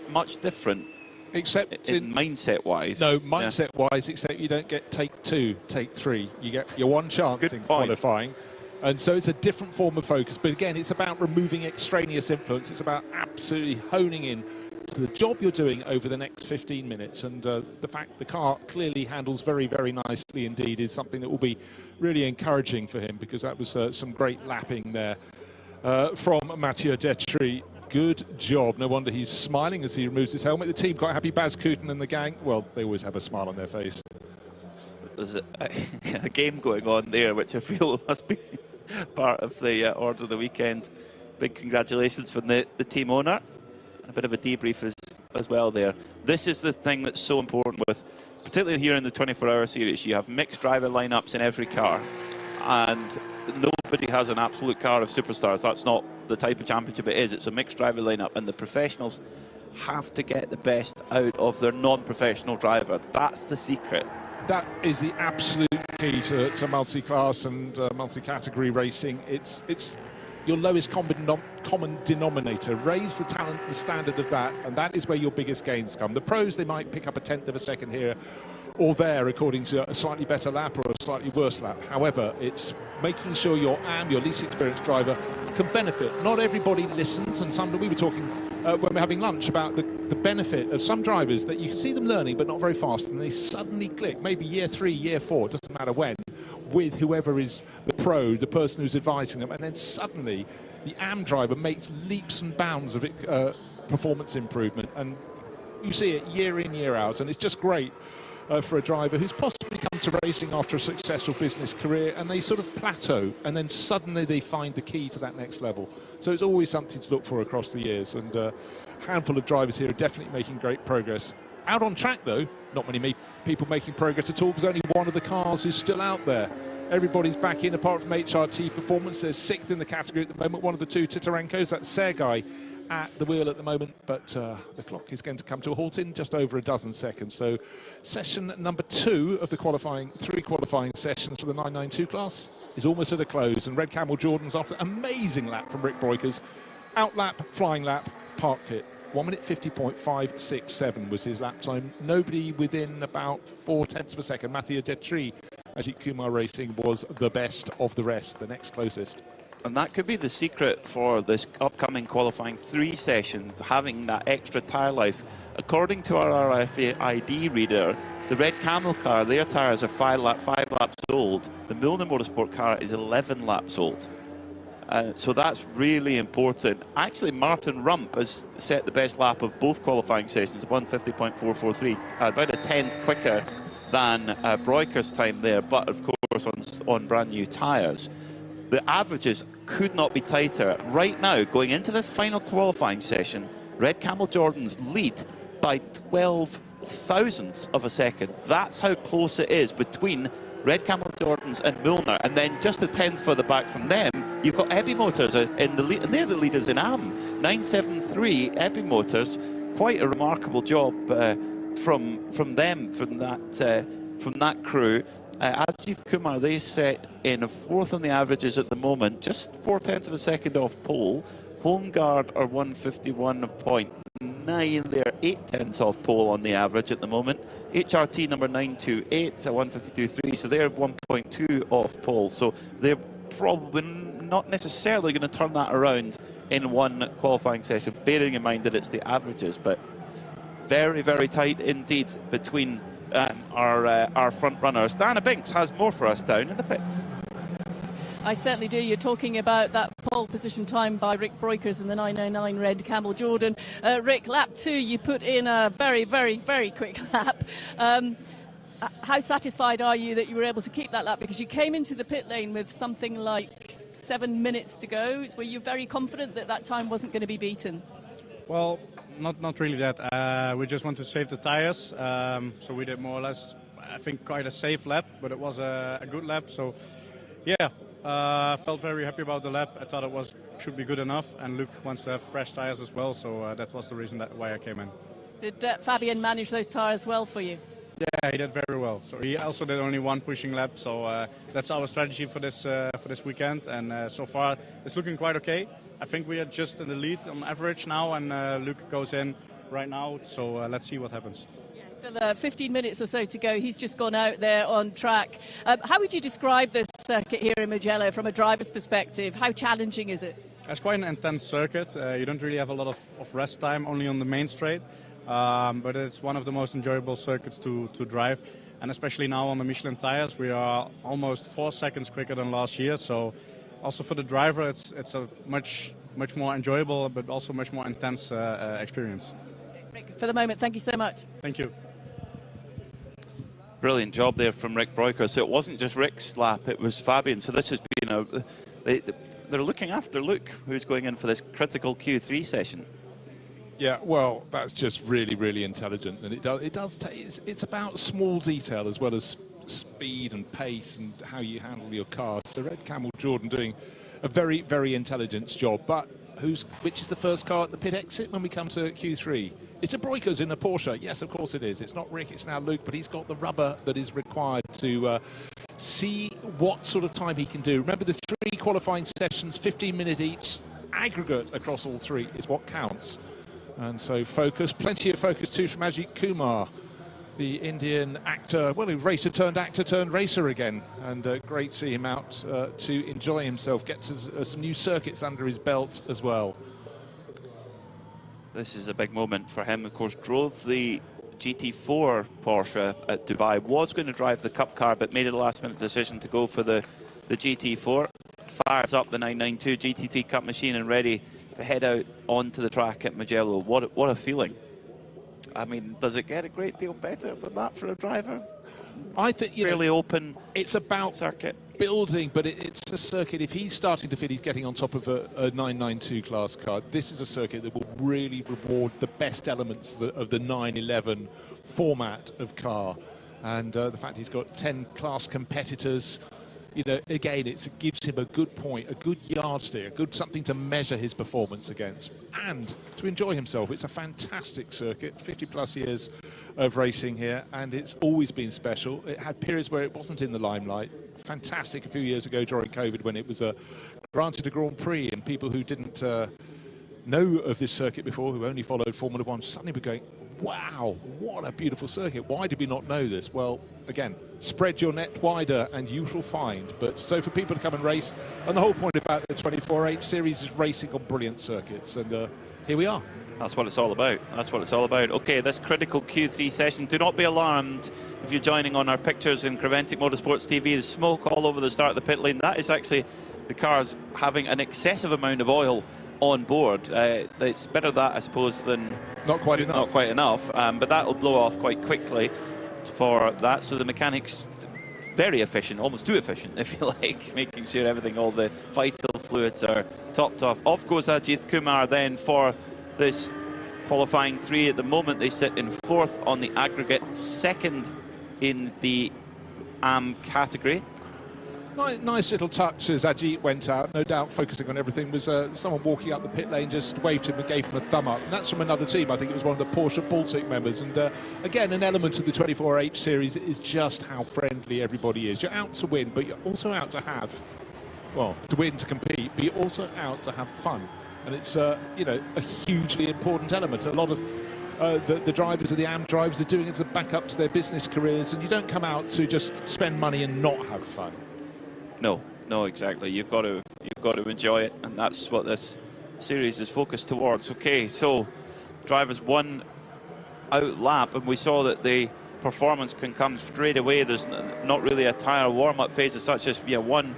[SPEAKER 5] much different,
[SPEAKER 6] except
[SPEAKER 5] in mindset-wise.
[SPEAKER 6] No, mindset-wise, except you don't get take 2, take 3. You get your one chance in qualifying. And so it's a different form of focus. But again, it's about removing extraneous influence. It's about absolutely honing in to the job you're doing over the next 15 minutes. And the fact the car clearly handles very, very nicely indeed is something that will be really encouraging for him, because that was some great lapping there from Mathieu Detry. Good job. No wonder he's smiling as he removes his helmet. The team quite happy. Baz Kooten and the gang, well, they always have a smile on their face.
[SPEAKER 5] There's a game going on there, which I feel must be part of the order of the weekend. Big congratulations from the team owner. And a bit of a debrief as well there. This is the thing that's so important with, particularly here in the 24-hour series, you have mixed driver lineups in every car, and nobody has an absolute car of superstars. That's not the type of championship it is. It's a mixed driver lineup, and the professionals have to get the best out of their non-professional driver. That's the secret.
[SPEAKER 6] That is the absolute key to multi-class and multi-category racing. It's your lowest common denominator. Raise the talent, the standard of that, and that is where your biggest gains come. The pros, they might pick up a 1/10 of a second here or there according to a slightly better lap or a slightly worse lap. However, it's making sure your least experienced driver, can benefit. Not everybody listens, and we were talking when we were having lunch about the benefit of some drivers that you can see them learning but not very fast, and they suddenly click, maybe year 3, year 4, doesn't matter when, with whoever is the pro, the person who's advising them, and then suddenly the AM driver makes leaps and bounds of performance improvement. And You see it year in, year out, and it's just great for a driver who's possibly come to racing after a successful business career, and they sort of plateau, and then suddenly they find the key to that next level. So it's always something to look for across the years, and a handful of drivers here are definitely making great progress. Out on track, though, not many people making progress at all, because only one of the cars is still out there. Everybody's back in, apart from HRT Performance. They're 6th in the category at the moment. One of the two Titarenkos, that Sergei, at the wheel at the moment, but the clock is going to come to a halt in just over a dozen seconds. So session number 2 of the three qualifying sessions for the 992 class is almost at a close, and Red Camel Jordan's after an amazing lap from Rick Breukers. Out lap, flying lap, park hit. 1 minute 50.567 was his lap time. Nobody within about 0.4 of a second. Mattia Detri, Ajith Kumar Racing, was the best of the rest, the next closest.
[SPEAKER 5] And that could be the secret for this upcoming qualifying 3 session, having that extra tyre life. According to our RFID reader, the Red Camel car, their tyres are 5 laps old. The Milner Motorsport car is 11 laps old. So that's really important. Actually, Martin Rump has set the best lap of both qualifying sessions, 150.443, about a 10th quicker than Breukers' time there, but of course on brand new tyres. The averages could not be tighter. Right now, going into this final qualifying session, Red Camel Jordan's lead by 12 thousandths of a second. That's how close it is between Red Camel Jordans and Milner. And then just a 10th further back from them, you've got Ebby Motors in the lead, and they're the leaders in AM. 973 Ebby Motors. Quite a remarkable job from that crew. Ajith Kumar, they set in a 4th on the averages at the moment, just 0.4 of a second off pole. Homeguard are 151.9, they're 0.8 off pole on the average at the moment. HRT number 928 at 152.3, so they're 1.2 off pole. So they're probably not necessarily going to turn that around in one qualifying session, bearing in mind that it's the averages, but very, very tight indeed between our front runners. Dana Binks has more for us down in the pits.
[SPEAKER 7] I certainly do. You're talking about that pole position time by Rick Breukers in the 909 Red Camel Jordan. Rick, lap 2, you put in a very, very, very quick lap. How satisfied are you that you were able to keep that lap? Because you came into the pit lane with something like 7 minutes to go. Were you very confident that that time wasn't going to be beaten?
[SPEAKER 17] Well, not really that. We just want to save the tires, so we did more or less, I think, quite a safe lap, but it was a good lap. So, yeah, felt very happy about the lap. I thought it should be good enough, and Luke wants to have fresh tires as well, so that was the reason why I came in.
[SPEAKER 7] Did Fabian manage those tires well for you?
[SPEAKER 17] Yeah, he did very well. So he also did only one pushing lap, so that's our strategy for this weekend, and so far it's looking quite okay. I think we are just in the lead on average now, and Luke goes in right now, so let's see what happens.
[SPEAKER 7] Yeah, still 15 minutes or so to go. He's just gone out there on track. How would you describe this circuit here in Mugello from a driver's perspective? How challenging is it?
[SPEAKER 17] It's quite an intense circuit. You don't really have a lot of rest time, only on the main straight, but it's one of the most enjoyable circuits to drive. And especially now on the Michelin tires, we are almost 4 seconds quicker than last year, so also for the driver, it's a much more enjoyable, but also much more intense experience.
[SPEAKER 7] Rick, for the moment, thank you so much.
[SPEAKER 17] Thank you.
[SPEAKER 5] Brilliant job there from Rick Breukers. So it wasn't just Rick's lap, it was Fabian. So this has been they're looking after Luke, who's going in for this critical Q3 session.
[SPEAKER 6] Yeah, well, that's just really, really intelligent, and it's about small detail as well as speed and pace and how you handle your car. So Red Camel Jordan doing a very, very intelligent job. But which is the first car at the pit exit when we come to Q3? It's a Breukers in a Porsche. Yes, of course it is. It's not Rick, it's now Luke, but he's got the rubber that is required to see what sort of time he can do. Remember, the 3 qualifying sessions, 15 minutes each, aggregate across all 3 is what counts. And so focus, plenty of focus too from Ajith Kumar, the Indian actor, well, racer turned actor turned racer again, and great to see him out to enjoy himself, get some new circuits under his belt as well.
[SPEAKER 5] This is a big moment for him. Of course, drove the GT4 Porsche at Dubai, was going to drive the Cup car, but made a last-minute decision to go for the GT4. Fires up the 992 GT3 Cup machine and ready to head out onto the track at Mugello. What a feeling. I mean, does it get a great deal better than that for a driver?
[SPEAKER 6] I think,
[SPEAKER 5] fairly open.
[SPEAKER 6] It's about
[SPEAKER 5] circuit
[SPEAKER 6] building, but it's a circuit. If he's starting to feel he's getting on top of a 992 class car, this is a circuit that will really reward the best elements of the 911 format of car. And the fact he's got 10 class competitors, again, it gives him a good point, a good yardstick, a good something to measure his performance against and to enjoy himself. It's a fantastic circuit, 50 plus years of racing here, and it's always been special. It had periods where it wasn't in the limelight. Fantastic a few years ago during COVID when it was granted a Grand Prix, and people who didn't know of this circuit before, who only followed Formula One, suddenly were going, wow, what a beautiful circuit. Why did we not know this? Well, again, spread your net wider and you shall find. But so for people to come and race, and the whole point about the 24H series is racing on brilliant circuits, and here we are.
[SPEAKER 5] That's what it's all about. That's what it's all about. Okay, this critical Q3 session. Do not be alarmed if you're joining on our pictures in Creventic Motorsports TV. There's smoke all over the start of the pit lane. That is actually the cars having an excessive amount of oil on board. It's better that, I suppose, than
[SPEAKER 6] not quite enough.
[SPEAKER 5] But that will blow off quite quickly for that. So the mechanics very efficient, almost too efficient, if you like, making sure everything, all the vital fluids are topped off. Off goes Ajith Kumar then for this qualifying 3. At the moment they sit in 4th on the aggregate, 2nd in the AM category.
[SPEAKER 6] Nice little touch as Ajit went out, no doubt focusing on everything, was someone walking up the pit lane just waved him and gave him a thumb up. And that's from another team. I think it was one of the Porsche Baltic members. And again, an element of the 24H series is just how friendly everybody is. You're out to win, but you're also out to have, well, to win, to compete, but you're also out to have fun. And it's, a hugely important element. A lot of the drivers of the AM drivers are doing it as a backup to their business careers, and you don't come out to just spend money and not have fun.
[SPEAKER 5] No, exactly. You've got to enjoy it, and that's what this series is focused towards. Okay, so drivers one out lap, and we saw that the performance can come straight away. There's not really a tyre warm-up phase as such as one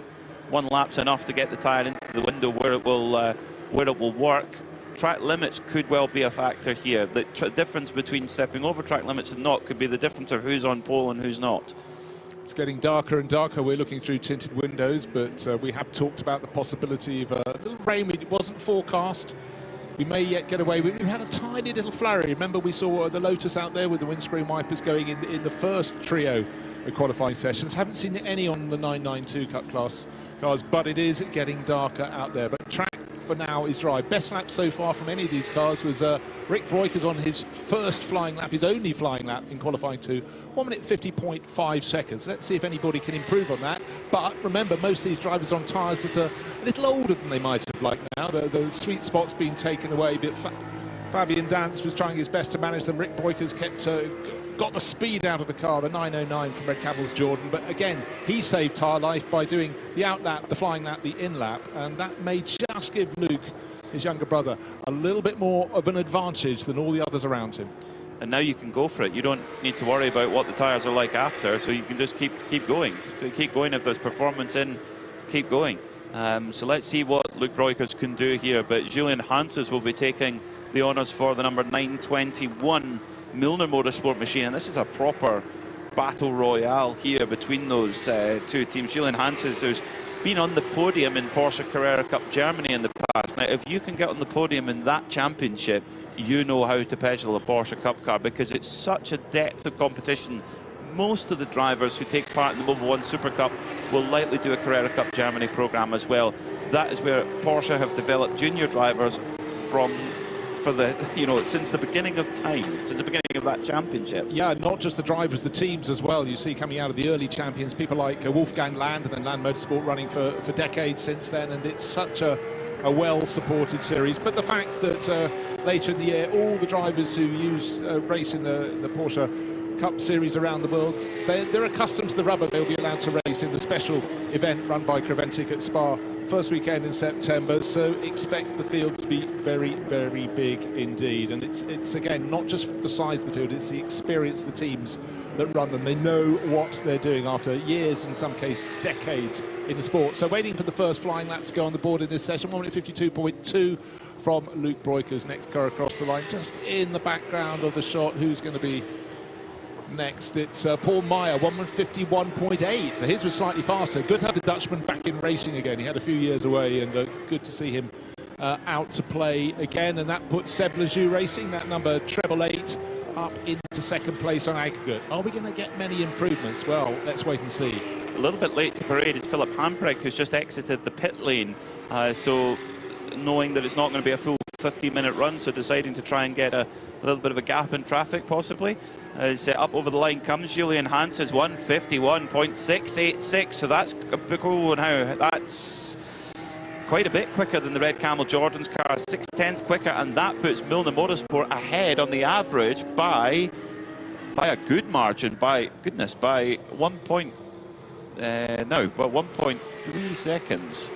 [SPEAKER 5] lap's enough to get the tyre into the window where it will work. Track limits could well be a factor here. The difference between stepping over track limits and not could be the difference of who's on pole and who's not.
[SPEAKER 6] It's getting darker and darker. We're looking through tinted windows, but we have talked about the possibility of a little rain. It wasn't forecast. We may yet get away with it. We had a tiny little flurry. Remember, we saw the Lotus out there with the windscreen wipers going in the first trio of qualifying sessions. Haven't seen any on the 992 Cup class cars, but it is getting darker out there. But track for now is dry. Best lap so far from any of these cars was Rick Breukers on his first flying lap, his only flying lap in qualifying 2, 1 minute 50.5 seconds. Let's see if anybody can improve on that. But remember, most of these drivers on tyres that are a little older than they might have liked now. The sweet spot's been taken away, but Fabian Dance was trying his best to manage them. Rick Breukers got the speed out of the car, the 909 from Red Camel's Jordan, but again, he saved tyre life by doing the out lap, the flying lap, the in lap, and that may just give Luke, his younger brother, a little bit more of an advantage than all the others around him.
[SPEAKER 5] And now you can go for it. You don't need to worry about what the tyres are like after, so you can just keep going. Keep going. If there's performance in, keep going. So let's see what Luke Breukers can do here, but Julian Hanses will be taking the honours for the number 921 Milner Motorsport machine, and this is a proper battle royale here between those two teams. Julian Hanses, who's been on the podium in Porsche Carrera Cup Germany in the past. Now, if you can get on the podium in that championship, you know how to pedal a Porsche Cup car, because it's such a depth of competition. Most of the drivers who take part in the Mobil 1 Super Cup will likely do a Carrera Cup Germany program as well. That is where Porsche have developed junior drivers since the beginning of time, since the beginning of that championship.
[SPEAKER 6] Yeah, not just the drivers, the teams as well. You see coming out of the early champions, people like Wolfgang Land, and then Land Motorsport running for decades since then, and it's such a well-supported series. But the fact that later in the year, all the drivers who race in the Porsche Cup Series around the world. They're accustomed to the rubber. They'll be allowed to race in the special event run by Creventic at Spa first weekend in September. So expect the fields to be very, very big indeed. And it's again, not just the size of the field, it's the experience of the teams that run them. They know what they're doing after years, in some cases decades, in the sport. So waiting for the first flying lap to go on the board in this session, 1 minute 52.2 from Luke Breukers, next car across the line. Just in the background of the shot, who's going to be next? It's Paul Meyer, 1:51.8. So his was slightly faster. Good to have the Dutchman back in racing again. He had a few years away, and good to see him out to play again. And that puts Seb Lejeune Racing, that number 888, up into second place on aggregate. Are we going to get many improvements? Well, let's wait and see.
[SPEAKER 5] A little bit late to parade is Philip Hamprecht, who's just exited the pit lane. So knowing that it's not going to be a full 15-minute run, so deciding to try and get a little bit of a gap in traffic, possibly. As up over the line comes Julian Hanses, 1:51.686. So that's that's quite a bit quicker than the Red Camel Jordan's car, 6/10 quicker, and that puts Milner Motorsport ahead on the average by a good margin. By 1.3 seconds.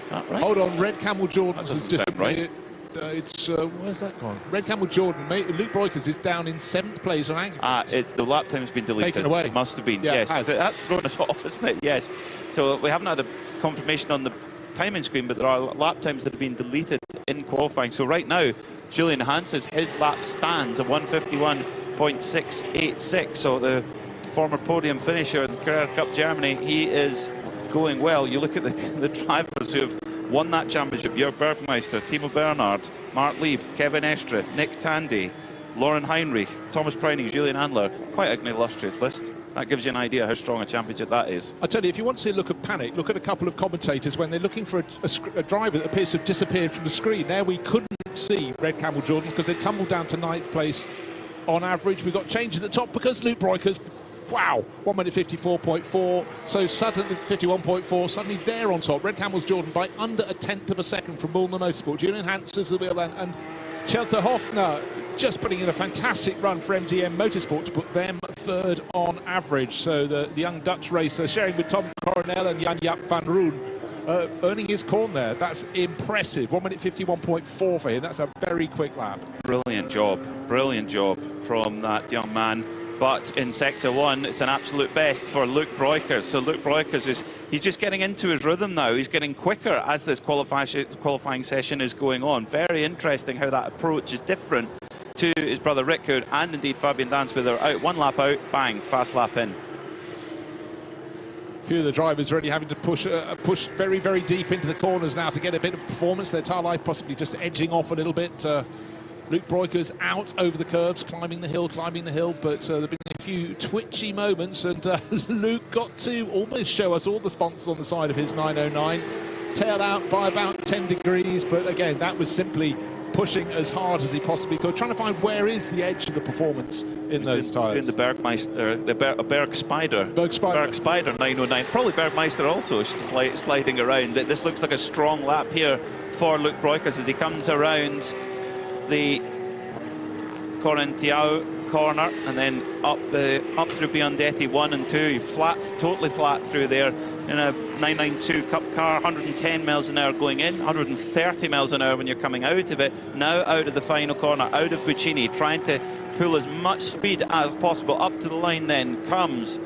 [SPEAKER 5] Is that right?
[SPEAKER 6] Hold on, Red Camel Jordan's has just
[SPEAKER 5] right.
[SPEAKER 6] Where's that gone? Red Camel Jordan, Luke Breukers is down in 7th place on aggregate.
[SPEAKER 5] It's the lap time's been deleted.
[SPEAKER 6] Taken away.
[SPEAKER 5] It must have been,
[SPEAKER 6] yeah,
[SPEAKER 5] yes. That's thrown us off, isn't it? Yes. So we haven't had a confirmation on the timing screen, but there are lap times that have been deleted in qualifying. So right now, Julian Hanses, his lap stands at 1:51.686. So the former podium finisher in the Carrera Cup Germany, he is going well. You look at the drivers who have won that championship: Jörg Bergmeister, Timo Bernhard, Mark Lieb, Kevin Estre, Nick Tandy, Lauren Heinrich, Thomas Preining, Julian Handler. Quite an illustrious list. That gives you an idea how strong a championship that is.
[SPEAKER 6] I tell you, if you want to see a look at panic, look at a couple of commentators when they're looking for a driver that appears to have disappeared from the screen. There we couldn't see Red Camel Jordan because they tumbled down to 9th place on average. We got change at the top because Luke Breukers, wow, 1:54.4. So suddenly 51.4. Suddenly they're on top. Red Camel's Jordan by under 1/10 of a second from Milner Motorsport. Julian Hanses will be on, and Shelter Hoffner just putting in a fantastic run for MDM Motorsport to put them 3rd on average. So the young Dutch racer sharing with Tom Coronel and Jan-Jaap van Roon, earning his corn there. That's impressive. 1:51.4 for him. That's a very quick lap. Brilliant job from that young man. But in Sector 1, it's an absolute best for Luke Breukers. So Luke Breukers he's just getting into his rhythm now. He's getting quicker as this qualifying session is going on. Very interesting how that approach is different to his brother Rickard and indeed Fabian Dansby. They're out, 1 lap out, bang, fast lap in. A few of the drivers really having to push very, very deep into the corners now to get a bit of performance. Their tyre life possibly just edging off a little bit. Luke Breukers out over the curbs, climbing the hill, but there have been a few twitchy moments, and Luke got to almost show us all the sponsors on the side of his 909. Tailed out by about 10 degrees, but again, that was simply pushing as hard as he possibly could, trying to find where is the edge of the performance in those tyres. In the Bergmeister, the Berg Spider 909. Probably Bergmeister also sliding around. This looks like a strong lap here for Luke Breukers as he comes around the Correntiao corner and then up through Biondetti 1 and 2, totally flat through there in a 992 Cup car, 110 miles an hour going in, 130 miles an hour when you're coming out of it. Now out of the final corner, out of Buccini, trying to pull as much speed as possible. Up to the line then comes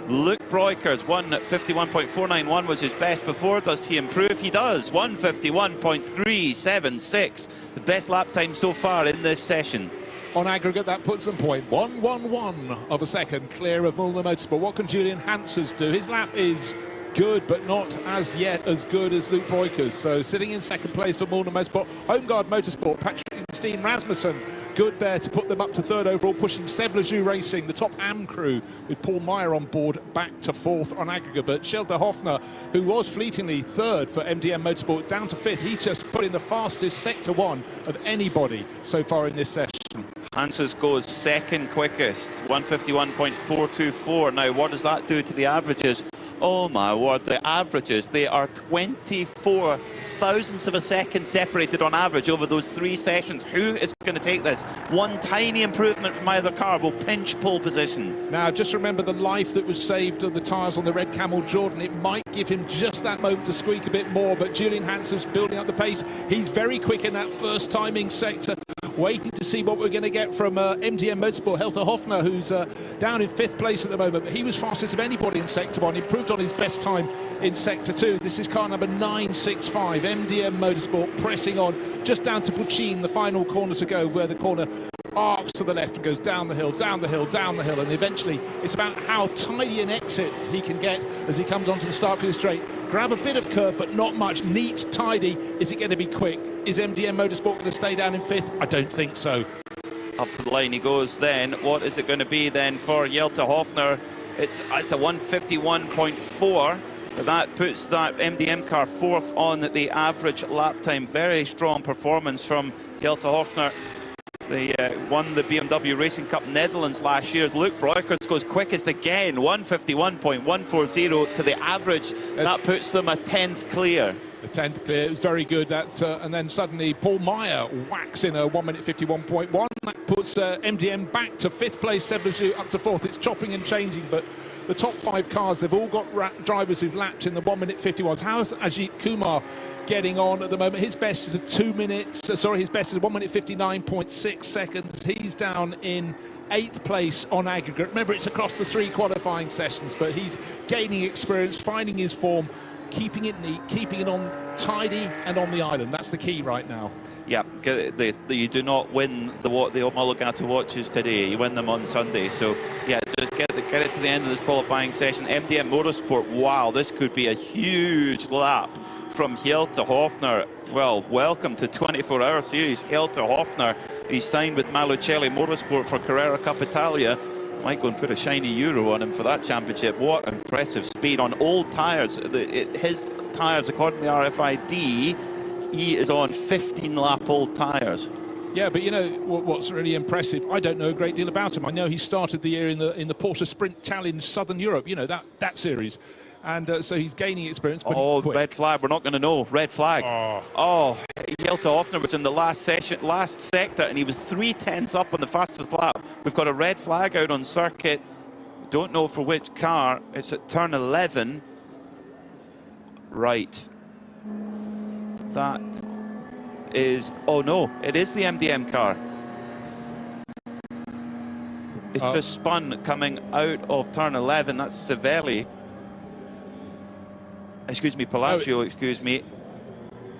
[SPEAKER 6] Luke Breukers. 1:51.491 was his best before. Does he improve? He does. 1:51.376, the best lap time so far in this session. On aggregate, that puts them 0.111 of a second clear of Milner Motorsport. What can Julian Hanses do? His lap is good, but not as yet as good as Luke Breukers. So sitting in second place for Milner Motorsport. Homeguard Motorsport, Patrick Steen Rasmussen, good there to put them up to 3rd overall, pushing Seb Lejeune Racing, the top AM crew, with Paul Meyer on board, back to 4th on aggregate. But Shelter Hoffner, who was fleetingly 3rd for MDM Motorsport, down to 5th. He just put in the fastest Sector 1 of anybody so far in this session. Hanses goes second quickest, 1:51.424. Now, what does that do to the averages? Oh my word, the averages, they are 24
[SPEAKER 5] thousandths of a second separated on average over those 3 sessions. Who is going to take this? One tiny improvement from either car will pinch pole position.
[SPEAKER 6] Now, just remember the life that was saved of the tyres on the Red Camel Jordan. It might give him just that moment to squeak a bit more, but Julian Hansen's building up the pace. He's very quick in that first timing sector. Waiting to see what we're going to get from MDM Motorsport, Helter Hoffner, who's down in 5th place at the moment. But he was fastest of anybody in Sector 1, improved on his best time in Sector 2. This is car number 965, MDM Motorsport, pressing on just down to Puccin, the final corner to go, where the corner arcs to the left and goes down the hill, down the hill, down the hill, and eventually it's about how tidy an exit he can get as he comes onto the start finish straight. Grab a bit of curb, but not much. Neat, tidy. Is it going to be quick? Is MDM Motorsport going to stay down in 5th? I don't think so.
[SPEAKER 5] Up to the line he goes then. What is it going to be then for Jelte Hoffner? It's a 151.4. That puts that MDM car 4th on the average lap time. Very strong performance from Jelte Hoffner. They won the BMW Racing Cup Netherlands last year. Luke Breukers goes quickest again, 151.140 to the average. That puts them a 10th clear.
[SPEAKER 6] The 10th clear, it was very good. That's and then suddenly Paul Meyer whacks in a 1 minute 51.1. That puts MDM back to 5th place, Seblesu up to 4th. It's chopping and changing, but the top 5 cars, they've all got drivers who've lapped in the 1 minute 51s. How's Ajith Kumar getting on at the moment? His best is a 2 minutes, his best is 1 minute 59.6 seconds. He's down in 8th place on aggregate. Remember, it's across the 3 qualifying sessions, but he's gaining experience, finding his form, keeping it neat, keeping it on tidy and on the island. That's the key right now.
[SPEAKER 5] Yeah, you do not win the Omologato watches today. You win them on Sunday. So yeah, just get it to the end of this qualifying session. MDM Motorsport. Wow, this could be a huge lap from Jelte Hoffner. Well, welcome to 24-hour series. Jelte Hoffner. He's signed with Malucelli Motorsport for Carrera Cup Italia. Might go and put a shiny euro on him for that championship. What impressive speed on old tyres. His tyres, according to the RFID, he is on 15-lap old tyres.
[SPEAKER 6] Yeah, but you know what's really impressive? I don't know a great deal about him. I know he started the year in the Porsche Sprint Challenge Southern Europe. You know that series, and so he's gaining experience. But
[SPEAKER 5] oh, red flag! We're not going to know. Red flag. Oh, Jelte Hoffner was in the last sector, and he was 3/10 up on the fastest lap. We've got a red flag out on circuit. Don't know for which car. It's at turn 11. Right. That is, oh no, it is the MDM car. It's just spun coming out of turn 11. That's Savelli. Excuse me, Pelagio, excuse me.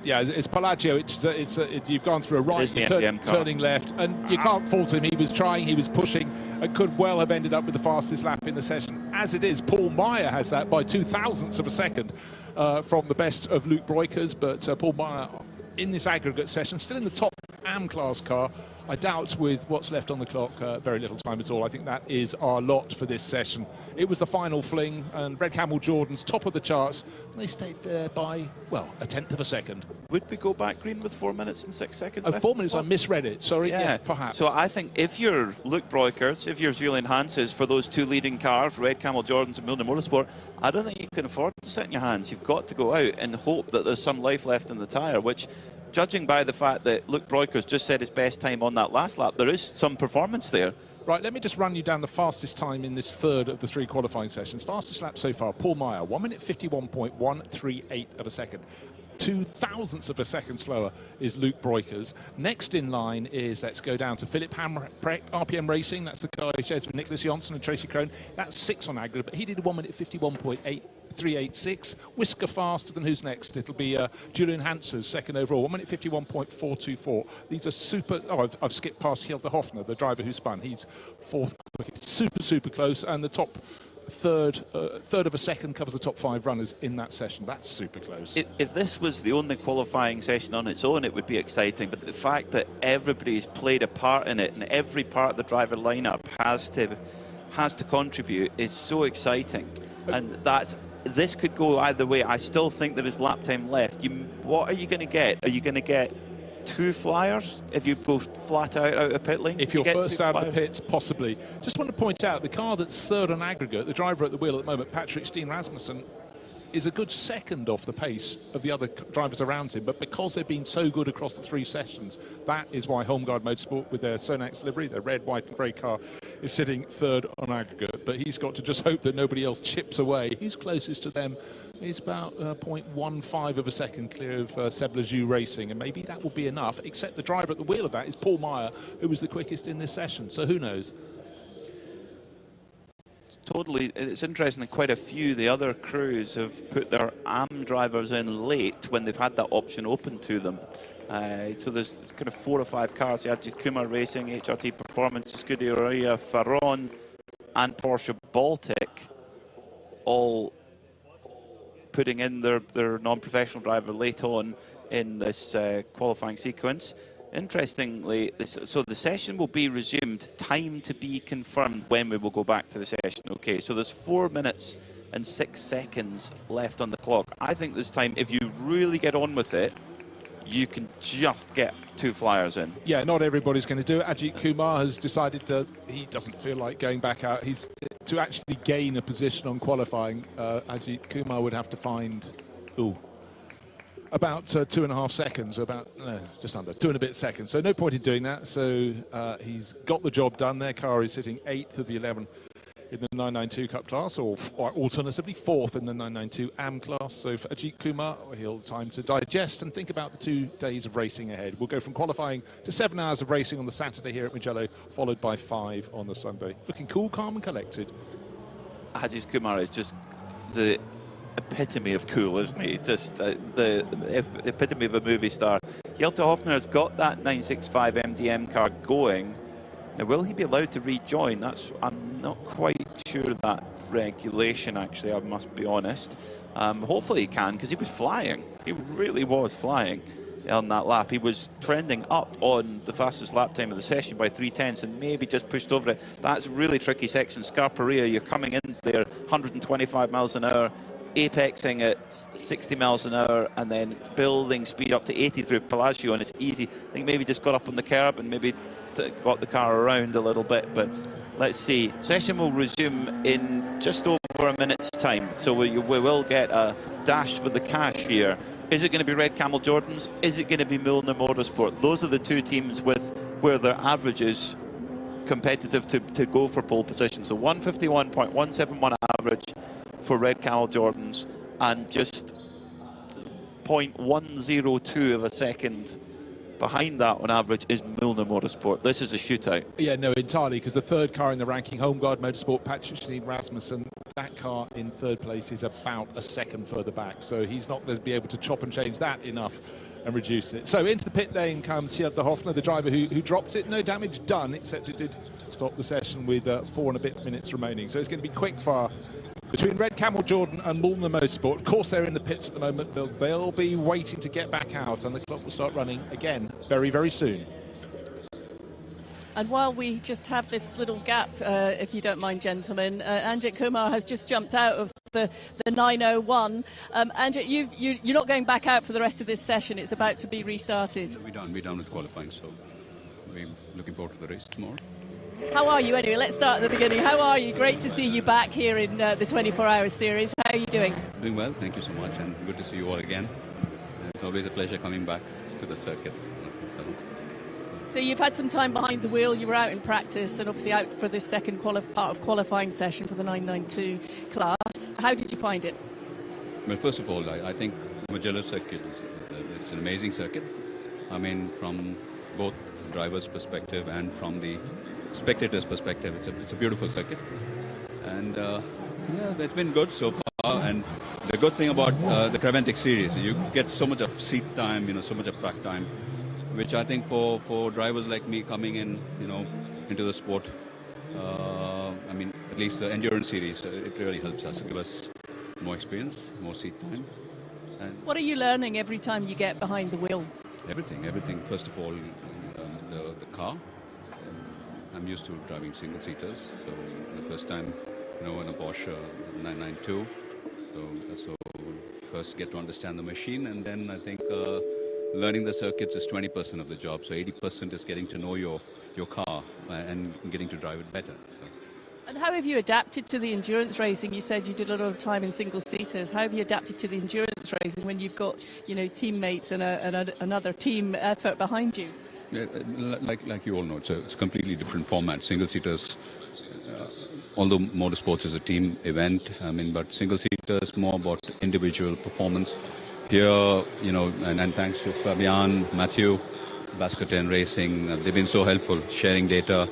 [SPEAKER 6] Yeah, it's Pelagio. You've gone through a right, turning left, and you can't fault him. He was trying, he was pushing, and could well have ended up with the fastest lap in the session. As it is, Paul Meyer has that by 0.02 of a second from the best of Luke Breukers, but Paul Meyer in this aggregate session, still in the top AM class car. I doubt with what's left on the clock, very little time at all. I think that is our lot for this session. It was the final fling, and Red Camel Jordan's top of the charts. They stayed there by, well, 1/10 of a second.
[SPEAKER 5] Would we go back green with 4 minutes and 6 seconds?
[SPEAKER 6] Oh, 4 minutes, I misread it. Sorry,
[SPEAKER 5] yeah.
[SPEAKER 6] Yes, perhaps.
[SPEAKER 5] So I think if you're Luke Breukers, if you're Julian Hanses for those 2 leading cars, Red Camel Jordans and Milner Motorsport, I don't think you can afford to sit in your hands. You've got to go out and hope that there's some life left in the tyre, which, judging by the fact that Luke Breukers just set his best time on that last lap, there is some performance there.
[SPEAKER 6] Right, let me just run you down the fastest time in this 3rd of the 3 qualifying sessions. Fastest lap so far, Paul Meyer, 1 minute 51.138 of a second. 0.02 of a second slower is Luke Breukers. Next in line is, let's go down to Philip Hamprecht, RPM Racing. That's the car he shares with Nicholas Jonsson and Tracy Krohn. That's 6 on aggregate, but he did a 1 minute 51.8386. Whisker faster than who's next. It'll be Julian Hanses, second overall, 1 minute 51.424. These are super. Oh, I've skipped past Jelte Hoffner, the driver who spun. He's 4th. Super close, and the top third of a second covers the top 5 runners in that session. That's super close.
[SPEAKER 5] If this was the only qualifying session on its own, it would be exciting, but the fact that everybody's played a part in it and every part of the driver lineup has to contribute is so exciting. And this could go either way. I still think there is lap time left. What are you going to get? Are you going to get 2 flyers if you go flat out of pit lane?
[SPEAKER 6] If you're first out of the pits, possibly. Just want to point out, the car that's 3rd on aggregate, the driver at the wheel at the moment, Patrick Steen Rasmussen, is a good second off the pace of the other drivers around him, but because they've been so good across the 3 sessions, that is why Holmgard Motorsport, with their Sonax livery, their red, white and grey car, is sitting third on aggregate. But he's got to just hope that nobody else chips away. Who's closest to them is about 0.15 of a second clear of Seb Lejeune Racing, and maybe that will be enough, except the driver at the wheel of that is Paul Meyer, who was the quickest in this session, so who knows?
[SPEAKER 5] Totally, it's interesting that quite a few of the other crews have put their AM drivers in late when they've had that option open to them. So there's kind of 4 or 5 cars, Ajith Kumar Racing, HRT Performance, Scuderia Farron and Porsche Baltic, all putting in their non-professional driver late on in this qualifying sequence. Interestingly, so the session will be resumed, time to be confirmed when we will go back to the session. Okay, so there's 4 minutes and 6 seconds left on the clock. I think this time, if you really get on with it, you can just get 2 flyers in.
[SPEAKER 6] Yeah, not everybody's going to do it. Ajith Kumar has decided that he doesn't feel like going back out. To actually gain a position on qualifying, Ajith Kumar would have to find, about 2.5 seconds, just under 2 and a bit seconds. So no point in doing that. So he's got the job done. Their car is sitting 8th of the 11 in the 992 Cup class, or alternatively 4th in the 992 AM class. So for Ajith Kumar, he'll have time to digest and think about the 2 days of racing ahead. We'll go from qualifying to 7 hours of racing on the Saturday here at Mugello, followed by 5 on the Sunday. Looking cool, calm and collected.
[SPEAKER 5] Ajith Kumar is just the epitome of cool, isn't he? Just the epitome of a movie star. Hjelte Hofner has got that 965 MDM car going. Now, will he be allowed to rejoin? I'm not quite sure of that regulation, actually, I must be honest. Hopefully he can, because he was flying. He really was flying on that lap. He was trending up on the fastest lap time of the session by 3/10 and maybe just pushed over it. That's a really tricky section. Scarperia, you're coming in there 125 miles an hour, apexing at 60 miles an hour, and then building speed up to 80 through Palacio, and it's easy. I think maybe just got up on the curb and maybe got the car around a little bit, but let's see. Session will resume in just over a minute's time, so we will get a dash for the cash here. Is it going to be Red Camel Jordans? Is it going to be Milner Motorsport? Those are the 2 teams where their average is competitive to go for pole position. So 151.171 average for Red Camel Jordans, and just 0.102 of a second behind that on average is Milner Motorsport. This is a shootout.
[SPEAKER 6] Yeah, no, entirely, because the 3rd car in the ranking, Holmgard Motorsport, Patrick Rasmussen, that car in 3rd place is about a second further back, so he's not going to be able to chop and change that enough and reduce it. So into the pit lane comes Hjelte Hofner, the driver who dropped it. No damage done, except it did stop the session with 4 and a bit minutes remaining. So it's going to be quick fire between Red Camel Jordan and Milner Motorsport. Of course, they're in the pits at the moment. They'll be waiting to get back out, and the clock will start running again very, very soon.
[SPEAKER 7] And while we just have this little gap, if you don't mind, gentlemen, Ajith Kumar has just jumped out of the 901. Ajith, you're not going back out for the rest of this session. It's about to be restarted.
[SPEAKER 4] We're done with qualifying, so we're looking forward to the race tomorrow.
[SPEAKER 7] How are you anyway? Let's start at the beginning. How are you? Great to see you back here in the 24 Hours series. How are you doing?
[SPEAKER 4] Doing well, thank you so much, and good to see you all again. It's always a pleasure coming back to the circuits.
[SPEAKER 7] So you've had some time behind the wheel. You were out in practice and obviously out for this second part of qualifying session for the 992 class. How did you find it?
[SPEAKER 4] Well, first of all, I think Mugello circuit, it's an amazing circuit. I mean, from both driver's perspective and from the spectator's perspective, it's a beautiful circuit. And yeah, it's been good so far. And the good thing about the Creventic series, you get so much of seat time, so much of track time, which I think for drivers like me coming in, into the sport, I mean, at least the endurance series, it really helps us, give us more experience, more seat time. And
[SPEAKER 7] what are you learning every time you get behind the wheel?
[SPEAKER 4] Everything. First of all, the car. I'm used to driving single-seaters, so the first time, in a Porsche 992. So first get to understand the machine, and then I think learning the circuits is 20% of the job. So 80% is getting to know your car and getting to drive it better. So
[SPEAKER 7] And how have you adapted to the endurance racing? You said you did a lot of time in single-seaters. How have you adapted to the endurance racing when you've got, you know, teammates and another team effort behind you?
[SPEAKER 4] Yeah, like you all know, it's a completely different format. Single-seaters, although motorsports is a team event, I mean, but single-seaters more about individual performance. Here, you know, and thanks to Fabian, Matthew, Bascotten Racing, they've been so helpful, sharing data.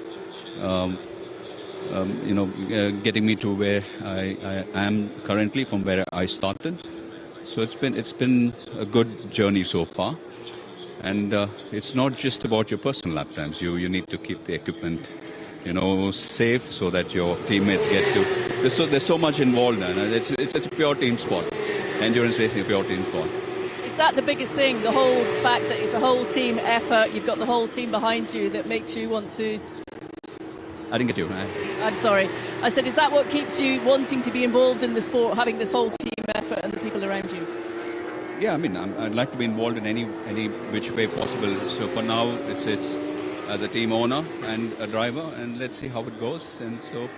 [SPEAKER 4] You know, getting me to where I am currently from where I started. So it's been a good journey so far. And it's not just about your personal lap times. You need to keep the equipment, you know, safe so that your teammates get to. There's so much involved, and it's a pure team sport. Endurance racing is a pure team sport.
[SPEAKER 7] Is that the biggest thing? The whole fact that it's a whole team effort. You've got the whole team behind you that makes you want to.
[SPEAKER 4] I didn't get you.
[SPEAKER 7] I'm sorry. I said, is that what keeps you wanting to be involved in the sport, having this whole team effort and the people around you?
[SPEAKER 4] Yeah, I mean, I'd like to be involved in any which way possible. So for now, it's as a team owner and a driver, and let's see how it goes. And so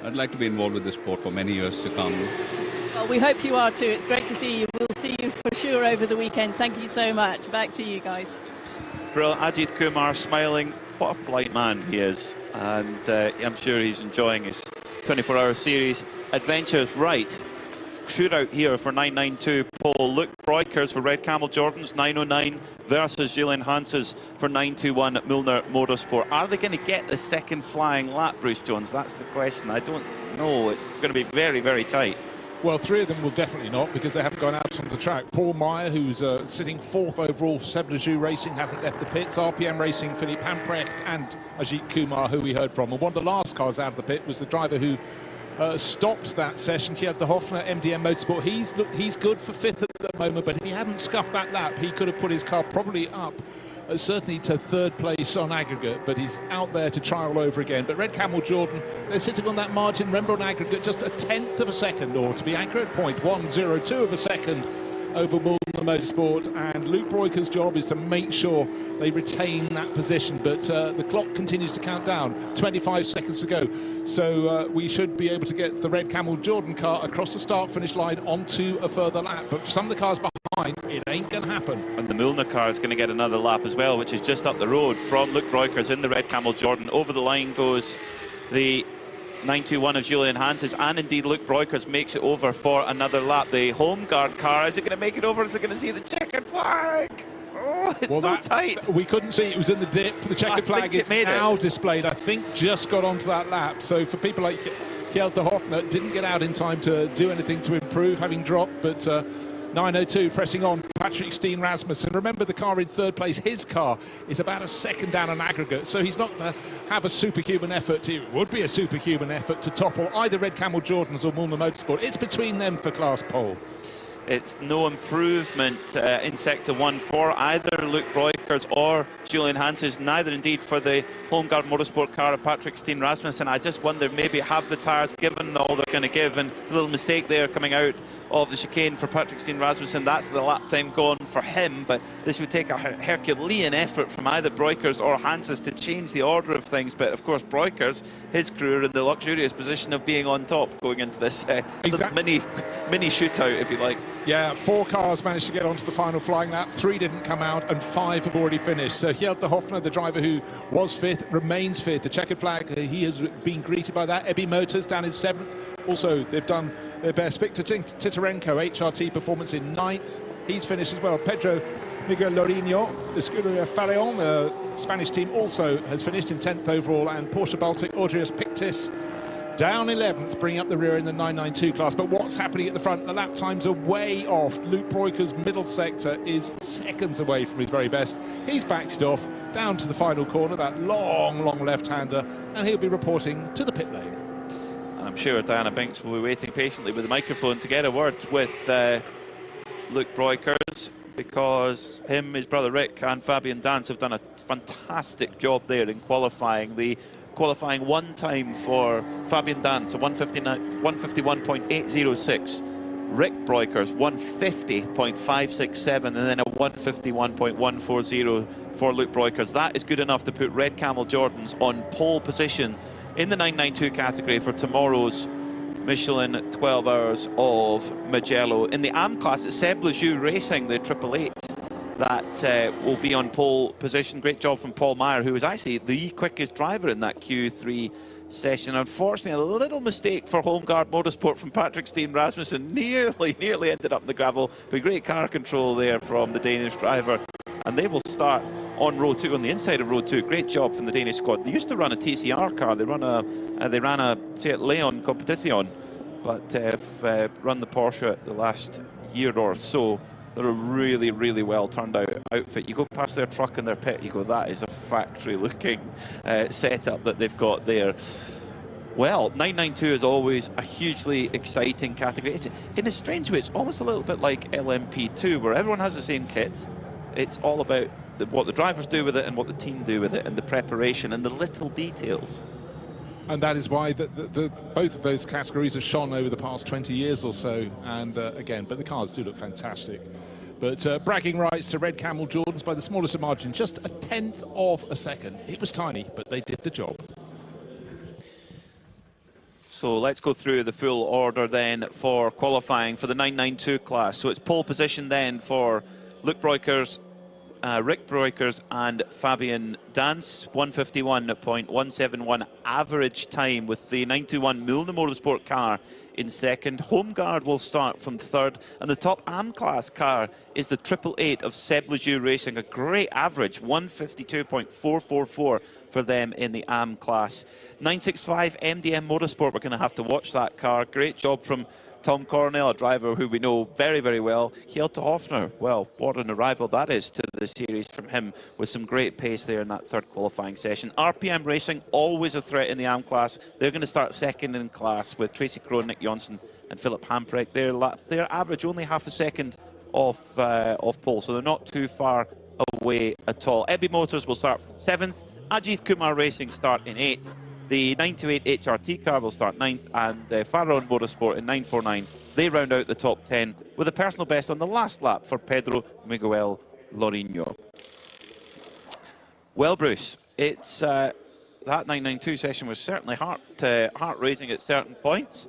[SPEAKER 4] I'd like to be involved with the sport for many years to come.
[SPEAKER 7] Well, we hope you are too. It's great to see you. We'll see you for sure over the weekend. Thank you so much. Back to you guys.
[SPEAKER 5] Brilliant. Ajith Kumar smiling. What a polite man he is, and I'm sure he's enjoying his 24-hour series adventures. Right, shootout here for 992 pole. Luke Breukers for Red Camel Jordans, 909 versus Julian Hanses for 921 Milner Motorsport. Are they going to get the second flying lap, Bruce Jones? That's the question. I don't know. It's going to be very, very tight.
[SPEAKER 6] Well, three of them will definitely not, because they haven't gone out on the track. Paul Meyer, who's sitting fourth overall for Seblejoux Racing, hasn't left the pits. RPM Racing, Philippe Hamprecht and Ajith Kumar, who we heard from. And one of the last cars out of the pit was the driver who stopped that session, Kjeld de Hoffner, MDM Motorsport. He's good for fifth at the moment, but if he hadn't scuffed that lap, he could have put his car probably up, certainly to third place on aggregate, but he's out there to try all over again. But Red Camel Jordan, they're sitting on that margin, remember, on aggregate, just a tenth of a second, or to be accurate, 0.102 of a second over Milner Motorsport, and Luke Breukers' job is to make sure they retain that position, but the clock continues to count down, 25 seconds to go, so we should be able to get the Red Camel Jordan car across the start-finish line onto a further lap, but for some of the cars behind, it ain't going to happen.
[SPEAKER 5] And the Milner car is going to get another lap as well, which is just up the road from Luke Breukers in the Red Camel Jordan. Over the line goes the 921 of Julian Hanses, and indeed Luke Breukers makes it over for another lap. The home guard car, is it going to make it over? Is it going to see the checkered flag? Oh, it's so tight.
[SPEAKER 6] We couldn't see, it was in the dip. The checkered flag is now displayed. I think just got onto that lap. So for people like Kjeld de Hoffner, didn't get out in time to do anything to improve, having dropped, but 902 pressing on Patrick Steen Rasmussen. Remember, the car in third place, his car is about a second down on aggregate, so he's not going to have a superhuman effort. It would be a superhuman effort to topple either Red Camel Jordans or Milner Motorsport. It's between them for class pole.
[SPEAKER 5] It's no improvement in Sector 1 for either Luke Breukers or Julian Hanses, neither indeed for the Home Guard Motorsport car of Patrick Steen Rasmussen. I just wonder, maybe have the tyres given all they're going to give, and a little mistake there coming out of the chicane for Patrick Steen Rasmussen. That's the lap time gone for him, but this would take a Herculean effort from either Breukers or Hanses to change the order of things. But of course, Breukers, his crew, are in the luxurious position of being on top going into this little mini shootout, if you like.
[SPEAKER 6] Yeah, 4 cars managed to get onto the final flying lap, 3 didn't come out, and 5 have already finished. So Kjeld de Hoffner, the driver who was fifth, remains fifth. The checkered flag, he has been greeted by that. Ebby Motors down in 7th. Also, they've done their best. Victor Titarenko, HRT Performance, in 9th. He's finished as well. Pedro Miguel Lourinho, the Scuderia Faleon, the Spanish team, also has finished in 10th overall. And Porsche Baltic, Audrius Pictis, down 11th, bringing up the rear in the 992 class. But what's happening at the front? The lap times are way off. Luke Breukers' middle sector is seconds away from his very best. He's backed it off down to the final corner, that long left-hander, and he'll be reporting to the pit lane.
[SPEAKER 5] And I'm sure Diana Binks will be waiting patiently with the microphone to get a word with Luke Breukers, because him, his brother Rick, and Fabian Dance have done a fantastic job there in qualifying. The qualifying one time for Fabian Dance, a 151.806. Rick Breukers, 150.567, and then a 151.140 for Luke Breukers. That is good enough to put Red Camel Jordans on pole position in the 992 category for tomorrow's Michelin 12 Hours of Mugello. In the AM class, it's Seb Lejeune Racing, the 888, that will be on pole position. Great job from Paul Meyer, who was actually the quickest driver in that Q3 session. Unfortunately, a little mistake for Home Guard Motorsport from Patrick Steen Rasmussen. Nearly ended up in the gravel, but great car control there from the Danish driver. And they will start on row 2, on the inside of row 2. Great job from the Danish squad. They used to run a TCR car. They ran a Seat Leon Competition, but have run the Porsche the last year or so. They're a really, really well turned out outfit. You go past their truck and their pit, you go, that is a factory looking setup that they've got there. Well, 992 is always a hugely exciting category. It's, in a strange way, it's almost a little bit like LMP2, where everyone has the same kit. It's all about what the drivers do with it and what the team do with it, and the preparation and the little details.
[SPEAKER 6] And that is why both of those categories have shone over the past 20 years or so. And again, but the cars do look fantastic. But bragging rights to Red Camel Jordans by the smallest of margin, just a 1/10 of a second. It was tiny, but they did the job.
[SPEAKER 5] So let's go through the full order then for qualifying for the 992 class. So it's pole position then for Luke Breukers, Rick Breukers and Fabian Dance. 151.171 average time with the 921 Milner Motorsport car in second. Home Guard will start from third, and the top AM class car is the 888 of Seb Lejeune Racing. A great average, 152.444 for them in the AM class. 965 MDM Motorsport, we're going to have to watch that car. Great job from Tom Coronel, a driver who we know very, very well. Hjelte Hofner, well, what an arrival that is to the series from him, with some great pace there in that third qualifying session. RPM Racing, always a threat in the AM class. They're going to start second in class with Tracy Krohn, Nick Jonsson and Philip Hamprecht. Their average only half a second off pole, so they're not too far away at all. Ebby Motors will start 7th. Ajith Kumar Racing start in 8th. The 928 HRT car will start 9th, and Farron Motorsport in 949. They round out the top 10 with a personal best on the last lap for Pedro Miguel Lourinho. Well, Bruce, it's that 992 session was certainly heart-raising at certain points.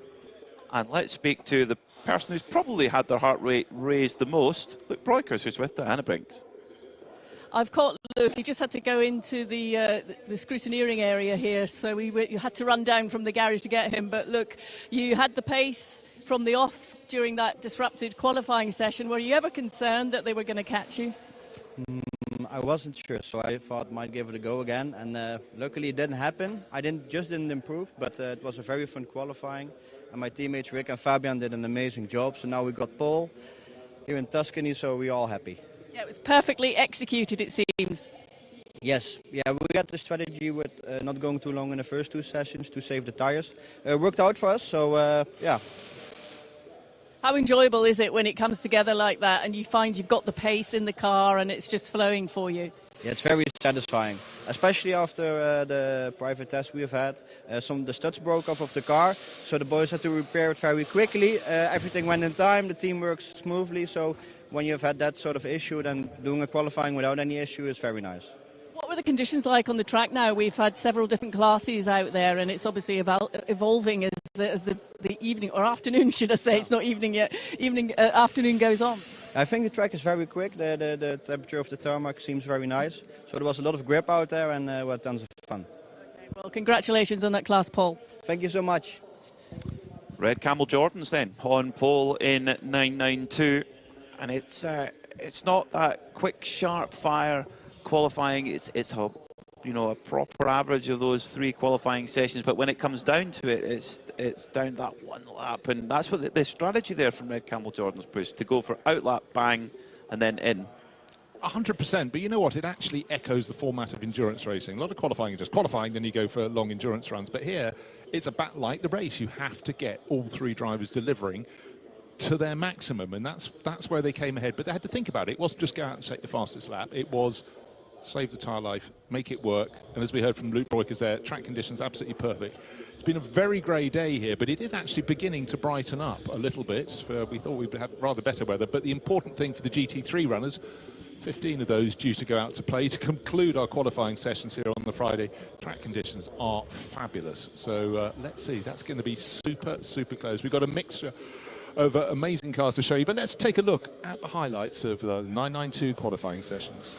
[SPEAKER 5] And let's speak to the person who's probably had their heart rate raised the most, Luke Breukers, who's with Diana Brinks.
[SPEAKER 7] I've caught Luke. He just had to go into the scrutineering area here, so you had to run down from the garage to get him. But look, you had the pace from the off during that disrupted qualifying session. Were you ever concerned that they were going to catch you?
[SPEAKER 9] I wasn't sure, so I thought I might give it a go again. And luckily it didn't happen. I just didn't improve, but it was a very fun qualifying. And my teammates Rick and Fabian did an amazing job. So now we got pole here in Tuscany, so we're all happy.
[SPEAKER 7] Yeah, it was perfectly executed, it seems.
[SPEAKER 9] Yes, yeah, we got the strategy with not going too long in the first 2 sessions to save the tires. Worked out for us, so yeah.
[SPEAKER 7] How enjoyable is it when it comes together like that and you find you've got the pace in the car and it's just flowing for you?
[SPEAKER 9] Yeah, it's very satisfying, especially after the private test we have had. Some of the studs broke off of the car, so the boys had to repair it very quickly. Everything went in time, the team works smoothly, so when you've had that sort of issue, then doing a qualifying without any issue is very nice.
[SPEAKER 7] What were the conditions like on the track now? We've had several different classes out there, and it's obviously evolving as the evening, or afternoon, should I say. It's not evening yet. Afternoon goes on.
[SPEAKER 9] I think the track is very quick. The temperature of the tarmac seems very nice. So there was a lot of grip out there, and we had tons of fun.
[SPEAKER 7] Okay, well, congratulations on that class pole.
[SPEAKER 9] Thank you so much.
[SPEAKER 5] Red Camel Jordans then on pole in 992. And it's not that quick, sharp fire qualifying. It's a proper average of those 3 qualifying sessions. But when it comes down to it, it's down that 1 lap, and that's what the strategy there from Red Camel Jordans, Bruce, to go for outlap, bang, and then in.
[SPEAKER 6] 100%, but you know what? It actually echoes the format of endurance racing. A lot of qualifying is just qualifying, then you go for long endurance runs. But here, it's about like the race. You have to get all 3 drivers delivering to their maximum, and that's where they came ahead. But they had to think about it. It wasn't just go out and set your fastest lap. It was save the tyre life, make it work. And as we heard from Luke Breukers there, track conditions absolutely perfect. It's been a very grey day here, but it is actually beginning to brighten up a little bit. We thought we'd have rather better weather, but the important thing for the GT3 runners, 15 of those due to go out to play to conclude our qualifying sessions here on the Friday. Track conditions are fabulous. So let's see, that's going to be super, super close. We've got a mixture of amazing cars to show you, but let's take a look at the highlights of the 992 qualifying sessions.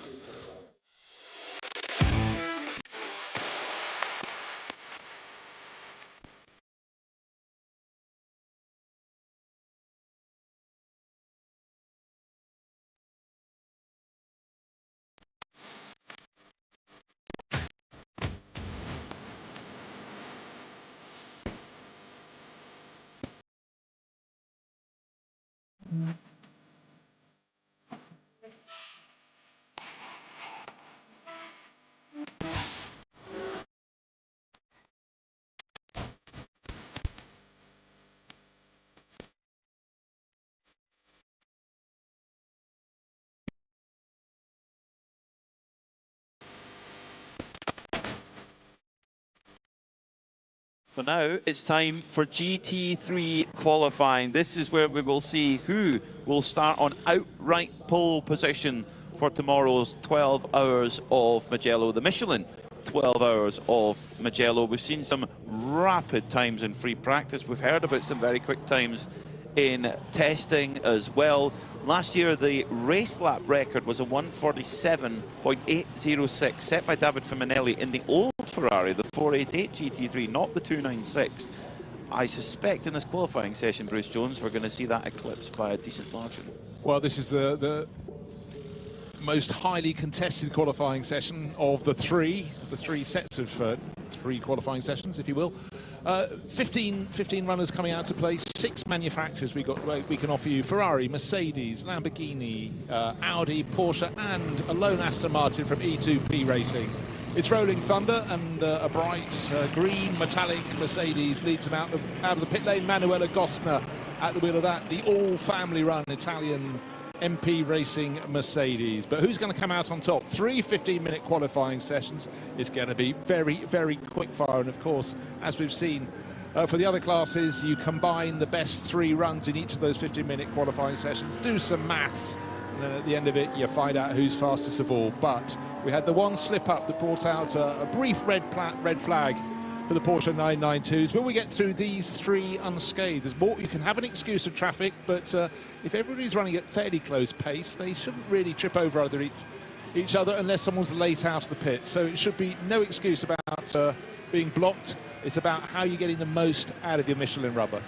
[SPEAKER 5] So now it's time for GT3 qualifying. This is where we will see who will start on outright pole position for tomorrow's 12 hours of Mugello, the Michelin 12 hours of Mugello. We've seen some rapid times in free practice. We've heard about some very quick times in testing as well. Last year, the race lap record was a 147.806 set by David Fiminelli in the old Ferrari, the 488 GT3, not the 296. I suspect in this qualifying session, Bruce Jones, we're going to see that eclipsed by a decent margin.
[SPEAKER 6] Well, this is the most highly contested qualifying session of the three sets of three qualifying sessions, if you will. 15 runners coming out to play, 6 manufacturers we can offer you: Ferrari, Mercedes, Lamborghini, Audi, Porsche, and a lone Aston Martin from E2P Racing. It's Rolling Thunder, and a bright green metallic Mercedes leads them out of the pit lane. Manuela Gostner at the wheel of that, the all-family run Italian MP Racing Mercedes. But who's going to come out on top? 3 15-minute qualifying sessions. It's going to be very, very quick fire. And of course, as we've seen for the other classes, you combine the best 3 runs in each of those 15-minute qualifying sessions, do some maths, and then at the end of it, you find out who's fastest of all. But we had the one slip-up that brought out a brief red flag for the Porsche 992s. Will we get through these 3 unscathed? There's more. You can have an excuse of traffic, but if everybody's running at fairly close pace, they shouldn't really trip over each other unless someone's late out of the pit. So it should be no excuse about being blocked. It's about how you're getting the most out of your Michelin rubber.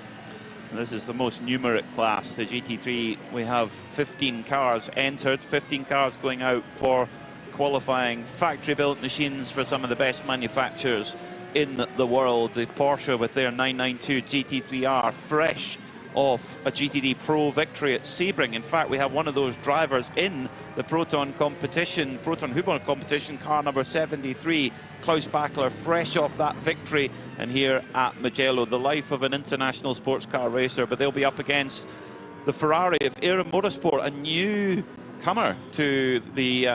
[SPEAKER 5] And this is the most numeric class, the GT3. We have 15 cars entered, 15 cars going out for qualifying. Factory-built machines for some of the best manufacturers in the world. The Porsche with their 992 GT3R, fresh off a GTD Pro victory at Sebring. In fact, we have one of those drivers in the Proton Huber competition, car number 73, Klaus Bachler, fresh off that victory, and here at Mugello, the life of an international sports car racer. But they'll be up against the Ferrari of Aero Motorsport, a new comer to the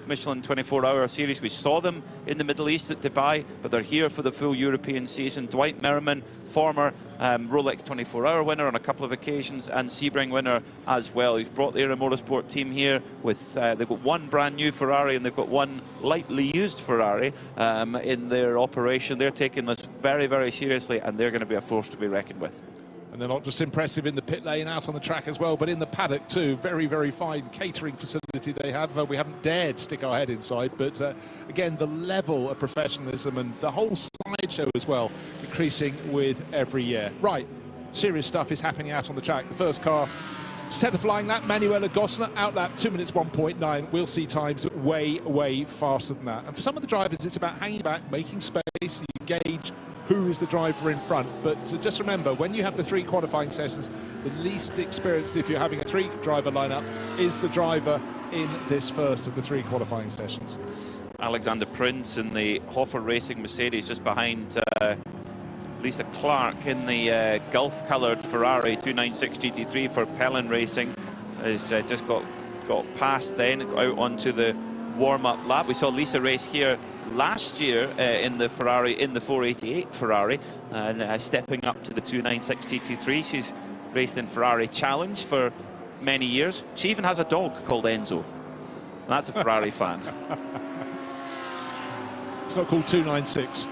[SPEAKER 5] Michelin 24-hour series. We saw them in the Middle East at Dubai, but they're here for the full European season. Dwight Merriman, former Rolex 24-hour winner on a couple of occasions, and Sebring winner as well. He's brought the Aero Motorsport team here with, they've got one brand new Ferrari and they've got one lightly used Ferrari in their operation. They're taking this very, very seriously, and they're going to be a force to be reckoned with.
[SPEAKER 6] And they're not just impressive in the pit lane, out on the track as well, but in the paddock too. Very, very fine catering facility they have. We haven't dared stick our head inside, but again, the level of professionalism and the whole slideshow as well, increasing with every year. Right, serious stuff is happening out on the track. The first car set a flying lap, Manuela Gostner, outlap 2 minutes 1.9. We'll see times way, way faster than that. And for some of the drivers, it's about hanging back, making space. You gauge who is the driver in front. But just remember, when you have the 3 qualifying sessions, the least experienced, if you're having a 3-driver lineup, is the driver in this first of the 3 qualifying sessions.
[SPEAKER 5] Alexander Prince in the Hoffer Racing Mercedes, just behind Lisa Clark in the Gulf-coloured Ferrari 296 GT3 for Pellin Racing. Has just got past then, out onto the warm-up lap. We saw Lisa race here last year in the Ferrari, in the 488 Ferrari, and stepping up to the 296 GT3. She's raced in Ferrari Challenge for many years. She even has a dog called Enzo. That's a Ferrari fan.
[SPEAKER 6] It's not called 296.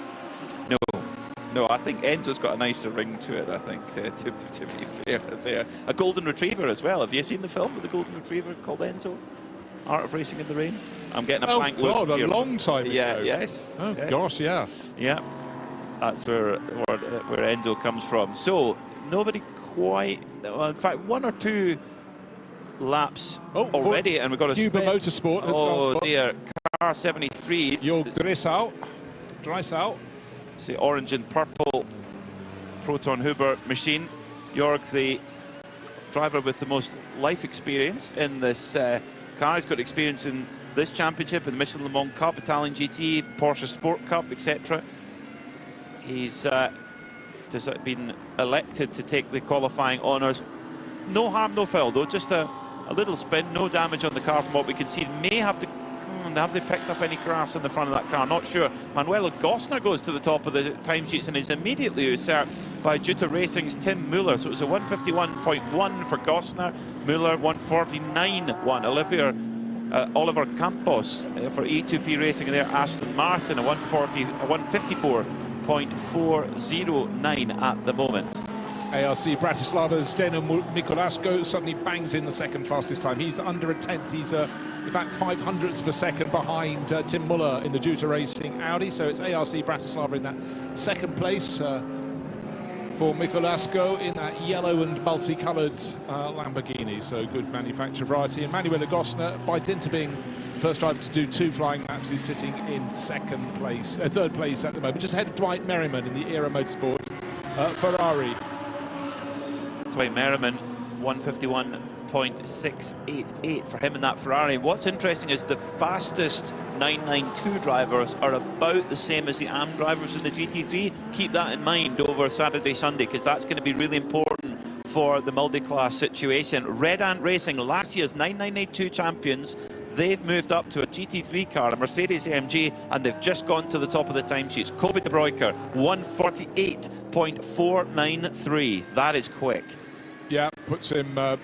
[SPEAKER 5] No, I think Enzo's got a nicer ring to it, I think, to be fair there. A golden retriever as well. Have you seen the film with the golden retriever called Enzo? Art of Racing in the Rain? I'm getting a blank look.
[SPEAKER 6] Oh, God,
[SPEAKER 5] here.
[SPEAKER 6] A long time ago.
[SPEAKER 5] Yes.
[SPEAKER 6] Oh, gosh, yeah.
[SPEAKER 5] Yeah, that's where Enzo comes from. So, nobody quite... Well, in fact, 1 or 2 laps already, and we've got a
[SPEAKER 6] Cuba Motorsport.
[SPEAKER 5] Oh, dear. Car 73.
[SPEAKER 6] Your Dressau.
[SPEAKER 5] It's the orange and purple Proton Huber machine. Jorg, the driver with the most life experience in this car. He's got experience in this championship, in the Michelin Le Mans Cup, Italian GT, Porsche Sport Cup, etc. He's been elected to take the qualifying honours. No harm, no foul, though. Just a little spin, no damage on the car from what we can see. May have to... Have they picked up any grass on the front of that car? Not sure. Manuel Gosner goes to the top of the timesheets and is immediately usurped by Juta Racing's Tim Muller. So it was a 151.1 for Gosner, Muller 149.1. Oliver Campos for E2P Racing and there Aston Martin a 154.409 at the moment.
[SPEAKER 6] ARC Bratislava's Zdeno Mikuláško suddenly bangs in the second fastest time. He's under a tenth. He's, in fact, 500ths of a second behind Tim Muller in the Juta Racing Audi. So it's ARC Bratislava in that second place for Mikuláško in that yellow and multicoloured Lamborghini. So good manufacturer variety. And Manuel Gosner, by dint of being first driver to do 2 flying laps, is sitting in third place at the moment, just ahead of Dwight Merriman in the Era Motorsport Ferrari.
[SPEAKER 5] Dwight Merriman, 151.688 for him in that Ferrari. What's interesting is the fastest 992 drivers are about the same as the AM drivers in the GT3. Keep that in mind over Saturday, Sunday, because that's going to be really important for the multi-class situation. Red Ant Racing, last year's 992 champions, they've moved up to a GT3 car, a Mercedes AMG, and they've just gone to the top of the timesheets. Kobe de Bruyker, 148.493. That is quick.
[SPEAKER 6] Yeah, puts him about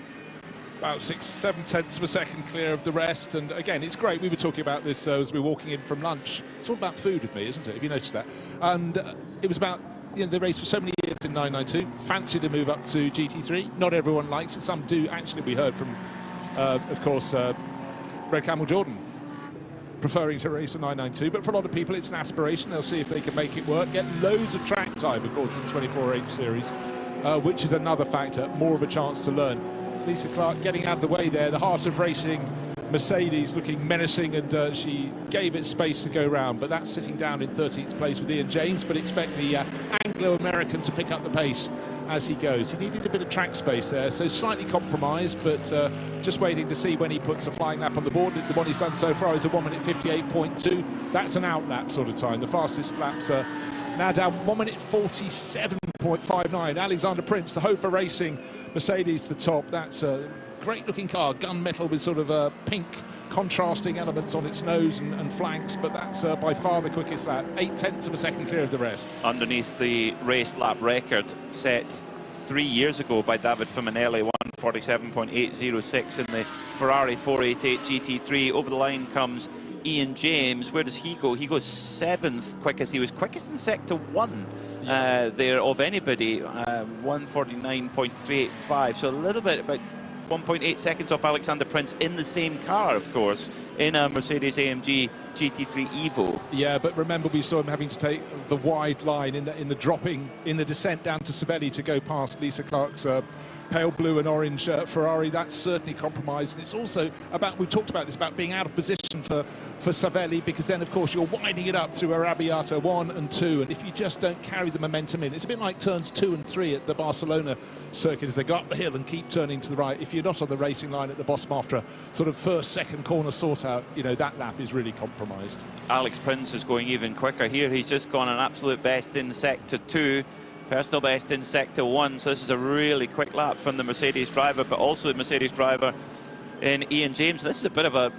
[SPEAKER 6] 6-7 tenths of a second clear of the rest. And again, it's great. We were talking about this as we were walking in from lunch. It's all about food with me, isn't it? Have you noticed that? And it was about, you know, the race for so many years in 992. Fancy to move up to GT3. Not everyone likes it. Some do. Actually, we heard from, of course, Red Camel Jordan preferring to race a 992, but for a lot of people it's an aspiration. They'll see if they can make it work. Get loads of track time, of course, in 24H series, which is another factor, more of a chance to learn. Lisa Clark getting out of the way there, the heart of racing, Mercedes looking menacing, and she gave it space to go round, but that's sitting down in 13th place with Ian James, but expect the Anglo-American to pick up the pace as he goes. He needed a bit of track space there, so slightly compromised, but just waiting to see when he puts a flying lap on the board. The one he's done so far is a 1 minute 58.2. That's an out lap sort of time. The fastest laps are now down 1 minute 47.59. Alexander Prince, the Hofer Racing Mercedes, the top. That's a great looking car, gunmetal with sort of pink contrasting elements on its nose and flanks, but that's by far the quickest lap, 8 tenths of a second clear of the rest.
[SPEAKER 5] Underneath the race lap record set 3 years ago by David Fiminelli, 147.806 in the Ferrari 488 GT3. Over the line comes Ian James. Where does he go? He goes 7th quickest. He was quickest in sector 1 there of anybody, 149.385. So a little bit, about 1.8 seconds off Alexander Prince in the same car, of course, in a Mercedes AMG GT3 Evo.
[SPEAKER 6] Yeah, but remember we saw him having to take the wide line in the descent down to Savelli to go past Lisa Clark's pale blue and orange Ferrari. That's certainly compromised, and it's also about, we've talked about this, about being out of position for Savelli, because then of course you're winding it up through Arrabbiata 1 and 2, and if you just don't carry the momentum in, it's a bit like turns 2 and 3 at the Barcelona circuit as they go up the hill and keep turning to the right. If you're not on the racing line at the bottom after a sort of first, second corner sort out, you know, that lap is really compromised.
[SPEAKER 5] Alex Prince is going even quicker here. He's just gone an absolute best in sector 2. Personal best in sector 1, so this is a really quick lap from the Mercedes driver, but also a Mercedes driver in Ian James. This is a bit of a,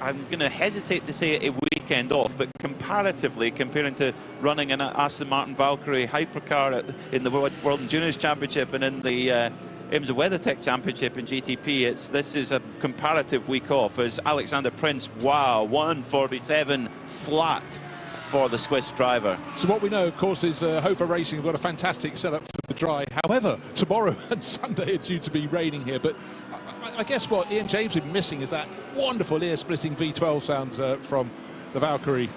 [SPEAKER 5] I'm going to hesitate to say a weekend off, but comparatively, comparing to running an Aston Martin Valkyrie hypercar in the World Endurance Championship and in the IMSA WeatherTech Championship in GTP. This is a comparative week off as Alexander Prince, wow, 147 flat for the Swiss driver.
[SPEAKER 6] So what we know, of course, is Hofer Racing have got a fantastic setup for the dry. However, tomorrow and Sunday are due to be raining here. But I guess what Ian James has been missing is that wonderful ear-splitting V12 sound from the Valkyrie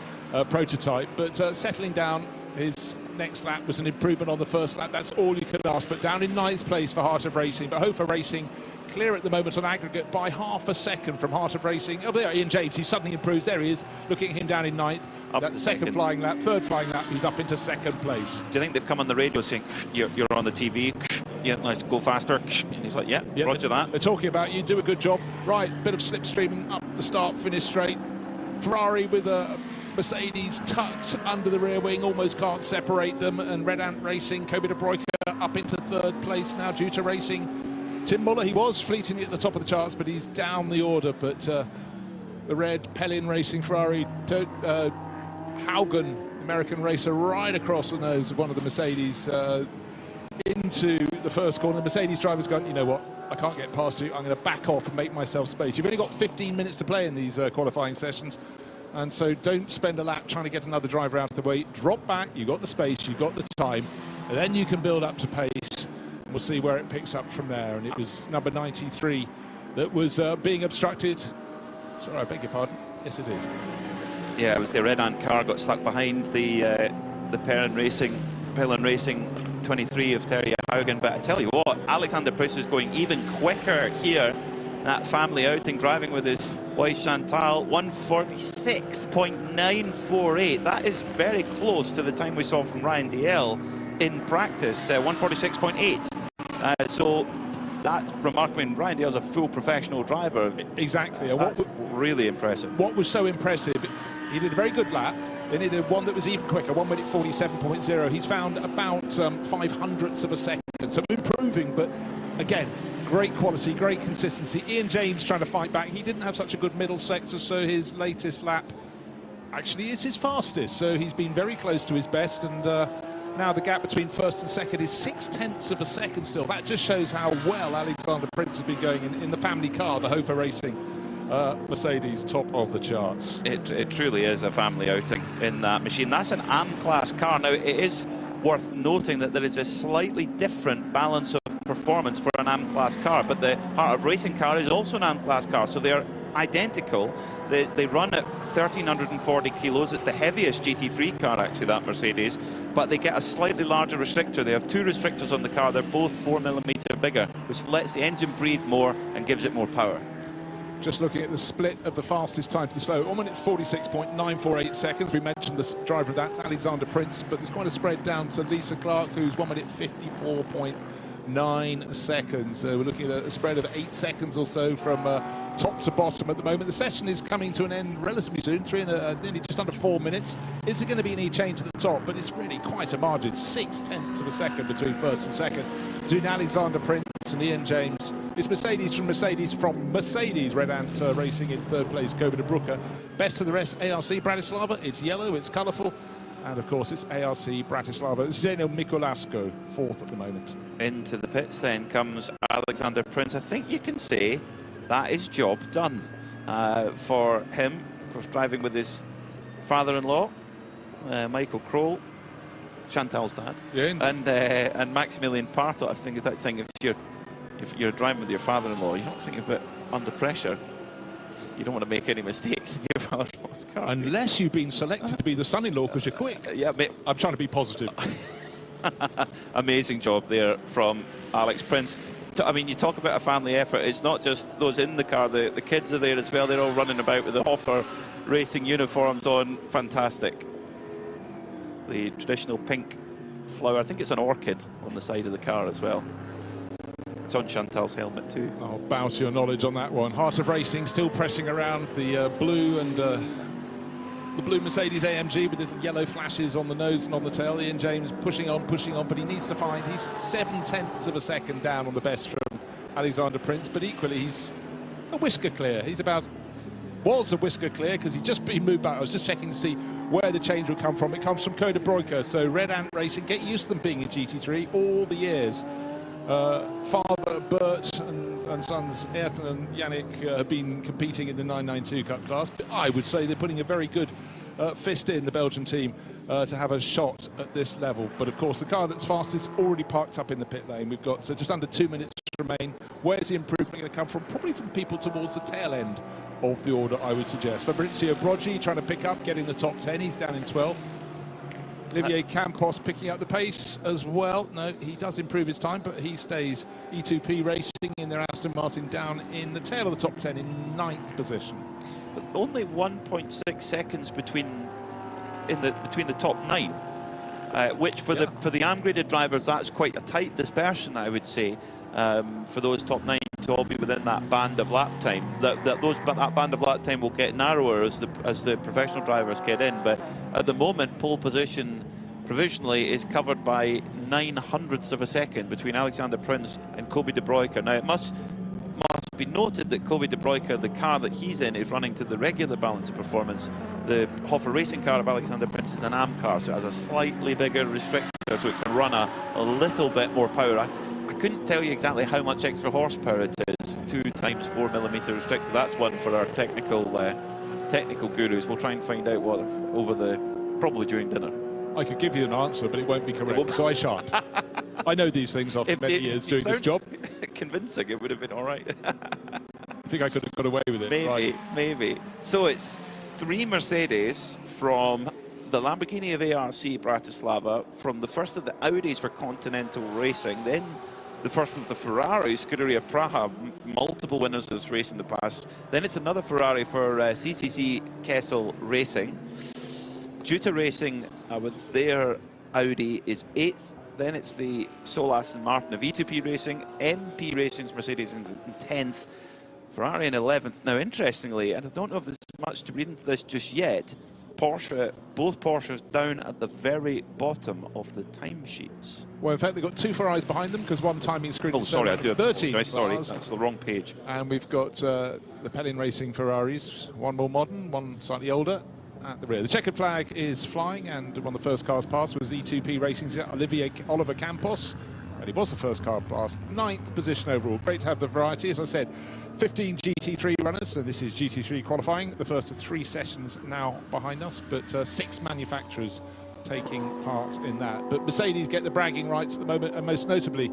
[SPEAKER 6] prototype. But settling down, his next lap was an improvement on the first lap. That's all you could ask. But down in 9th place for Heart of Racing. But Hofer Racing clear at the moment on aggregate by half a second from Heart of Racing. Oh, there, Ian James, he suddenly improves. There he is, looking at him down in 9th. That second flying lap, third flying lap, he's up into 2nd place.
[SPEAKER 5] Do you think they've come on the radio saying, you're on the TV, yeah, let's go faster? And he's like, yeah, roger that.
[SPEAKER 6] They're talking about you, do a good job. Right, bit of slipstreaming up the start, finish straight. Ferrari with a Mercedes tucked under the rear wing, almost can't separate them. And Red Ant Racing, Kobe de Bruyke up into 3rd place now due to racing. Tim Muller, he was fleetingly at the top of the charts, but he's down the order. But the red Pellin Racing Ferrari, Haugen, American racer, right across the nose of one of the Mercedes into the first corner. The Mercedes driver's gone, you know what, I can't get past you, I'm going to back off and make myself space. You've only got 15 minutes to play in these qualifying sessions, and so don't spend a lap trying to get another driver out of the way. Drop back, you've got the space, you've got the time, and then you can build up to pace. We'll see where it picks up from there. And it was number 93 that was being obstructed. Sorry, I beg your pardon. Yes, it is.
[SPEAKER 5] Yeah, it was the Red Ant car got stuck behind the Pellin Racing 23 of Terje Haugen. But I tell you what, Alexander Prince is going even quicker here. That family outing, driving with his wife Chantal, 146.948. That is very close to the time we saw from Ryan Dalziel in practice, 146.8. So that's remarkable. I mean, Ryan Dalziel's a full professional driver.
[SPEAKER 6] Exactly.
[SPEAKER 5] That's really impressive.
[SPEAKER 6] What was so impressive, he did a very good lap. Then he did one that was even quicker, 1 minute 47.0. He's found about 5/100ths of a second. So improving, but again, great quality, great consistency. Ian James trying to fight back. He didn't have such a good middle sector, so his latest lap actually is his fastest. So he's been very close to his best, and now the gap between 1st and 2nd is 6/10ths of a second still. That just shows how well Alexander Prince has been going in the family car, the Hofer Racing Mercedes, top of the charts.
[SPEAKER 5] It truly is a family outing in that machine. That's an AM-class car. Now, it is worth noting that there is a slightly different balance of performance for an AM-class car, but the Heart of Racing car is also an AM-class car, so they're identical. They run at 1,340 kilos. It's the heaviest GT3 car, actually, that Mercedes, but they get a slightly larger restrictor. They have 2 restrictors on the car. They're both 4mm bigger, which lets the engine breathe more and gives it more power.
[SPEAKER 6] Just looking at the split of the fastest time to the slow, 1 minute 46.948 seconds. We mentioned the driver of that's Alexander Prince, but there's quite a spread down to Lisa Clark, who's 1 minute 54.9 seconds. So we're looking at a spread of 8 seconds or so from top to bottom at the moment. The session is coming to an end relatively soon, nearly just under 4 minutes. Is there going to be any change at the top? But it's really quite a margin, 6/10ths of a second between 1st and 2nd, between Alexander Prince and Ian James. It's Mercedes, Red Ant Racing in 3rd place, Kobe de Bruyke. Best of the rest, ARC Bratislava. It's yellow, it's colourful, and of course it's ARC Bratislava. It's Zdeno Mikuláško, 4th at the moment.
[SPEAKER 5] Into the pits then comes Alexander Prince. I think you can say that is job done for him. Of course, driving with his father-in-law, Michael Kroll, Chantal's dad, and Maximilian Partot. I think that's the thing. If you're driving with your father-in-law, you don't think a bit under pressure. You don't want to make any mistakes in your father-in-law's car.
[SPEAKER 6] Unless you've been selected to be the son-in-law because you're quick.
[SPEAKER 5] Yeah, mate.
[SPEAKER 6] I'm trying to be positive.
[SPEAKER 5] Amazing job there from Alex Prince. I mean, you talk about a family effort. It's not just those in the car. The kids are there as well. They're all running about with the Hofer Racing uniforms on. Fantastic. The traditional pink flower. I think it's an orchid on the side of the car as well. It's on Chantal's helmet too.
[SPEAKER 6] I'll bow to your knowledge on that one. Heart of Racing still pressing around the blue and the blue Mercedes AMG with the yellow flashes on the nose and on the tail. Ian James pushing on, but he needs to find. He's 7/10ths of a second down on the best from Alexander Prince, but equally he's a whisker clear. Was a whisker clear because he'd just been moved back. I was just checking to see where the change would come from. It comes from Kobe de Bruyke. So Red Ant Racing, get used to them being in GT3 all the years. Father Bert and sons Ayrton and Yannick have been competing in the 992 Cup class. But I would say they're putting a very good fist in, the Belgian team, to have a shot at this level. But of course, the car that's fastest already parked up in the pit lane. We've got just under 2 minutes to remain. Where's the improvement going to come from? Probably from people towards the tail end of the order, I would suggest. Fabrizio Broggi trying to pick up, getting the top 10. He's down in 12th. Olivier Campos picking up the pace as well. No, he does improve his time, but he stays E2P Racing in their Aston Martin down in the tail of the top 10 in 9th position.
[SPEAKER 5] But only 1.6 seconds between the top 9, which for the ARM-graded drivers, that's quite a tight dispersion, I would say, for those top 9 to all be within that band of lap time. That band of lap time will get narrower as the professional drivers get in, but at the moment, pole position provisionally is covered by 9/100ths of a second between Alexander Prince and Kobe De Bruyker. Now, it must be noted that Kobe De Bruyker, the car that he's in, is running to the regular balance of performance. The Hoffer Racing car of Alexander Prince is an AM car, so it has a slightly bigger restrictor, so it can run a little bit more power. I couldn't tell you exactly how much extra horsepower it is. 2 times 4mm restrictor. That's one for our technical gurus. We'll try and find out what probably during dinner.
[SPEAKER 6] I could give you an answer, but it won't be correct, so I shan't. I know these things after many years doing this job.
[SPEAKER 5] Convincing, it would have been all right.
[SPEAKER 6] I think I could have got away with it.
[SPEAKER 5] Maybe. So it's 3 Mercedes from the Lamborghini of ARC Bratislava, from the first of the Audis for Continental Racing, then the first of the Ferraris, Scuderia Praha, multiple winners of this race in the past. Then it's another Ferrari for CCC Kessel Racing. Juta Racing with their Audi is 8th. Then it's the Sol Aston Martin of E2P Racing, MP Racing's Mercedes in 10th, Ferrari in 11th. Now, interestingly, and I don't know if there's much to read into this just yet, both Porsches down at the very bottom of the timesheets.
[SPEAKER 6] Well, in fact, they've got 2 Ferraris behind them because one timing screen is
[SPEAKER 5] sorry, I do
[SPEAKER 6] 13.
[SPEAKER 5] Sorry, that's the wrong page.
[SPEAKER 6] And we've got the Pelin Racing Ferraris, one more modern, one slightly older, at the rear. The checkered flag is flying, and one of the first cars past was E2P Racing's Oliver Campos. And he was the first car past, 9th position overall. Great to have the variety. As I said, 15 GT3 runners, so this is GT3 qualifying. The first of 3 sessions now behind us, but 6 manufacturers taking part in that. But Mercedes get the bragging rights at the moment, and most notably,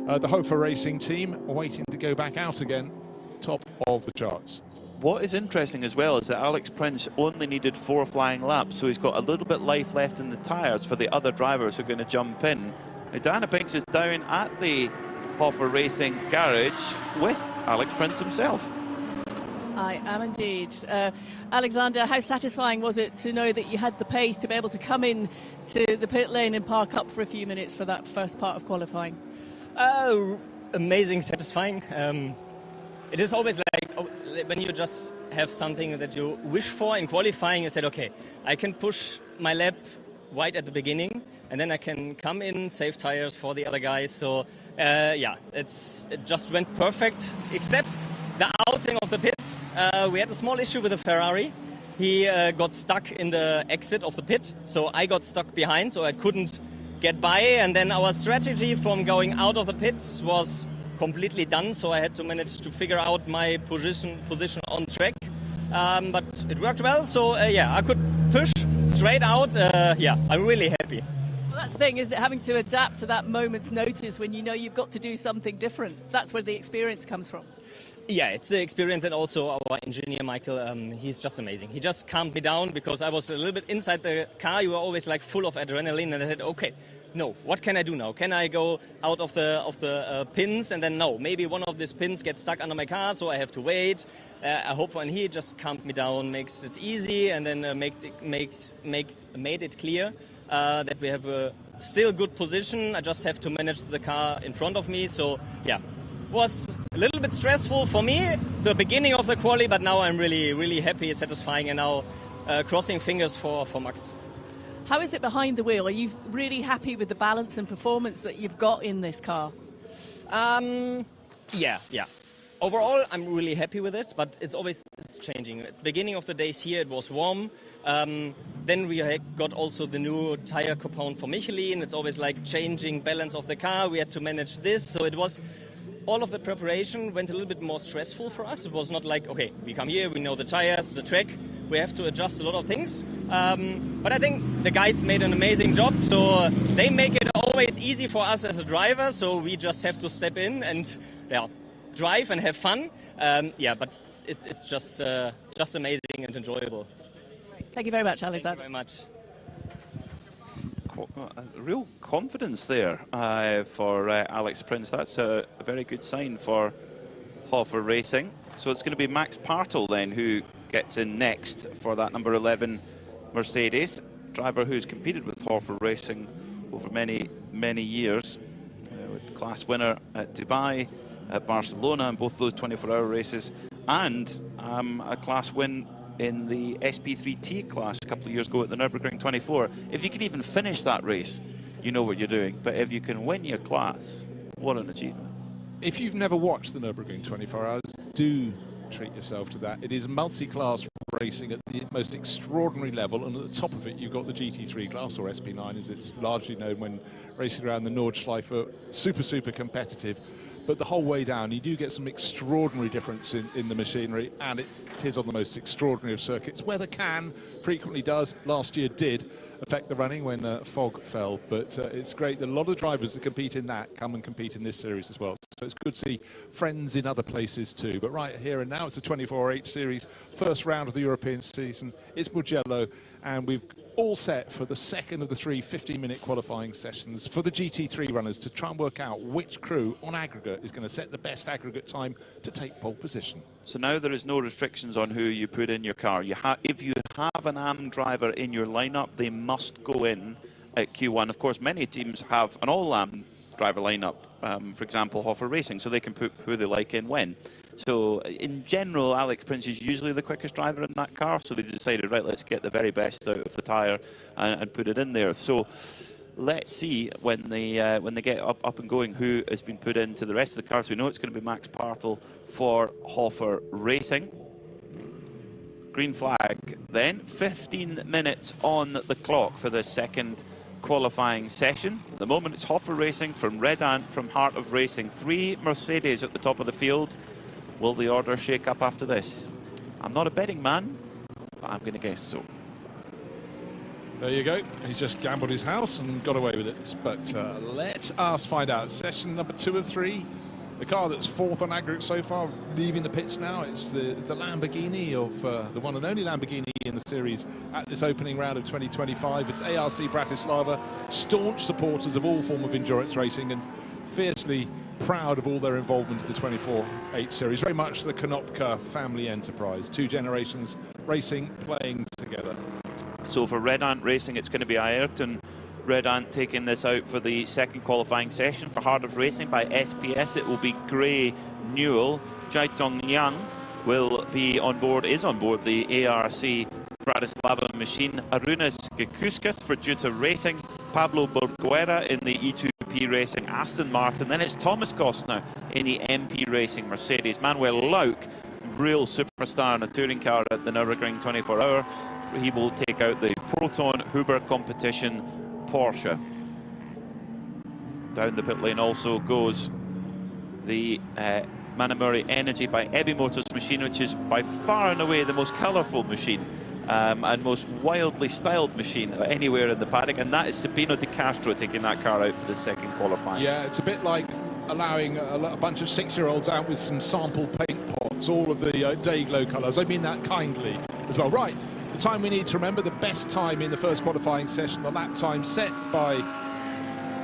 [SPEAKER 6] the Hofer Racing team waiting to go back out again, top of the charts.
[SPEAKER 5] What is interesting as well is that Alex Prince only needed 4 flying laps, so he's got a little bit life left in the tyres for the other drivers who are going to jump in. Now, Diana Binks is down at the Hoffer Racing garage with Alex Prince himself.
[SPEAKER 7] I am indeed. Alexander, how satisfying was it to know that you had the pace to be able to come in to the pit lane and park up for a few minutes for that first part of qualifying?
[SPEAKER 18] Amazing, satisfying. It is always like when you just have something that you wish for in qualifying, you said, okay, I can push my lap right at the beginning, and then I can come in, save tires for the other guys. So, yeah, it just went perfect, except the outing of the pits. We had a small issue with the Ferrari. He got stuck in the exit of the pit, so I got stuck behind, so I couldn't get by. And then our strategy from going out of the pits was completely done, so I had to manage to figure out my position on track. But it worked well, so yeah, I could push straight out. Yeah, I'm really happy.
[SPEAKER 7] Well, that's the thing, isn't it? Having to adapt to that moment's notice when you know you've got to do something different. That's where the experience comes from.
[SPEAKER 18] Yeah, it's the experience, and also our engineer, Michael, he's just amazing. He just calmed me down because I was a little bit inside the car. You were always like full of adrenaline, and I said, okay, no, what can I do now? Can I go out of the pins? And then no, maybe one of these pins gets stuck under my car, so I have to wait. I hope, and he just calmed me down, makes it easy, and then made it clear that we have a still good position. I just have to manage the car in front of me. So yeah, was a little bit stressful for me, the beginning of the quali, but now I'm really, really happy, satisfying, and now crossing fingers for Max.
[SPEAKER 7] How is it behind the wheel? Are you really happy with the balance and performance that you've got in this car?
[SPEAKER 18] Yeah. overall, I'm really happy with it, but it's changing. At the beginning of the days here, it was warm. Then we got also the new tire compound for Michelin. It's always like changing balance of the car. We had to manage this. So it was, all of the preparation went a little bit more stressful for us. It was not like, okay, we come here, we know the tires, the track. We have to adjust a lot of things. But I think the guys made an amazing job. So they make it always easy for us as a driver. So we just have to step in and drive and have fun. But it's just amazing and enjoyable.
[SPEAKER 7] Thank you very much, Alex.
[SPEAKER 18] Thank you very much.
[SPEAKER 5] Real confidence there for Alex Prince. That's a very good sign for Hofer Racing. So it's going to be Max Partel then who gets in next for that number 11 Mercedes. Driver who's competed with Hofer Racing over many, many years. With class winner at Dubai, at Barcelona, and both those 24-hour races, and a class win in the SP3T class a couple of years ago at the Nürburgring 24. If you can even finish that race, you know what you're doing. But if you can win your class, what an achievement.
[SPEAKER 6] If you've never watched the Nürburgring 24 hours, do treat yourself to that. It is multi-class racing at the most extraordinary level, and at the top of it you've got the GT3 class, or SP9 as it's largely known when racing around the Nordschleife. Super competitive. But the whole way down, you do get some extraordinary difference in the machinery, and it is on the most extraordinary of circuits. Weather can, frequently does, last year did affect the running when fog fell, but it's great that a lot of drivers that compete in that come and compete in this series as well. So it's good to see friends in other places too. But right here and now, it's the 24H series, first round of the European season. It's Mugello, and we've all set for the second of the 3 15-minute qualifying sessions for the GT3 runners to try and work out which crew on aggregate is going to set the best aggregate time to take pole position.
[SPEAKER 5] So now there is no restrictions on who you put in your car. If you have an AM driver in your lineup, they must go in at Q1. Of course, many teams have an all-AM driver lineup, for example, Hofer Racing, so they can put who they like in when. So in general, Alex Prince is usually the quickest driver in that car, so they decided, right, let's get the very best out of the tyre and put it in there. So let's see when they get up and going who has been put into the rest of the cars. We know it's going to be Max Partel for Hofer Racing. Green flag then. 15 minutes on the clock for the second qualifying session. At the moment it's Hofer Racing from Red Ant from Heart of Racing. 3 Mercedes at the top of the field. Will the order shake up after this? I'm not a betting man, but I'm going to guess so.
[SPEAKER 6] There you go. He's just gambled his house and got away with it. But let us find out. Session number 2 of 3. The car that's 4th on aggregate so far, leaving the pits now. It's the Lamborghini of the one and only Lamborghini in the series at this opening round of 2025. It's ARC Bratislava, staunch supporters of all form of endurance racing and fiercely proud of all their involvement in the 24H series. Very much the Konopka family enterprise. 2 generations racing, playing together.
[SPEAKER 5] So for Red Ant Racing, it's going to be Ayrton Red Ant taking this out for the second qualifying session. For Heart of Racing by SPS, it will be Gray Newell. Jaitong Yang is on board the ARC Bratislava machine. Arunas Gekuskas for Juta Racing. Pablo Borguera in the E2P Racing Aston Martin. Then it's Thomas Costner in the MP Racing Mercedes. Manuel Lauk, real superstar in a touring car at the Nürburgring 24-hour. He will take out the Proton Huber competition Porsche. Down the pit lane also goes the Manamori Energy by Ebi Motors machine, which is by far and away the most colourful machine and most wildly styled machine anywhere in the paddock, and that is Sabino De Castro taking that car out for the second qualifying.
[SPEAKER 6] Yeah, it's a bit like allowing a bunch of 6-year-olds out with some sample paint pots, all of the day glow colours. I mean that kindly as well. Right, the time we need to remember, the best time in the first qualifying session, the lap time set by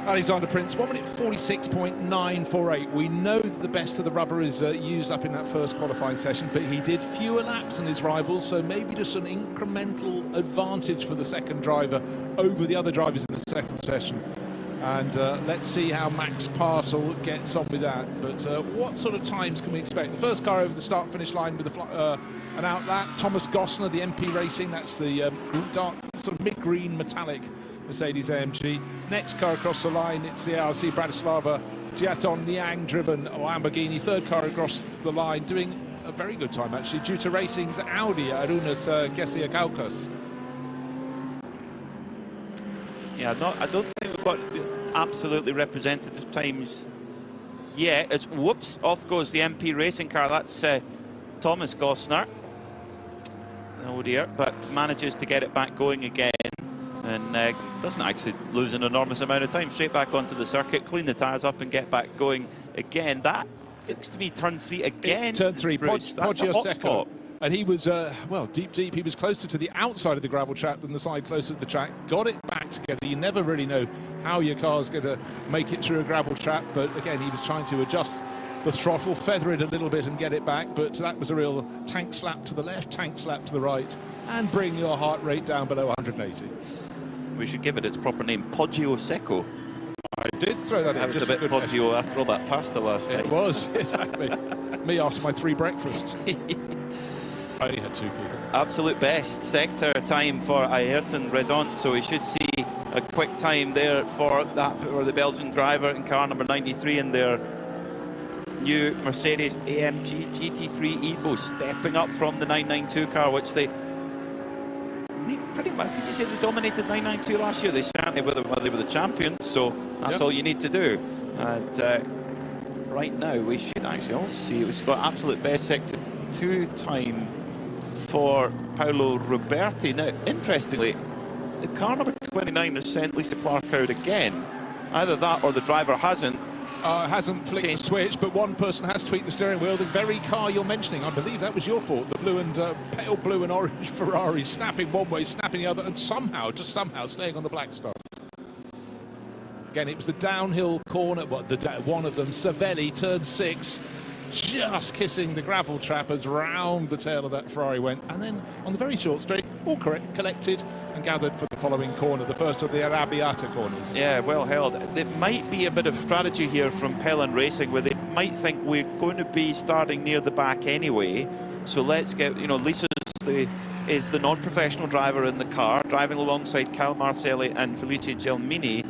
[SPEAKER 6] Alexander Prince, 1 minute 46.948. We know that the best of the rubber is used up in that first qualifying session, but he did fewer laps than his rivals, so maybe just an incremental advantage for the second driver over the other drivers in the second session. And let's see how Max Partel gets on with that. But what sort of times can we expect? The first car over the start-finish line with an out lap. Thomas Gossner, the MP Racing, that's the dark, sort of mid-green metallic Mercedes AMG. Next car across the line, it's the ARC Bratislava Jiaton Niang-driven Lamborghini, third car across the line, doing a very good time, actually, due to Racing's Audi, Arunas Gesiakaukas.
[SPEAKER 5] Yeah, I don't think we've got absolutely representative times yet. As whoops, off goes the MP racing car. That's Thomas Gosner. Oh dear, but manages to get it back going again, and doesn't actually lose an enormous amount of time. Straight back onto the circuit, clean the tyres up and get back going again. That looks to be turn 3 again.
[SPEAKER 6] It's turn 3,
[SPEAKER 5] Bruce. That's a hot spot.
[SPEAKER 6] And he was, well, deep. He was closer to the outside of the gravel trap than the side closer to the track. Got it back together. You never really know how your car's going to make it through a gravel trap. But again, he was trying to adjust the throttle, feather it a little bit and get it back. But that was a real tank slap to the left, tank slap to the right, and bring your heart rate down below 180.
[SPEAKER 5] We should give it its proper name, Poggio Secco.
[SPEAKER 6] I did throw that in.
[SPEAKER 5] That was a bit Poggio after all that pasta last night.
[SPEAKER 6] It was, exactly. Me after my 3 breakfasts. I only had 2 people.
[SPEAKER 5] Absolute best sector time for Ayrton Redon, so we should see a quick time there for the Belgian driver in car number 93 in their new Mercedes AMG GT3 Evo, stepping up from the 992 car, which they pretty much, could you say they dominated 992 last year? They certainly were the champions, so that's all you need to do. And right now we should actually also see we've got absolute best sector 2 time for Paolo Roberti. Now, interestingly, the car number 29 has sent Lisa Clark out again. Either that or the driver hasn't
[SPEAKER 6] flicked the switch, but one person has tweaked the steering wheel. The very car you're mentioning, I believe that was your fault. The blue and pale blue and orange Ferrari snapping one way, snapping the other, and somehow, just somehow, staying on the black stuff. Again, it was the downhill corner, one of them, Savelli, turn 6, just kissing the gravel trap as round the tail of that Ferrari went. And then on the very short straight, all collected and gathered for the following corner, the first of the Arrabbiata corners.
[SPEAKER 5] Yeah, well held. There might be a bit of strategy here from Pelin Racing, where they might think we're going to be starting near the back anyway, so let's get, you know, Lisa is the non-professional driver in the car, driving alongside Cal Marcelli and Felice Gelmini.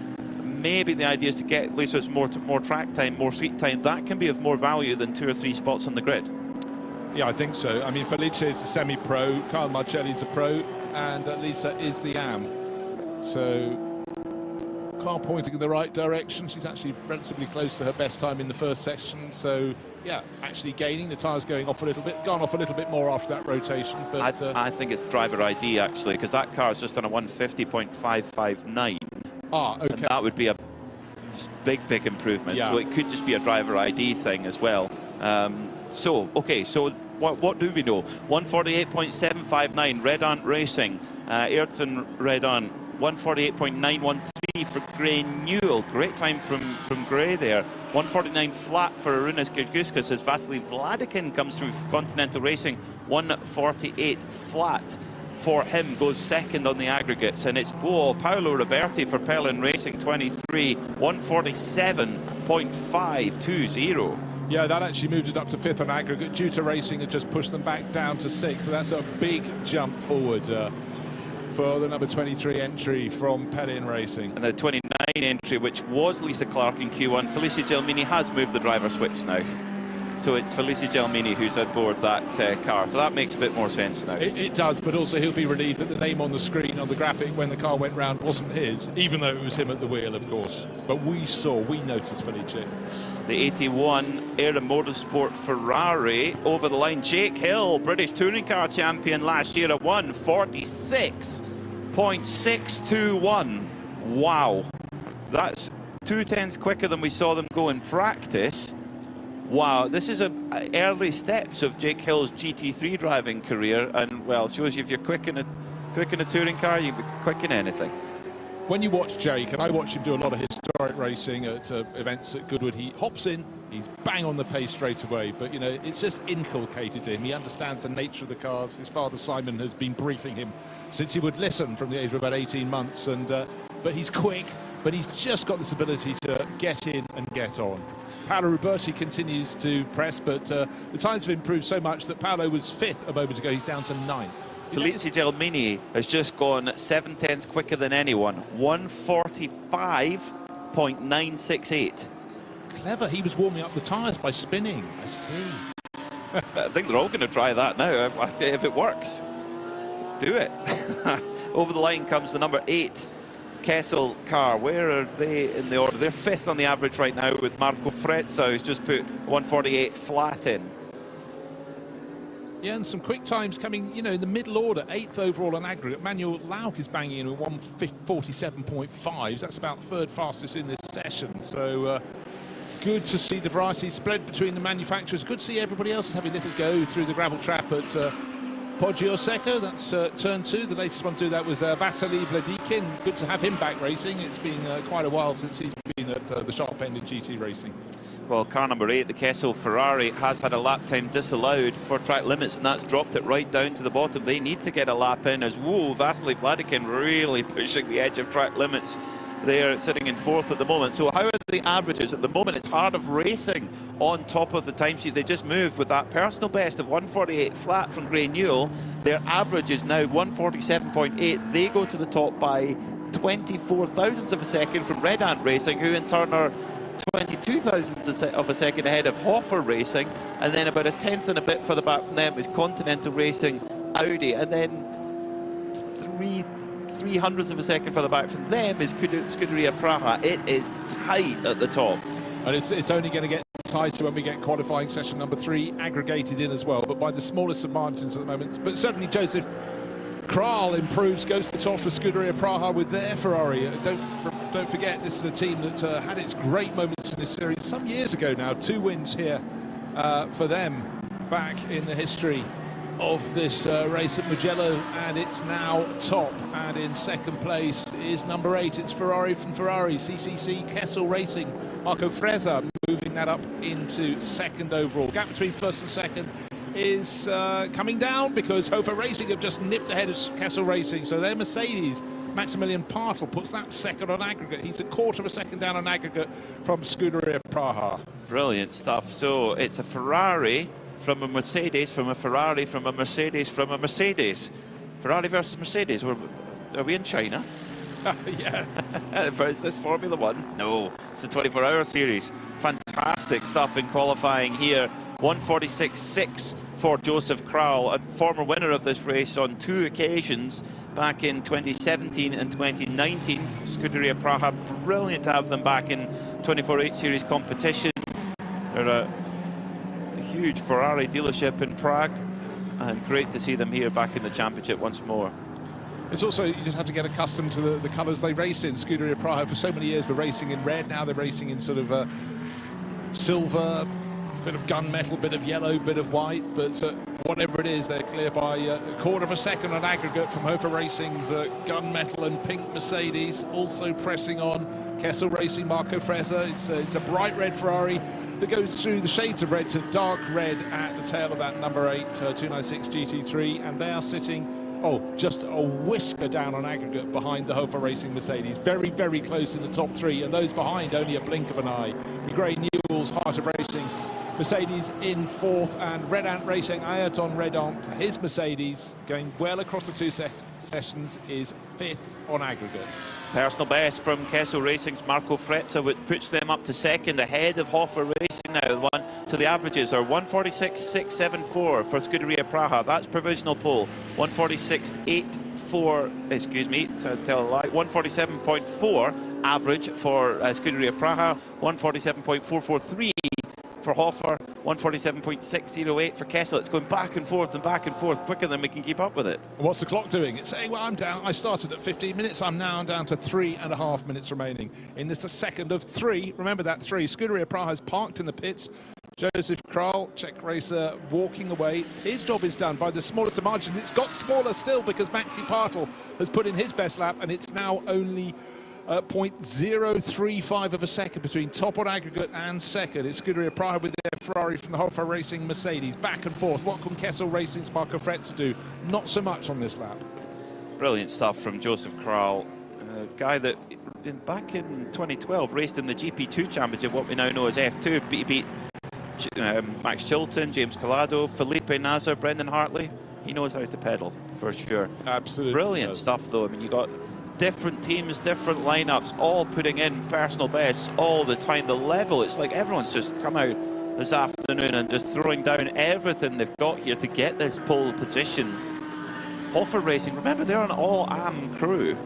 [SPEAKER 5] Maybe the idea is to get Lisa's more track time, more seat time. That can be of more value than 2 or 3 spots on the grid.
[SPEAKER 6] Yeah, I think so. I mean, Felice is a semi-pro, Carl Marcelli's a pro, and Lisa is the AM. So, car pointing in the right direction. She's actually relatively close to her best time in the first section. So, yeah, actually gaining. The tyres going off a little bit, gone off a little bit more after that rotation. But
[SPEAKER 5] I think it's driver ID, actually, because that car's just on a 150.559.
[SPEAKER 6] Ah, okay.
[SPEAKER 5] And that would be a big improvement.
[SPEAKER 6] Yeah.
[SPEAKER 5] So it could just be a driver ID thing as well. So what do we know? 148.759, Redon Racing. Ayrton Redon, 148.913 for Gray Newell. Great time from Gray there. 149 flat for Arunas Girguskas as Vasily Vladikin comes through Continental Racing. 148 flat for him, goes second on the aggregates, and it's Paolo Roberti for Pelin Racing 23, 147.520.
[SPEAKER 6] Yeah, that actually moved it up to 5th on aggregate. Due to Racing had just pushed them back down to 6th, but that's a big jump forward for the number 23 entry from Pelin Racing.
[SPEAKER 5] And the 29 entry, which was Lisa Clark in Q1, Felicia Gelmini has moved the driver switch now. So it's Felicia Gelmini who's aboard that car. So that makes a bit more sense now.
[SPEAKER 6] It does, but also he'll be relieved that the name on the screen, on the graphic, when the car went round wasn't his, even though it was him at the wheel, of course. But we noticed Felicia.
[SPEAKER 5] The 81 Air Motorsport Ferrari over the line. Jake Hill, British Touring Car Champion last year at 146.621. Wow. That's 2/10 quicker than we saw them go in practice. Wow, this is early steps of Jake Hill's GT3 driving career, and well, shows you if you're quick in a touring car, you can be quick in anything.
[SPEAKER 6] When you watch Jake, and I watch him do a lot of historic racing at events at Goodwood, he hops in, he's bang on the pace straight away, but you know, it's just inculcated to him. He understands the nature of the cars. His father Simon has been briefing him since he would listen from the age of about 18 months, and but he's quick, but he's just got this ability to get in and get on. Paolo Roberti continues to press, but the times have improved so much that Paolo was 5th a moment ago. He's down to 9th.
[SPEAKER 5] Felice Gelmini has just gone 7/10 quicker than anyone, 145.968.
[SPEAKER 6] clever. He was warming up the tyres by spinning. I see.
[SPEAKER 5] I think they're all going to try that now. If it works, do it. Over the line comes the number 8 Kessel car. Where are they in the order? They're 5th on the average right now with Marco Frezza, who's just put 148 flat in.
[SPEAKER 6] Yeah, and some quick times coming, in the middle order. 8th overall on aggregate. Manuel Lauk is banging in with 147.5s. That's about 3rd fastest in this session. So good to see the variety spread between the manufacturers. Good to see everybody else is having a little go through the gravel trap at Poggio Secco. That's turn 2. The latest one to do that was Vasily Vladikin. Good to have him back racing. It's been quite a while since he's been at the sharp end of GT racing.
[SPEAKER 5] Well, car number 8, the Kessel Ferrari, has had a lap time disallowed for track limits, and that's dropped it right down to the bottom. They need to get a lap in as, whoa, Vasily Vladikin really pushing the edge of track limits. They're sitting in 4th at the moment. So how are the averages? At the moment, it's Heart of Racing on top of the timesheet. They just moved with that personal best of 148 flat from Gray Newell. Their average is now 147.8. They go to the top by 24 thousandths of a second from Red Ant Racing, who in turn are 22 thousandths of a second ahead of Hoffer Racing, and then about a tenth and a bit further back from them is Continental Racing Audi, and then 300ths of a second further back from them is Scuderia Praha. It is tight at the top.
[SPEAKER 6] And it's only going to get tighter when we get qualifying session number 3 aggregated in as well, but by the smallest of margins at the moment. But certainly Joseph Kral improves, goes to the top for Scuderia Praha with their Ferrari. Don't forget, this is a team that had its great moments in this series some years ago now. 2 wins here for them back in the history of this race at Mugello, and it's now top. And in second place is number 8. It's Ferrari from Ferrari, CCC Kessel Racing. Marco Frezza moving that up into 2nd overall. Gap between 1st and 2nd is coming down because Hofer Racing have just nipped ahead of Kessel Racing. So their Mercedes, Maximilian Partel, puts that 2nd on aggregate. He's a quarter of a second down on aggregate from Scuderia Praha.
[SPEAKER 5] Brilliant stuff. So it's a Ferrari from a Mercedes, from a Ferrari, from a Mercedes, from a Mercedes. Ferrari versus Mercedes. Are we in China?
[SPEAKER 6] Yeah.
[SPEAKER 5] Is this Formula 1? No, it's the 24-hour series. Fantastic stuff in qualifying here. 146.6 for Joseph Kral, a former winner of this race on 2 occasions back in 2017 and 2019. Scuderia Praha, brilliant to have them back in 24H series competition. They're a huge Ferrari dealership in Prague, and great to see them here back in the championship once more.
[SPEAKER 6] It's also, you just have to get accustomed to the colours they race in. Scuderia Praha for so many years were racing in red, now they're racing in sort of silver, bit of gunmetal, bit of yellow, bit of white, but whatever it is, they're clear by a quarter of a second on aggregate from Hofer Racing's gunmetal and pink Mercedes. Also pressing on Kessel Racing, Marco Frezza. It's a bright red Ferrari that goes through the shades of red to dark red at the tail of that number 8 296 GT3, and they are sitting just a whisker down on aggregate behind the Hofer Racing Mercedes. Very, very close in the top 3, and those behind only a blink of an eye. Gray Newell's Heart of Racing Mercedes in 4th, and Red Ant Racing, Ayrton Red Ant, his Mercedes, going well across the 2 sessions, is 5th on aggregate.
[SPEAKER 5] Personal best from Kessel Racing's Marco Frezza, which puts them up to 2nd ahead of Hoffer Racing now. So the averages are 146.674 for Scuderia Praha. That's provisional pole. 146.84, excuse me, so tell a lie, 147.4 average for Scuderia Praha, 147.443 for Hoffer, 147.608 for Kessel. It's going back and forth quicker than we can keep up with it.
[SPEAKER 6] What's the clock doing? It's saying, well, I'm down. I started at 15 minutes. I'm now down to 3.5 minutes remaining. In this, a second of 3. Remember that 3. Scuderia Praha has parked in the pits. Joseph Kral, Czech racer, walking away. His job is done by the smallest of margins. It's got smaller still because Maxi Partel has put in his best lap, and it's now only 0.035 of a second between top on aggregate and 2nd. It's Scuderia Praha with their Ferrari from the Hofer Racing Mercedes. Back and forth. What can Kessel Racing's Marco Frezza do? Not so much on this lap. Brilliant stuff from Joseph Kral, a guy that back in 2012 raced in the GP2 Championship, what we now know as F2. He beat Max Chilton, James Collado, Felipe Nasr, Brendan Hartley. He knows how to pedal, for sure. Absolutely. Brilliant stuff, though. I mean, you got
[SPEAKER 5] different teams, different lineups, all putting in personal bests all the time. The level, it's like everyone's just come out this afternoon and just throwing down everything they've got here to get this pole position. Hoffer Racing, remember they're an all-AM crew,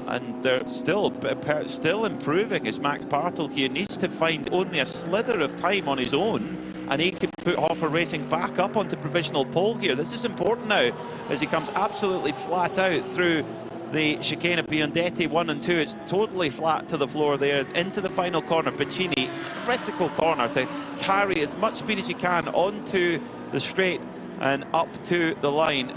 [SPEAKER 5] and they're still improving as Max Bartel here needs to find only a slither of time on his own, and he can put Hoffer Racing back up onto provisional pole here. This is important now as he comes absolutely flat out through the chicane of Biondetti 1 and 2. It's totally flat to the floor there, into the final corner. Piccini, critical corner to carry as much speed as you can onto the straight and up to the line,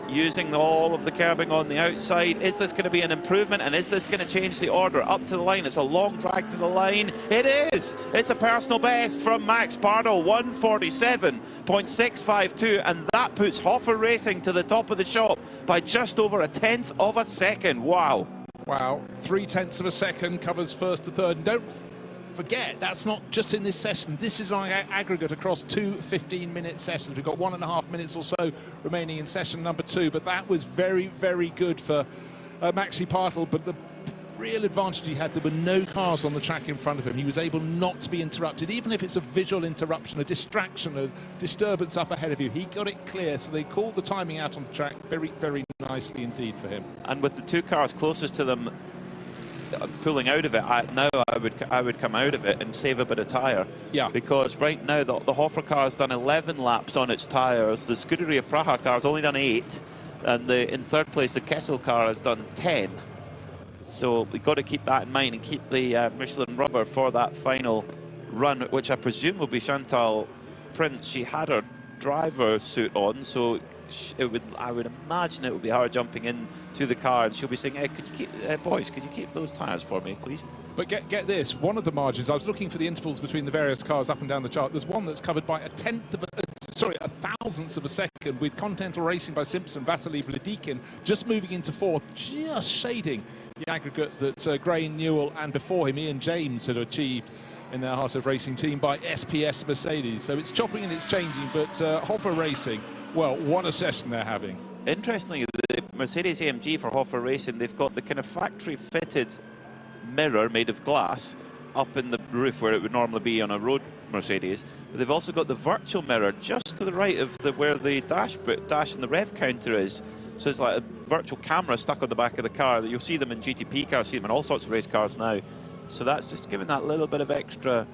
[SPEAKER 5] using all of the curbing on the outside. Is this going to be an improvement, and is this going to change the order up to the line? It's a long drag to the line. It is. It's a personal best from Max Bartel, 1:47.652, and that puts Hoffer Racing to the top of the shop by just over 1/10 of a second. Wow.
[SPEAKER 6] Wow, 0.3 of a second covers first to third. And don't forget, that's not just in this session. This is on aggregate across two 15-minute sessions. We've got 1.5 minutes or so remaining in session number 2, but that was very, very good for Maxi Bartel. But the real advantage he had, there were no cars on the track in front of him. He was able not to be interrupted, even if it's a visual interruption, a distraction, a disturbance up ahead of you. He got it clear, so they called the timing out on the track very, very nicely indeed for him.
[SPEAKER 5] And with the two cars closest to them pulling out of it, I would come out of it and save a bit of tyre.
[SPEAKER 6] Yeah.
[SPEAKER 5] Because right now the Hoffer car has done 11 laps on its tyres. The Scuderia Praha car has only done 8, and in third place the Kessel car has done 10. So we've got to keep that in mind and keep the Michelin rubber for that final run, which I presume will be Chantal Prince. She had her driver's suit on, so I would imagine it would be her jumping in to the car, and she'll be saying, hey, could you keep, boys, could you keep those tyres for me, please?
[SPEAKER 6] But get this, one of the margins, I was looking for the intervals between the various cars up and down the chart. There's one that's covered by a thousandth of a second, with Continental Racing by Simpson, Vasily Vladikin just moving into fourth, just shading the aggregate that Gray Newell and before him Ian James had achieved in their Heart of Racing team by SPS Mercedes. So it's chopping and it's changing, but Hoffer Racing, well, what a session they're having.
[SPEAKER 5] Interestingly, the Mercedes AMG for Hoffer Racing, they've got the kind of factory-fitted mirror made of glass up in the roof where it would normally be on a road Mercedes, but they've also got the virtual mirror just to the right of where the dash and the rev counter is. So it's like a virtual camera stuck on the back of the car. You'll see them in GTP cars, see them in all sorts of race cars now. So that's just giving that little bit of extra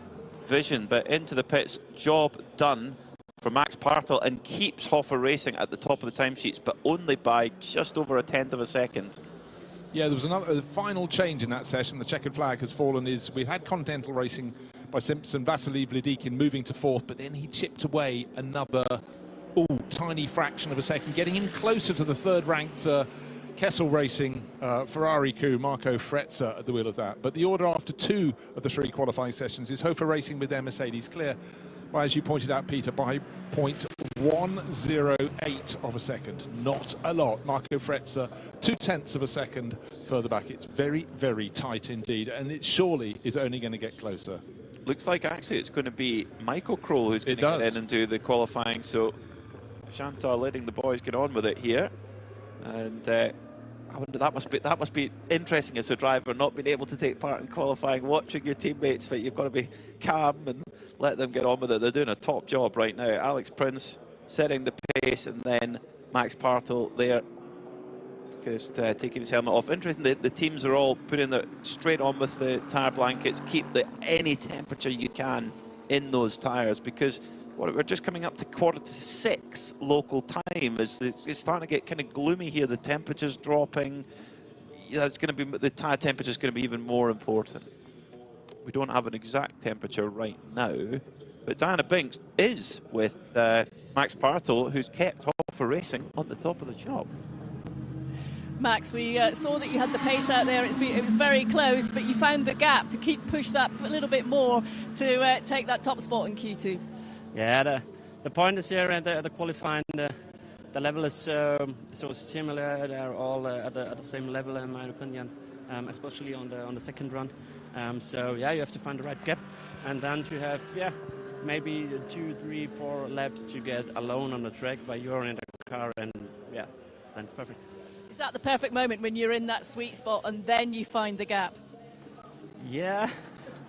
[SPEAKER 5] vision. But into the pits, job done for Max Bartel, and keeps Hoffer Racing at the top of the timesheets, but only by just over 1/10 of a second.
[SPEAKER 6] Yeah, there was a final change in that session. The checkered flag has fallen. We've had Continental Racing by Simpson, Vasily Vladikin moving to fourth, but then he chipped away another tiny fraction of a second, getting him closer to the third-ranked Kessel Racing Ferrari crew, Marco Fretzer at the wheel of that. But the order after 2 of the 3 qualifying sessions is Hoffer Racing with their Mercedes clear by, as you pointed out, Peter, by 0.108 of a second. Not a lot. Marco Fretzer, 0.2 of a second further back. It's very, very tight indeed, and it surely is only going to get closer.
[SPEAKER 5] Looks like actually it's going to be Michael Kroll who's going to get in and do the qualifying. So Chantal letting the boys get on with it here, and I wonder, that must be interesting as a driver, not being able to take part in qualifying, watching your teammates, but you've got to be calm and let them get on with it. They're doing a top job right now. Alex Prince setting the pace, and then Max Bartel there just taking his helmet off. Interesting, the teams are all putting it straight on with the tyre blankets. Keep any temperature you can in those tyres, because we're just coming up to 5:45 local time. It's starting to get kind of gloomy here. The temperature's dropping. It's going to be, the tyre temperature is going to be even more important. We don't have an exact temperature right now, but Diana Binks is with Max Bartel, who's kept Hoffer Racing on the top of the shop.
[SPEAKER 7] Max, we saw that you had the pace out there. It was very close, but you found the gap to push that a little bit more to take that top spot in Q2.
[SPEAKER 19] Yeah, the point is here at the qualifying, the level is so similar. They're all at the same level, in my opinion, especially on the second run. So yeah, you have to find the right gap, and then to have maybe 2, 3, 4 laps to get alone on the track, but you're in the car, and yeah, then it's perfect.
[SPEAKER 7] Is that the perfect moment when you're in that sweet spot and then you find the gap?
[SPEAKER 19] Yeah,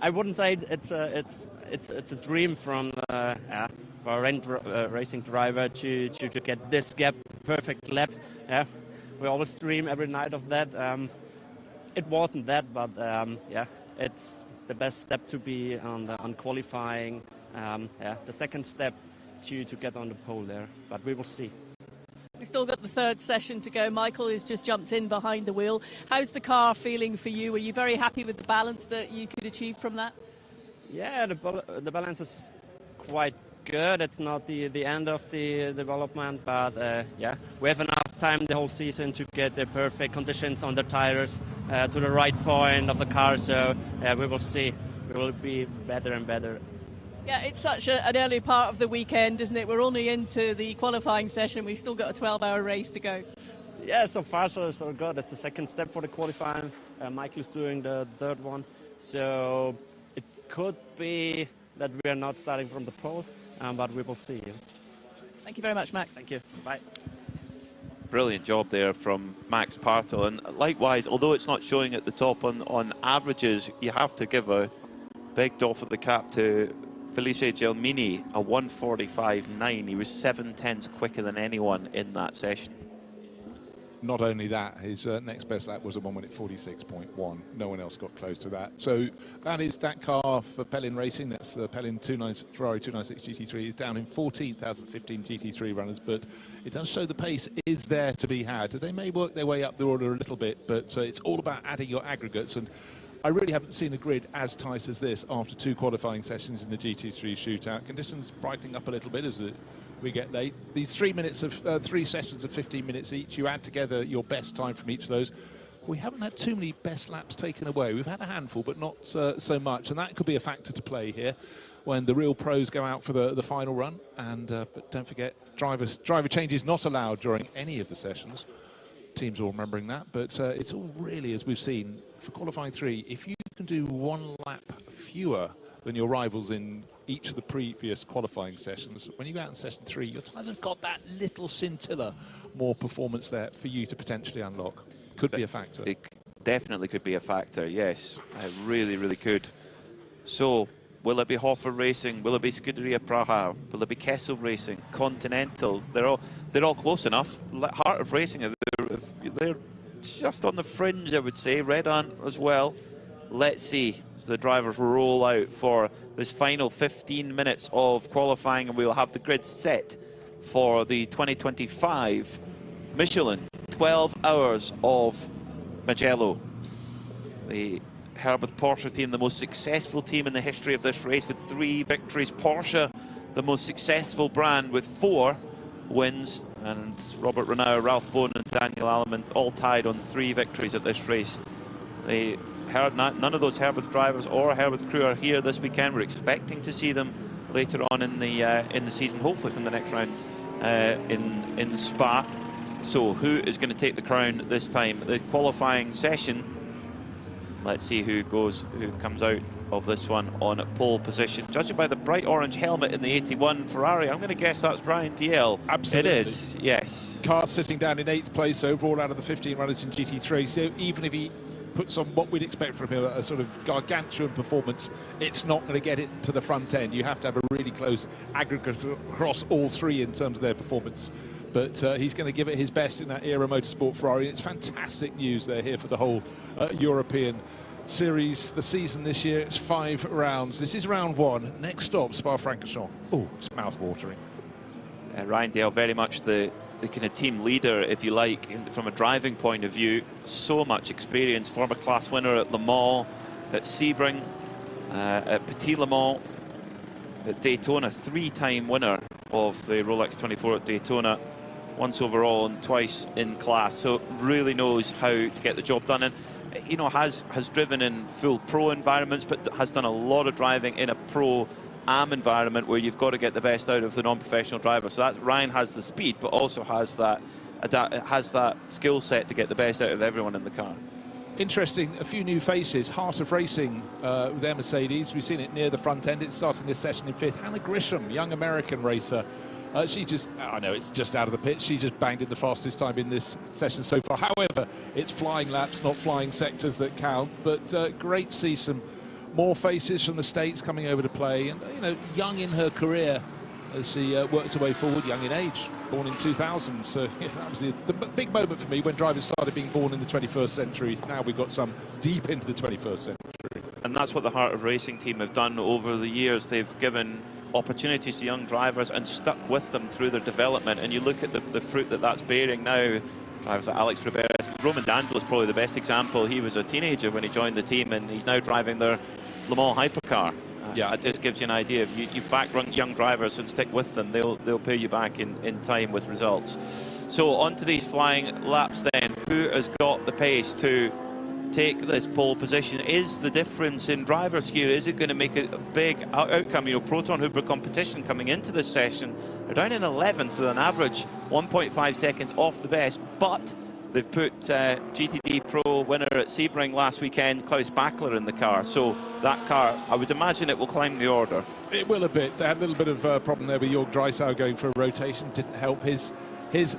[SPEAKER 19] I wouldn't say it's a dream from for a racing driver to get this gap perfect lap. Yeah, we always dream every night of that. It wasn't that, but yeah, it's the best step to be on qualifying. The second step to get on the pole there, but we will see.
[SPEAKER 7] We've still got the third session to go. Michael has just jumped in behind the wheel. How's the car feeling for you? Are you very happy with the balance that you could achieve from that?
[SPEAKER 19] Yeah, the balance is quite good. It's not the end of the development, but yeah, we have enough time the whole season to get the perfect conditions on the tires to the right point of the car. So we will see. We will be better and better.
[SPEAKER 7] Yeah, it's such an early part of the weekend, isn't it? We're only into the qualifying session. We've still got a 12-hour race to go.
[SPEAKER 19] Yeah, so far so good. It's the second step for the qualifying. Michael's doing the third one. So it could be that we are not starting from the pole, but we will see.
[SPEAKER 7] Thank you very much, Max.
[SPEAKER 19] Thank you. Bye.
[SPEAKER 5] Brilliant job there from Max Partel. And likewise, although it's not showing at the top on averages, you have to give a big doff of the cap to Felice Gelmini, a 1:45.9. He was 7/10 quicker than anyone in that session.
[SPEAKER 6] Not only that, his next best lap was a 1 minute 46.1. No one else got close to that. So that is that car for Pellin Racing. That's the Pellin Ferrari 296 GT3. It's down in 14th out of 15 GT3 runners, but it does show the pace is there to be had. They may work their way up the order a little bit, but it's all about adding your aggregates. And I really haven't seen a grid as tight as this after 2 qualifying sessions in the GT3 shootout. Conditions brightening up a little bit as we get late. These 3 sessions of 15 minutes each, you add together your best time from each of those. We haven't had too many best laps taken away. We've had a handful, but not so much, and that could be a factor to play here when the real pros go out for the final run. And but don't forget, driver changes not allowed during any of the sessions. Teams all remembering that, but it's all really, as we've seen, for qualifying 3, if you can do 1 lap fewer than your rivals in each of the previous qualifying sessions, when you go out in session 3, your tyres have got that little scintilla more performance there for you to potentially unlock. Could be a factor.
[SPEAKER 5] It definitely could be a factor, yes. It really, really could. So, will it be Hoffer Racing? Will it be Scuderia Praha? Will it be Kessel Racing? Continental? They're all close enough. Heart of Racing, they're just on the fringe, I would say. Red Ant as well. Let's see as the drivers roll out for this final 15 minutes of qualifying, and we will have the grid set for the 2025 Michelin 12 Hours of Mugello. The Herbert Porsche team, the most successful team in the history of this race with 3 victories. Porsche, the most successful brand with 4 wins, and Robert Renauer, Ralph Bohn and Daniel Alleman all tied on 3 victories at this race. None of those Herbert drivers or Herbert crew are here this weekend. We're expecting to see them later on in the season, hopefully from the next round in Spa. So who is going to take the crown this time? The qualifying session. Let's see who comes out of this one on pole position. Judging by the bright orange helmet in the 81 Ferrari, I'm going to guess that's Brian Thiel.
[SPEAKER 6] Absolutely.
[SPEAKER 5] It is, yes.
[SPEAKER 6] Car sitting down in 8th place overall out of the 15 runners in GT3. So even if he puts on what we'd expect from him, a sort of gargantuan performance, it's not going to get it to the front end. You have to have a really close aggregate across all 3 in terms of their performance. But he's going to give it his best in that Era Motorsport Ferrari. It's fantastic news they're here for the whole European Series. The season this year, it's 5 rounds. This is round 1. Next stop, Spa-Francorchamps. Oh, it's mouth-watering.
[SPEAKER 5] Ryan Dale, very much the kind of team leader, if you like, from a driving point of view. So much experience. Former class winner at Le Mans, at Sebring, at Petit Le Mans, at Daytona. 3-time winner of the Rolex 24 at Daytona. Once overall and twice in class. So really knows how to get the job done. And you know, has driven in full pro environments, but has done a lot of driving in a pro AM environment where you've got to get the best out of the non-professional driver. So that Ryan has the speed, but also has that skill set to get the best out of everyone in the car.
[SPEAKER 6] Interesting, a few new faces. Heart of Racing with their Mercedes. We've seen it near the front end. It's starting this session in 5th. Hannah Grisham, young American racer, She just, I know it's just out of the pit, she just banged in the fastest time in this session so far. However, it's flying laps, not flying sectors that count, but great to see some more faces from the States coming over to play, and you know, young in her career as she works her way forward, young in age, born in 2000. So yeah, that was the big moment for me when drivers started being born in the 21st century. Now we've got some deep into the 21st century.
[SPEAKER 5] And that's what the Heart of Racing team have done over the years. They've given opportunities to young drivers and stuck with them through their development. And you look at the fruit that that's bearing now. Drivers like Alex Riberas, Roman D'Angelo is probably the best example. He was a teenager when he joined the team, and he's now driving their Le Mans hypercar. Yeah, it just gives you an idea. If you back young drivers and stick with them, they'll pay you back in time with results. So on to these flying laps then. Who has got the pace to take this pole position? Is the difference in drivers here, is it going to make a big outcome? You know, Proton Hooper competition coming into this session, they're down in 11th with an average 1.5 seconds off the best, but they've put GTD Pro winner at Sebring last weekend, Klaus Bachler, in the car. So that car, I would imagine it will climb the order.
[SPEAKER 6] It will a bit. They had a little bit of a problem there with Jörg Dreisau going for a rotation. Didn't help his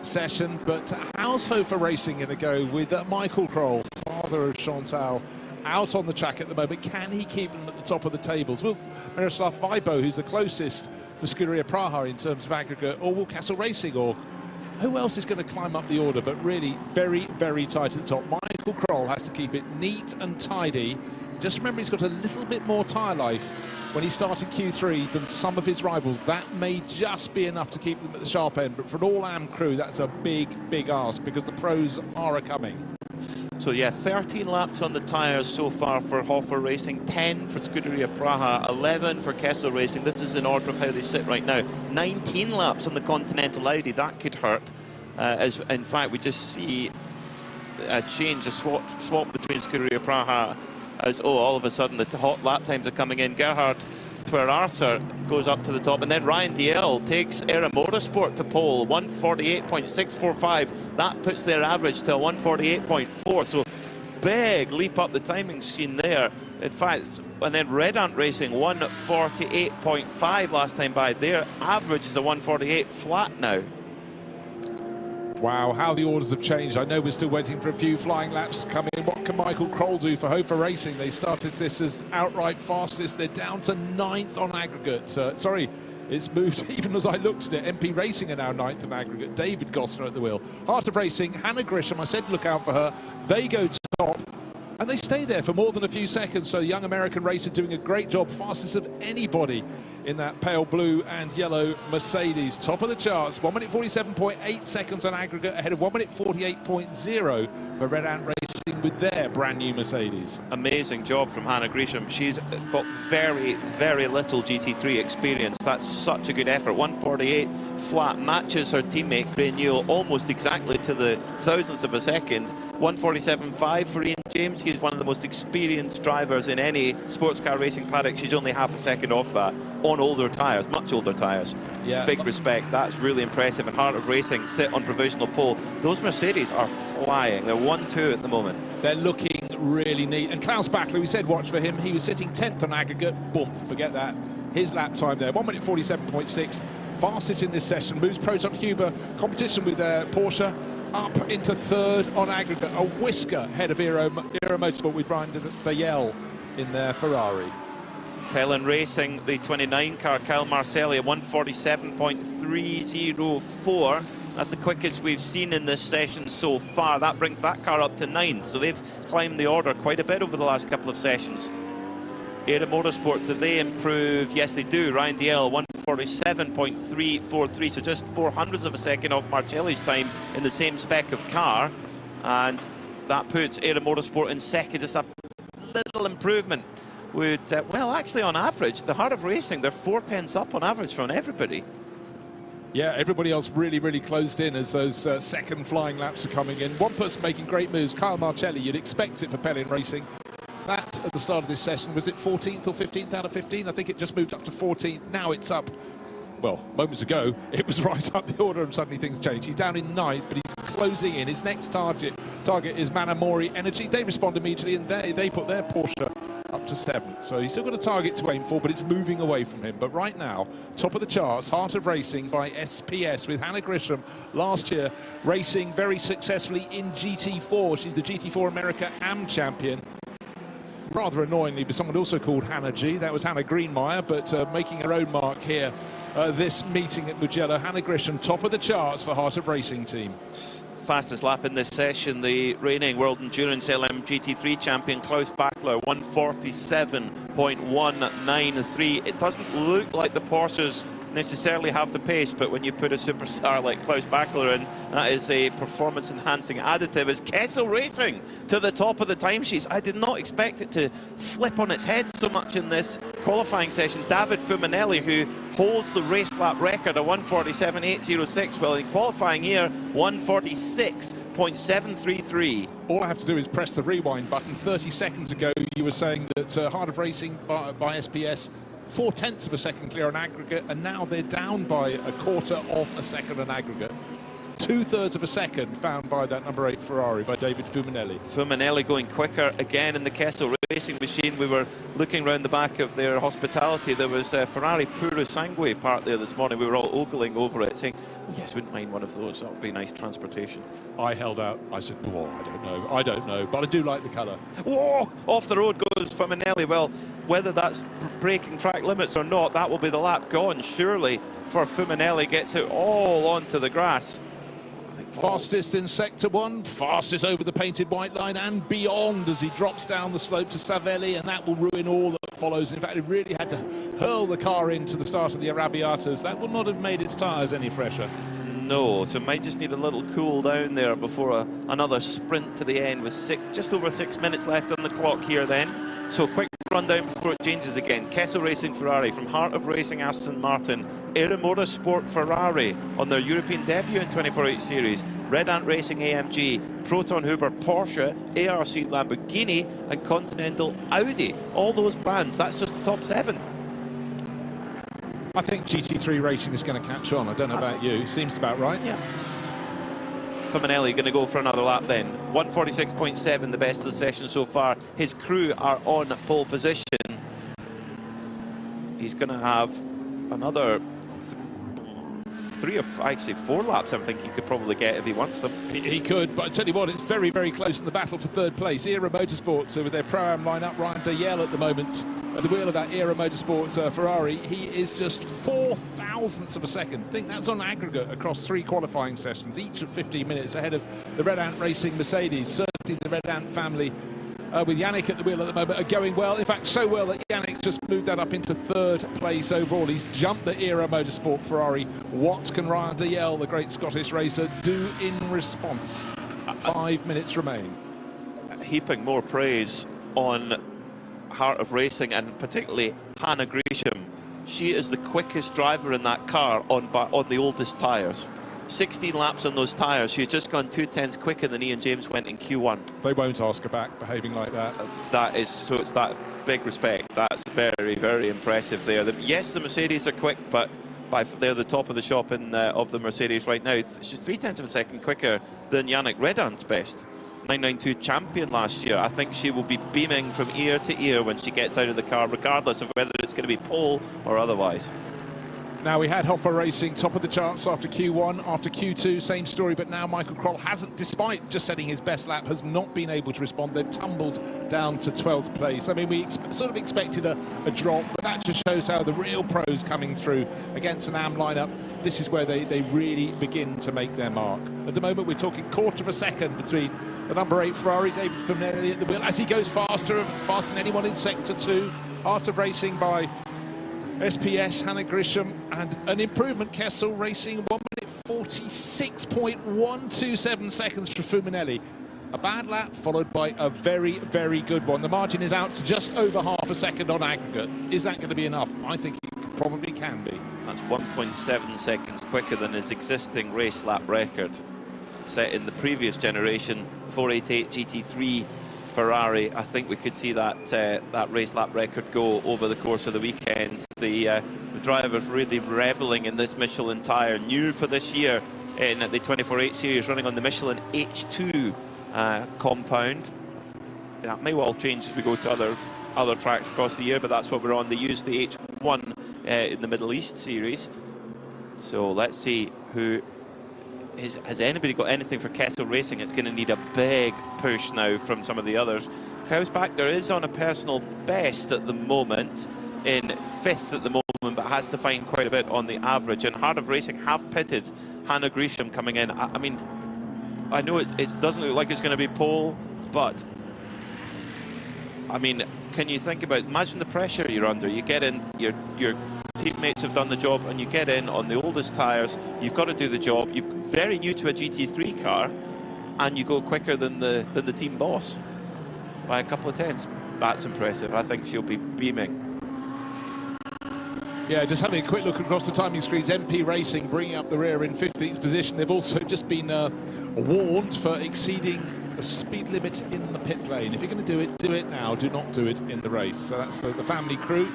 [SPEAKER 6] session. But how's Hofer Racing going to go with Michael Kroll, father of Chantal, out on the track at the moment? Can he keep them at the top of the tables? Will Miroslav Weibo, who's the closest for Scuderia Praha in terms of aggregate, or will Castle Racing, or who else is going to climb up the order? But really very, very tight at the top. Michael Kroll has to keep it neat and tidy. Just remember, he's got a little bit more tyre life when he started Q3 than some of his rivals. That may just be enough to keep them at the sharp end, but for an all-am crew, that's a big, big ask, because the pros are a-coming.
[SPEAKER 5] So yeah, 13 laps on the tyres so far for Hofer Racing, 10 for Scuderia Praha, 11 for Kessel Racing. This is in order of how they sit right now. 19 laps on the Continental Audi, that could hurt. As in fact, we just see a change, a swap between Scuderia Praha, as all of a sudden the hot lap times are coming in. Gerhard Twer-Arcer goes up to the top, and then Ryan DL takes Era Motorsport to pole, 148.645. That puts their average to 148.4. So big leap up the timing screen there. In fact, and then Red Ant Racing 148.5 last time by. Their average is a 148 flat now.
[SPEAKER 6] Wow, how the orders have changed. I know we're still waiting for a few flying laps coming in. What can Michael Kroll do for Hofer Racing? They started this as outright fastest. They're down to 9th on aggregate. Sorry, it's moved even as I looked at it. MP Racing are now 9th on aggregate. David Gosner at the wheel. Heart of Racing, Hannah Grisham, I said look out for her. They go top, and they stay there for more than a few seconds. So young American racer doing a great job, fastest of anybody in that pale blue and yellow Mercedes. Top of the charts, 1 minute 47.8 seconds on aggregate, ahead of 1 minute 48.0 for Red Ant Racing with their brand new Mercedes.
[SPEAKER 5] Amazing job from Hannah Grisham. She's got very, very little GT3 experience. That's such a good effort. 148 flat, matches her teammate Gray Newell almost exactly to the thousandth of a second. 147.5 for Ian James. He's one of the most experienced drivers in any sports car racing paddock. She's only half a second off that on older tyres, much older tyres.
[SPEAKER 6] Yeah.
[SPEAKER 5] Big respect. That's really impressive. And Heart of Racing sit on provisional pole. Those Mercedes are flying. They're 1-2 at the moment.
[SPEAKER 6] They're looking really neat. And Klaus Bachler, we said watch for him. He was sitting 10th on aggregate. Boom, forget that. His lap time there, 1 minute 47.6. Fastest in this session. Moves Proton Huber. Competition with Porsche. Up into 3rd on aggregate, a whisker ahead of Era Motorsport with Brian Dayel in their Ferrari.
[SPEAKER 5] Pellin Racing, the 29 car, Kyle Marcelli at 147.304. That's the quickest we've seen in this session so far. That brings that car up to 9th, so they've climbed the order quite a bit over the last couple of sessions. Era Motorsport, do they improve? Yes, they do. Ryan DL, 147.343, so just 0.04 of a second off Marcelli's time in the same spec of car, and that puts Era Motorsport in second. Just a little improvement would, well, actually on average, the Heart of Racing, they're 0.4 up on average from everybody.
[SPEAKER 6] Yeah, everybody else really, really closed in as those second flying laps are coming in. One person making great moves, Kyle Marcelli. You'd expect it for Pellin Racing. That at the start of this session, was it 14th or 15th out of 15? I think it just moved up to 14th. Now it's up, well, moments ago, it was right up the order and suddenly things changed. He's down in 9th, but he's closing in. His next target is Manamori Energy. They respond immediately and they put their Porsche up to 7th. So he's still got a target to aim for, but it's moving away from him. But right now, top of the charts, Heart of Racing by SPS with Hannah Grisham last year racing very successfully in GT4. She's the GT4 America AM champion. Rather annoyingly, but someone also called Hannah G. That was Hannah Greenmeyer, but making her own mark here this meeting at Mugello. Hannah Grisham, top of the charts for Heart of Racing team.
[SPEAKER 5] Fastest lap in this session, the reigning World Endurance LM GT3 champion Klaus Bachler, 147.193. It doesn't look like the Porsches necessarily have the pace, but when you put a superstar like Klaus Bachler in, that is a performance-enhancing additive. As Kessel Racing to the top of the timesheets. I did not expect it to flip on its head so much in this qualifying session. David Fuminelli, who holds the race lap record of 147.806, well, in qualifying here, 146.733.
[SPEAKER 6] All I have to do is press the rewind button. 30 seconds ago, you were saying that Heart of Racing by SPS 0.4 of a second clear on aggregate, and now they're down by 1/4 of a second on aggregate. 2/3 of a second found by that number 8 Ferrari by David Fuminelli.
[SPEAKER 5] Fuminelli going quicker again in the Kessel Racing machine. We were looking around the back of their hospitality. There was a Ferrari Puro Sangue parked there this morning. We were all ogling over it, saying, oh, yes, wouldn't mind one of those. That would be nice transportation.
[SPEAKER 6] I held out. I said, oh, I don't know, but I do like the colour.
[SPEAKER 5] Whoa! Off the road goes Fuminelli. Well, whether that's breaking track limits or not, that will be the lap gone, surely, for Fuminelli. Gets it all onto the grass.
[SPEAKER 6] Fastest in Sector 1, fastest over the painted white line and beyond as he drops down the slope to Savelli, and that will ruin all that follows. In fact, it really had to hurl the car into the start of the Arrabbiatas. That would not have made its tyres any fresher.
[SPEAKER 5] No, so might just need a little cool down there before another sprint to the end with just over 6 minutes left on the clock here then. So quick rundown before it changes again. Kessel Racing Ferrari, from Heart of Racing Aston Martin, Aero Motorsport Ferrari on their European debut in 24H Series, Red Ant Racing AMG, Proton Huber Porsche, ARC Lamborghini and Continental Audi. All those brands, that's just the top 7.
[SPEAKER 6] I think GT3 Racing is going to catch on. I don't know about you. Seems about right.
[SPEAKER 5] Yeah. Fuminelli going to go for another lap then. 146.7, the best of the session so far. His crew are on pole position. He's going to have another 4 laps, I think he could probably get if he wants them.
[SPEAKER 6] He could, but I tell you what, it's very, very close in the battle for 3rd place. Aero Motorsports with their Pro-Am lineup, Ryan Dayel at the moment at the wheel of that Aero Motorsports Ferrari. He is just 0.004 of a second. I think that's on aggregate across 3 qualifying sessions, each of 15 minutes ahead of the Red Ant Racing Mercedes. Certainly the Red Ant family with Yannick at the wheel at the moment are going well. In fact, so well that Yannick's just moved that up into 3rd place overall. He's jumped the Aero Motorsport Ferrari. What can Ryan Dayel, the great Scottish racer, do in response? 5 minutes remain.
[SPEAKER 5] Heaping more praise on Heart of Racing and particularly Hannah Grisham. She is the quickest driver in that car on the oldest tyres. 16 laps on those tyres. She's just gone 2/10 quicker than Ian James went in Q1.
[SPEAKER 6] They won't ask her back behaving like that.
[SPEAKER 5] That is, so it's that big respect. That's very, very impressive there. Yes, the Mercedes are quick, but they're the top of the shop of the Mercedes right now. She's 0.3 of a second quicker than Yannick Redant's best. 992 champion last year. I think she will be beaming from ear to ear when she gets out of the car, regardless of whether it's going to be pole or otherwise.
[SPEAKER 6] Now, we had Hoffa Racing top of the charts after Q1, after Q2, same story, but now Michael Kroll hasn't, despite just setting his best lap, has not been able to respond. They've tumbled down to 12th place. I mean, we sort of expected a drop, but that just shows how the real pros coming through against an AM lineup. This is where they really begin to make their mark. At the moment, we're talking 1/4 of a second between the number 8 Ferrari, David Fuminelli at the wheel, as he goes faster than anyone in Sector 2. Heart of Racing by SPS, Hannah Grisham, and an improvement Kessel Racing, 1 minute 46.127 seconds for Fuminelli. A bad lap followed by a very, very good one. The margin is out to just over 1/2 a second on aggregate. Is that going to be enough? I think it probably can be.
[SPEAKER 5] That's 1.7 seconds quicker than his existing race lap record set in the previous generation 488 GT3 Ferrari. I think we could see that that race lap record go over the course of the weekend. The drivers really reveling in this Michelin tyre, new for this year in the 24H Series, running on the Michelin H2 compound. That may well change as we go to other other tracks across the year, but that's what we're on. They use the H1 in the Middle East series. So let's see who has anybody got anything for Kessel Racing. It's going to need a big push now from some of the others. Klaus Bachler is on a personal best at the moment, in 5th at the moment, but has to find quite a bit on the average. And Heart of Racing have pitted Hannah Grisham coming in. I mean, I know it doesn't look like it's going to be pole, but I mean, can you think about, imagine the pressure you're under. You get in, your teammates have done the job, and you get in on the oldest tyres. You've got to do the job. You're very new to a GT3 car, and you go quicker than the team boss by a couple of tenths. That's impressive. I think she'll be beaming.
[SPEAKER 6] Yeah, just having a quick look across the timing screens. MP Racing bringing up the rear in 15th position. They've also just been warned for exceeding the speed limit in the pit lane. If you're going to do it now. Do not do it in the race. So that's the family crew.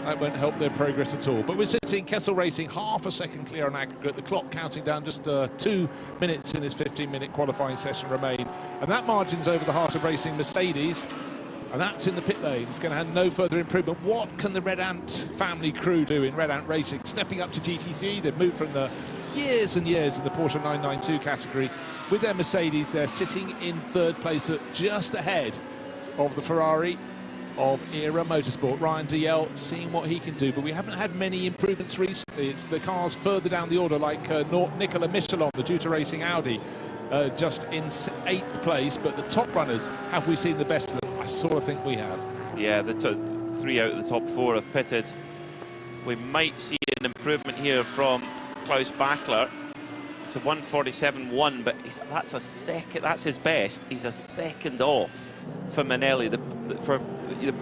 [SPEAKER 6] That won't help their progress at all. But we're sitting Kessel Racing half a second clear on aggregate. The clock counting down, just 2 minutes in this 15-minute qualifying session remain. And that margin's over the Heart of Racing Mercedes. And that's in the pit lane. It's going to have no further improvement. What can the Red Ant family crew do in Red Ant Racing? Stepping up to GT3. They've moved from the years and years in the Porsche 992 category. With their Mercedes, they're sitting in 3rd place, just ahead of the Ferrari of Era Motorsport. Ryan DL seeing what he can do, but we haven't had many improvements recently. It's the cars further down the order, like Nicola Michelin, the Duta Racing Audi, just in 8th place. But the top runners, have we seen the best of them? I sort of think we have. Yeah, the 3 out of the top 4 have pitted. We might see an improvement here from Klaus Bachler. It's a 1:47.1, but that's a second. That's his best. He's a second off for Manelli. The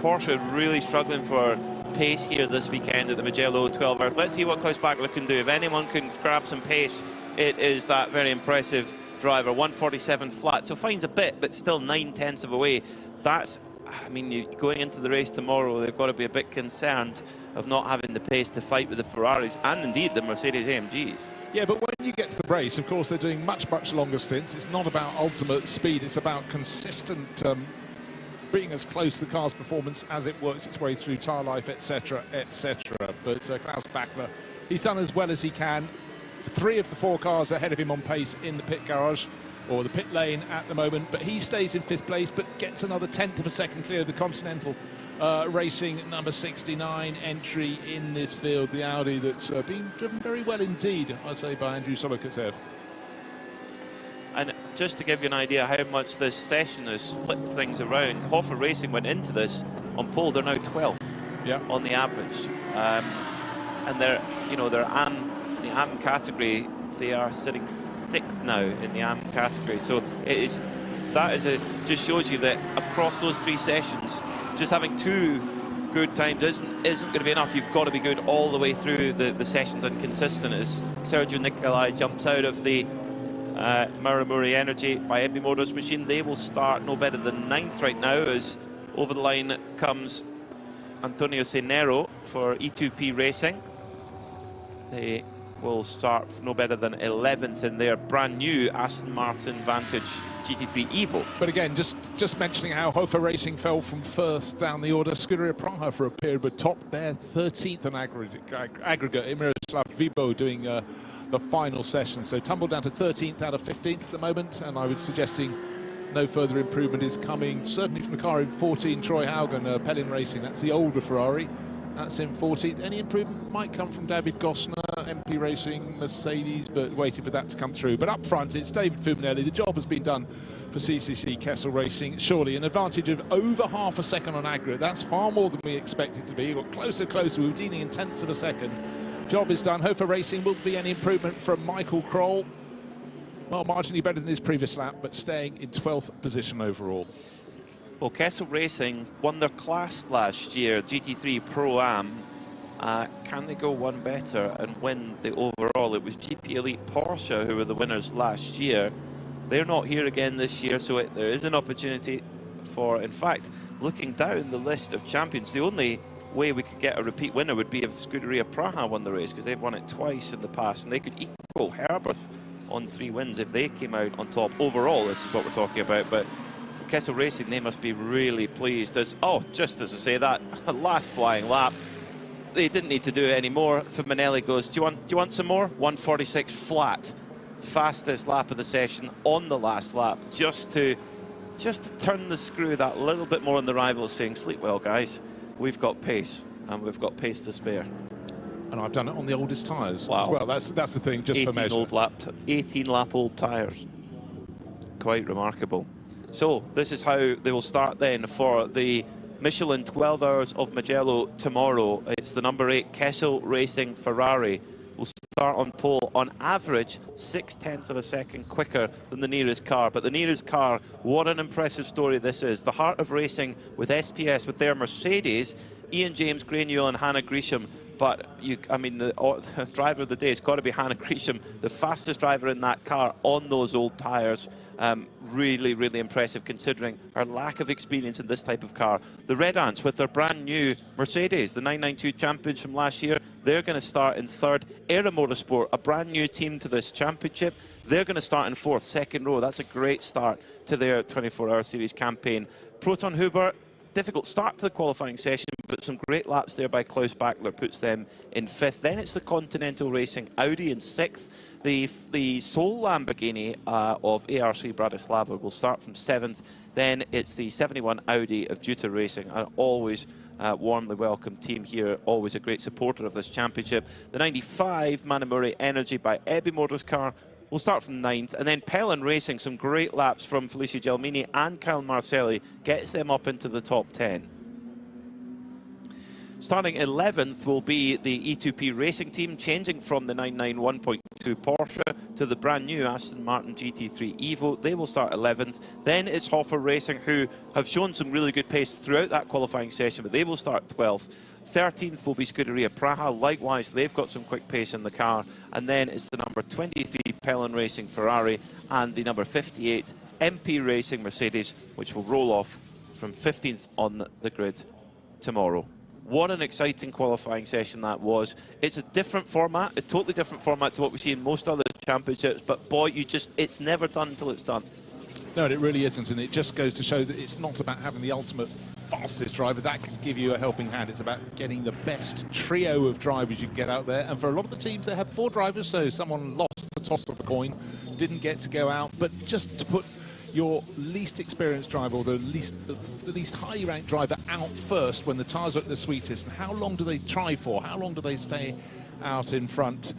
[SPEAKER 6] Porsche really struggling for pace here this weekend at the Mugello 12 Hours. Let's see what Klaus Bachler can do. If anyone can grab some pace, it is that very impressive driver. 1:47 flat, so finds a bit, but still 9 tenths of a way. That's, I mean, going into the race tomorrow, they've got to be a bit concerned of not having the pace to fight with the Ferraris and indeed the Mercedes AMGs. Yeah, but when you get to the race, of course, they're doing much longer stints. It's not about ultimate speed, it's about consistent being as close to the car's performance as it works its way through tyre life, etc., etc. But Klaus Bachler, he's done as well as he can. 3 of the 4 cars ahead of him on pace in the pit garage, or the pit lane at the moment, but he stays in 5th place, but gets another 1/10 of a second clear of the Continental Racing number 69 entry in this field, the Audi that's been driven very well indeed, I say, by Andrew Solokatsev. And just to give you an idea how much this session has flipped things around, Hoffer Racing went into this on pole. They're now 12th on the average, and they're, you know, the AM category, they are sitting 6th now in the AM category. So just shows you that across those 3 sessions, just having 2 good times isn't going to be enough. You've got to be good all the way through the sessions and consistent. As Sergio Nicolai jumps out of the Muramuri Energy by Epi Motors machine, they will start no better than 9th right now, as over the line comes Antonio Cenero for E2P Racing. They will start no better than 11th in their brand new Aston Martin Vantage GT3 Evo. But again, just mentioning how Hofer Racing fell from 1st down the order. Scuderia Praha for a period, but top there 13th on aggregate. Miroslav Vibo doing the final session, so tumbled down to 13th out of 15th at the moment, and I was suggesting no further improvement is coming, certainly from the car in 14, Troy Haugen, Pellin Racing. That's the older Ferrari. That's in 14th. Any improvement might come from David Gosner, MP Racing, Mercedes, but waiting for that to come through. But up front, it's David Fuminelli. The job has been done for CCC Kessel Racing. Surely an advantage of over half a second on aggregate. That's far more than we expected to be. It got closer. We were dealing in tenths of a second. Job is done. Hofer Racing, will be any improvement from Michael Kroll? Well, marginally better than his previous lap, but staying in 12th position overall. Well, Kessel Racing won their class last year, GT3 Pro-Am. Can they go one better and win the overall? It was GP Elite Porsche who were the winners last year. They're not here again this year, so there is an opportunity for, in fact, looking down the list of champions, the only way we could get a repeat winner would be if Scuderia Praha won the race, because they've won it twice in the past, and they could equal Herberth on 3 wins if they came out on top overall. This is what we're talking about, but
[SPEAKER 5] Kessel Racing, they must be really pleased. Just as I say that, last flying lap, they didn't need to do it anymore. Fiminelli goes, do you want some more? 1:46 flat, fastest lap of the session on the last lap, just to turn the screw that little bit more on the rivals, saying, sleep well, guys, we've got pace, and we've got pace to spare.
[SPEAKER 6] And I've done it on the oldest tyres
[SPEAKER 5] wow.
[SPEAKER 6] as well. That's the thing, just for measure.
[SPEAKER 5] 18 lap old tyres. Quite remarkable. So this is how they will start then for the Michelin 12 Hours of Mugello tomorrow. It's the number 8 Kessel Racing Ferrari. Will start on pole on average 0.6 of a second quicker than the nearest car. But the nearest car, what an impressive story this is. The heart of racing with SPS, with their Mercedes, Ian James, Gray Newell and Hannah Gresham. But the driver of the day has got to be Hannah Gresham, the fastest driver in that car on those old tyres. Really, really impressive considering her lack of experience in this type of car. The Red Ants with their brand new Mercedes, the 992 champions from last year, they're going to start in third. Era Motorsport, a brand new team to this championship, they're going to start in fourth, second row. That's a great start to their 24-hour series campaign. Proton Hubert, difficult start to the qualifying session, but some great laps there by Klaus Bachler puts them in fifth. Then it's the Continental Racing Audi in sixth. The sole Lamborghini of ARC Bratislava will start from seventh. Then it's the 71 Audi of Duta Racing, an always warmly welcome team here, always a great supporter of this championship. The 95 Manamuri Energy by Ebby Motors car will start from 9th, and then Pellin Racing, some great laps from Felicia Gelmini and Kyle Marcelli, gets them up into the top 10. Starting 11th will be the E2P Racing team, changing from the 991.2 Porsche to the brand new Aston Martin GT3 Evo. They will start 11th. Then it's Hoffer Racing, who have shown some really good pace throughout that qualifying session, but they will start 12th. 13th will be Scuderia Praha. Likewise, they've got some quick pace in the car. And then it's the number 23 Pellin Racing Ferrari and the number 58 MP Racing Mercedes, which will roll off from 15th on the grid tomorrow. What an exciting qualifying session that was. It's a different format, a totally different format to what we see in most other championships, but boy, it's never done until it's done.
[SPEAKER 6] No, it really isn't, and it just goes to show that it's not about having the ultimate fastest driver. That can give you a helping hand. It's about getting the best trio of drivers you can get out there, and for a lot of the teams, they have 4 drivers, so someone lost the toss of the coin, didn't get to go out, but just to put your least experienced driver or the least highly ranked driver out first when the tyres are at the sweetest. And how long do they try for? How long do they stay out in front?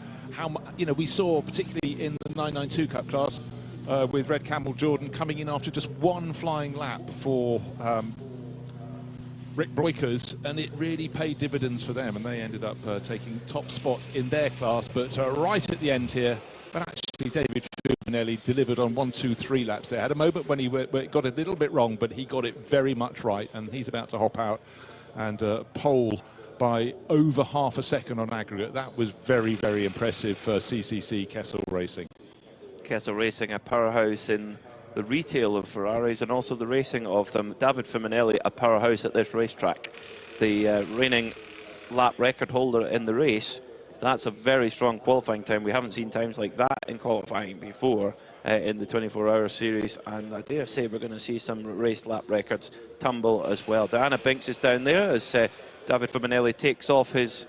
[SPEAKER 6] We saw particularly in the 992 Cup class with Red Camel Jordan coming in after just one flying lap for Rick Broikers, and it really paid dividends for them, and they ended up taking top spot in their class. But right at the end here, but actually David Fiminelli delivered on 1, 2, 3 laps there. Had a moment when he got it a little bit wrong, but he got it very much right, and he's about to hop out and pole by over half a second on aggregate. That was very, very impressive for CCC Kessel Racing.
[SPEAKER 5] Kessel Racing, a powerhouse in the retail of Ferraris and also the racing of them. David Fiminelli, a powerhouse at this racetrack. The reigning lap record holder in the race. That's a very strong qualifying time. We haven't seen times like that in qualifying before in the 24-hour series, and I dare say we're going to see some race lap records tumble as well. Diana Binks is down there as David Fiminelli takes off his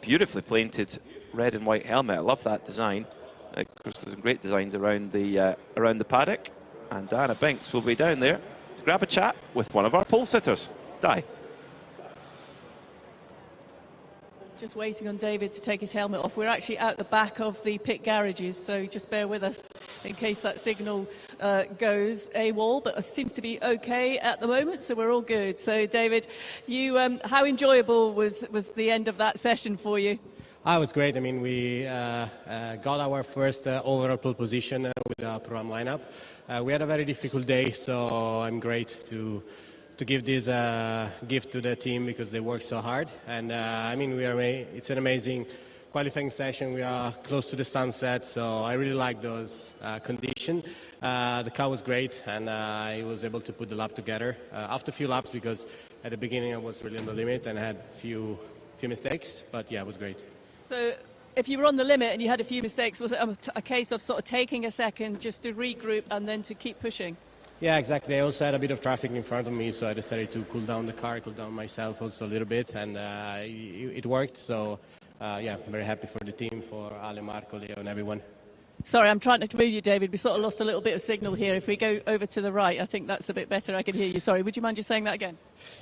[SPEAKER 5] beautifully painted red and white helmet. I love that design. Of course, there's some great designs around the paddock, and Diana Binks will be down there to grab a chat with one of our pole sitters. Di.
[SPEAKER 7] Just waiting on David to take his helmet off. We're actually out the back of the pit garages, so just bear with us in case that signal goes AWOL, but it seems to be okay at the moment, so we're all good. So David, you, how enjoyable was the end of that session for you?
[SPEAKER 20] It was great. I mean, we got our first overall pole position with the Pro-Am lineup. We had a very difficult day, so I'm great to give this gift to the team because they worked so hard. And I mean, it's an amazing qualifying session. We are close to the sunset, so I really like those conditions. The car was great, and I was able to put the lap together after a few laps because at the beginning I was really on the limit and I had a few mistakes, but yeah, it was great.
[SPEAKER 7] So if you were on the limit and you had a few mistakes, was it a case of sort of taking a second just to regroup and then to keep pushing?
[SPEAKER 20] Yeah, exactly. I also had a bit of traffic in front of me, so I decided to cool down the car, cool down myself also a little bit, and it worked. So, yeah, I'm very happy for the team, for Ale, Marco, Leo, and everyone.
[SPEAKER 7] Sorry, I'm trying to move you, David. We sort of lost a little bit of signal here. If we go over to the right, I think that's a bit better. I can hear you. Sorry, would you mind just saying that again?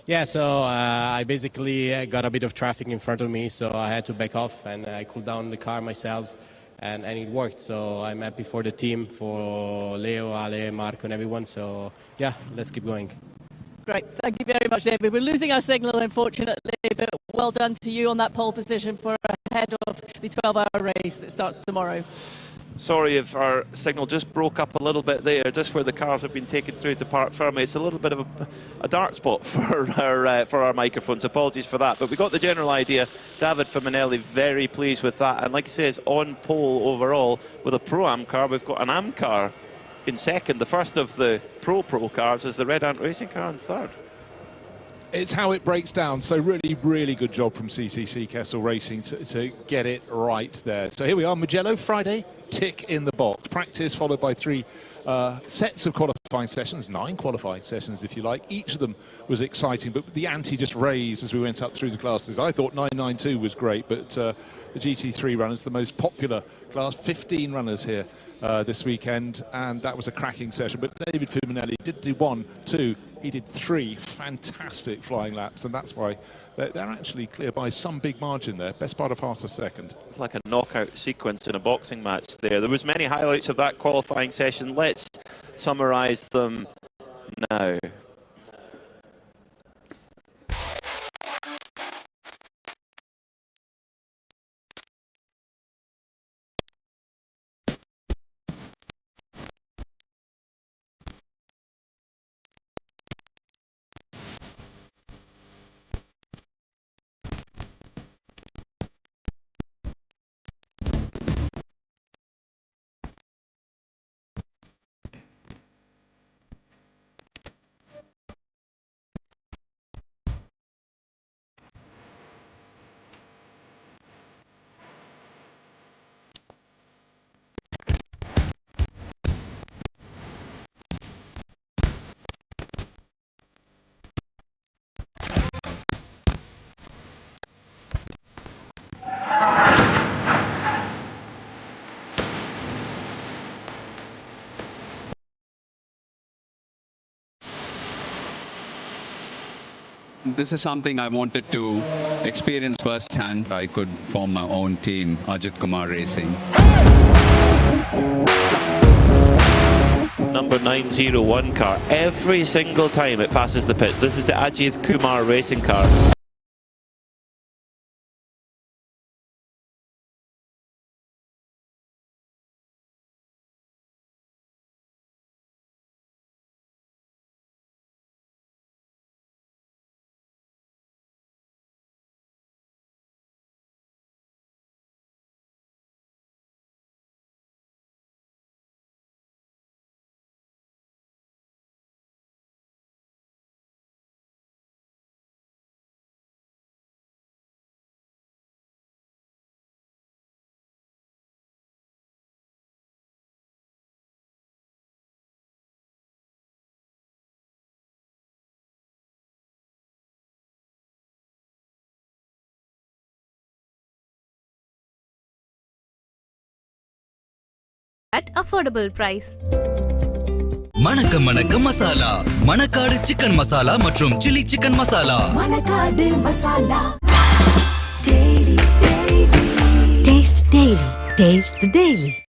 [SPEAKER 20] Yeah, so I basically got a bit of traffic in front of me, so I had to back off, and I cooled down the car myself, and it worked. So I'm happy for the team, for Leo, Ale, Marco, and everyone. So, yeah, let's keep going.
[SPEAKER 7] Great. Thank you very much, David. We're losing our signal, unfortunately, but well done to you on that pole position for ahead of the 12-hour race that starts tomorrow.
[SPEAKER 5] Sorry if our signal just broke up a little bit there, just where the cars have been taken through to Park Ferme. It's a little bit of a dark spot for our microphones. Apologies for that, but we got the general idea. David Fiminelli very pleased with that, and like I say, it's on pole overall with a Pro-Am car. We've got an Am car in second. The first of the Pro cars is the Red Ant Racing car in third.
[SPEAKER 6] It's how it breaks down. So really, really good job from CCC Kessel Racing to get it right there. So here we are, Mugello Friday, tick in the box. Practice followed by 3 sets of qualifying sessions, 9 qualifying sessions if you like. Each of them was exciting, but the ante just raised as we went up through the classes. I thought 992 was great, but the GT3 runners, the most popular class, 15 runners here this weekend, and that was a cracking session. But David Fiminelli did do 1, 2, he did 3 fantastic flying laps, and that's why they're actually clear by some big margin there, best part of half a second.
[SPEAKER 5] It's like a knockout sequence in a boxing match there. There was many highlights of that qualifying session. Let's summarise them now.
[SPEAKER 4] This is something I wanted to experience firsthand. I could form my own team, Ajith Kumar Racing.
[SPEAKER 5] Number 901 car. Every single time it passes the pits. This is the Ajith Kumar Racing car.
[SPEAKER 1] At affordable price.
[SPEAKER 2] மணக்க மணக்க masala, Manakkadu chicken masala மற்றும் chilli chicken masala.
[SPEAKER 3] Manakkadu masala. Daily, daily. Taste daily. Taste the daily.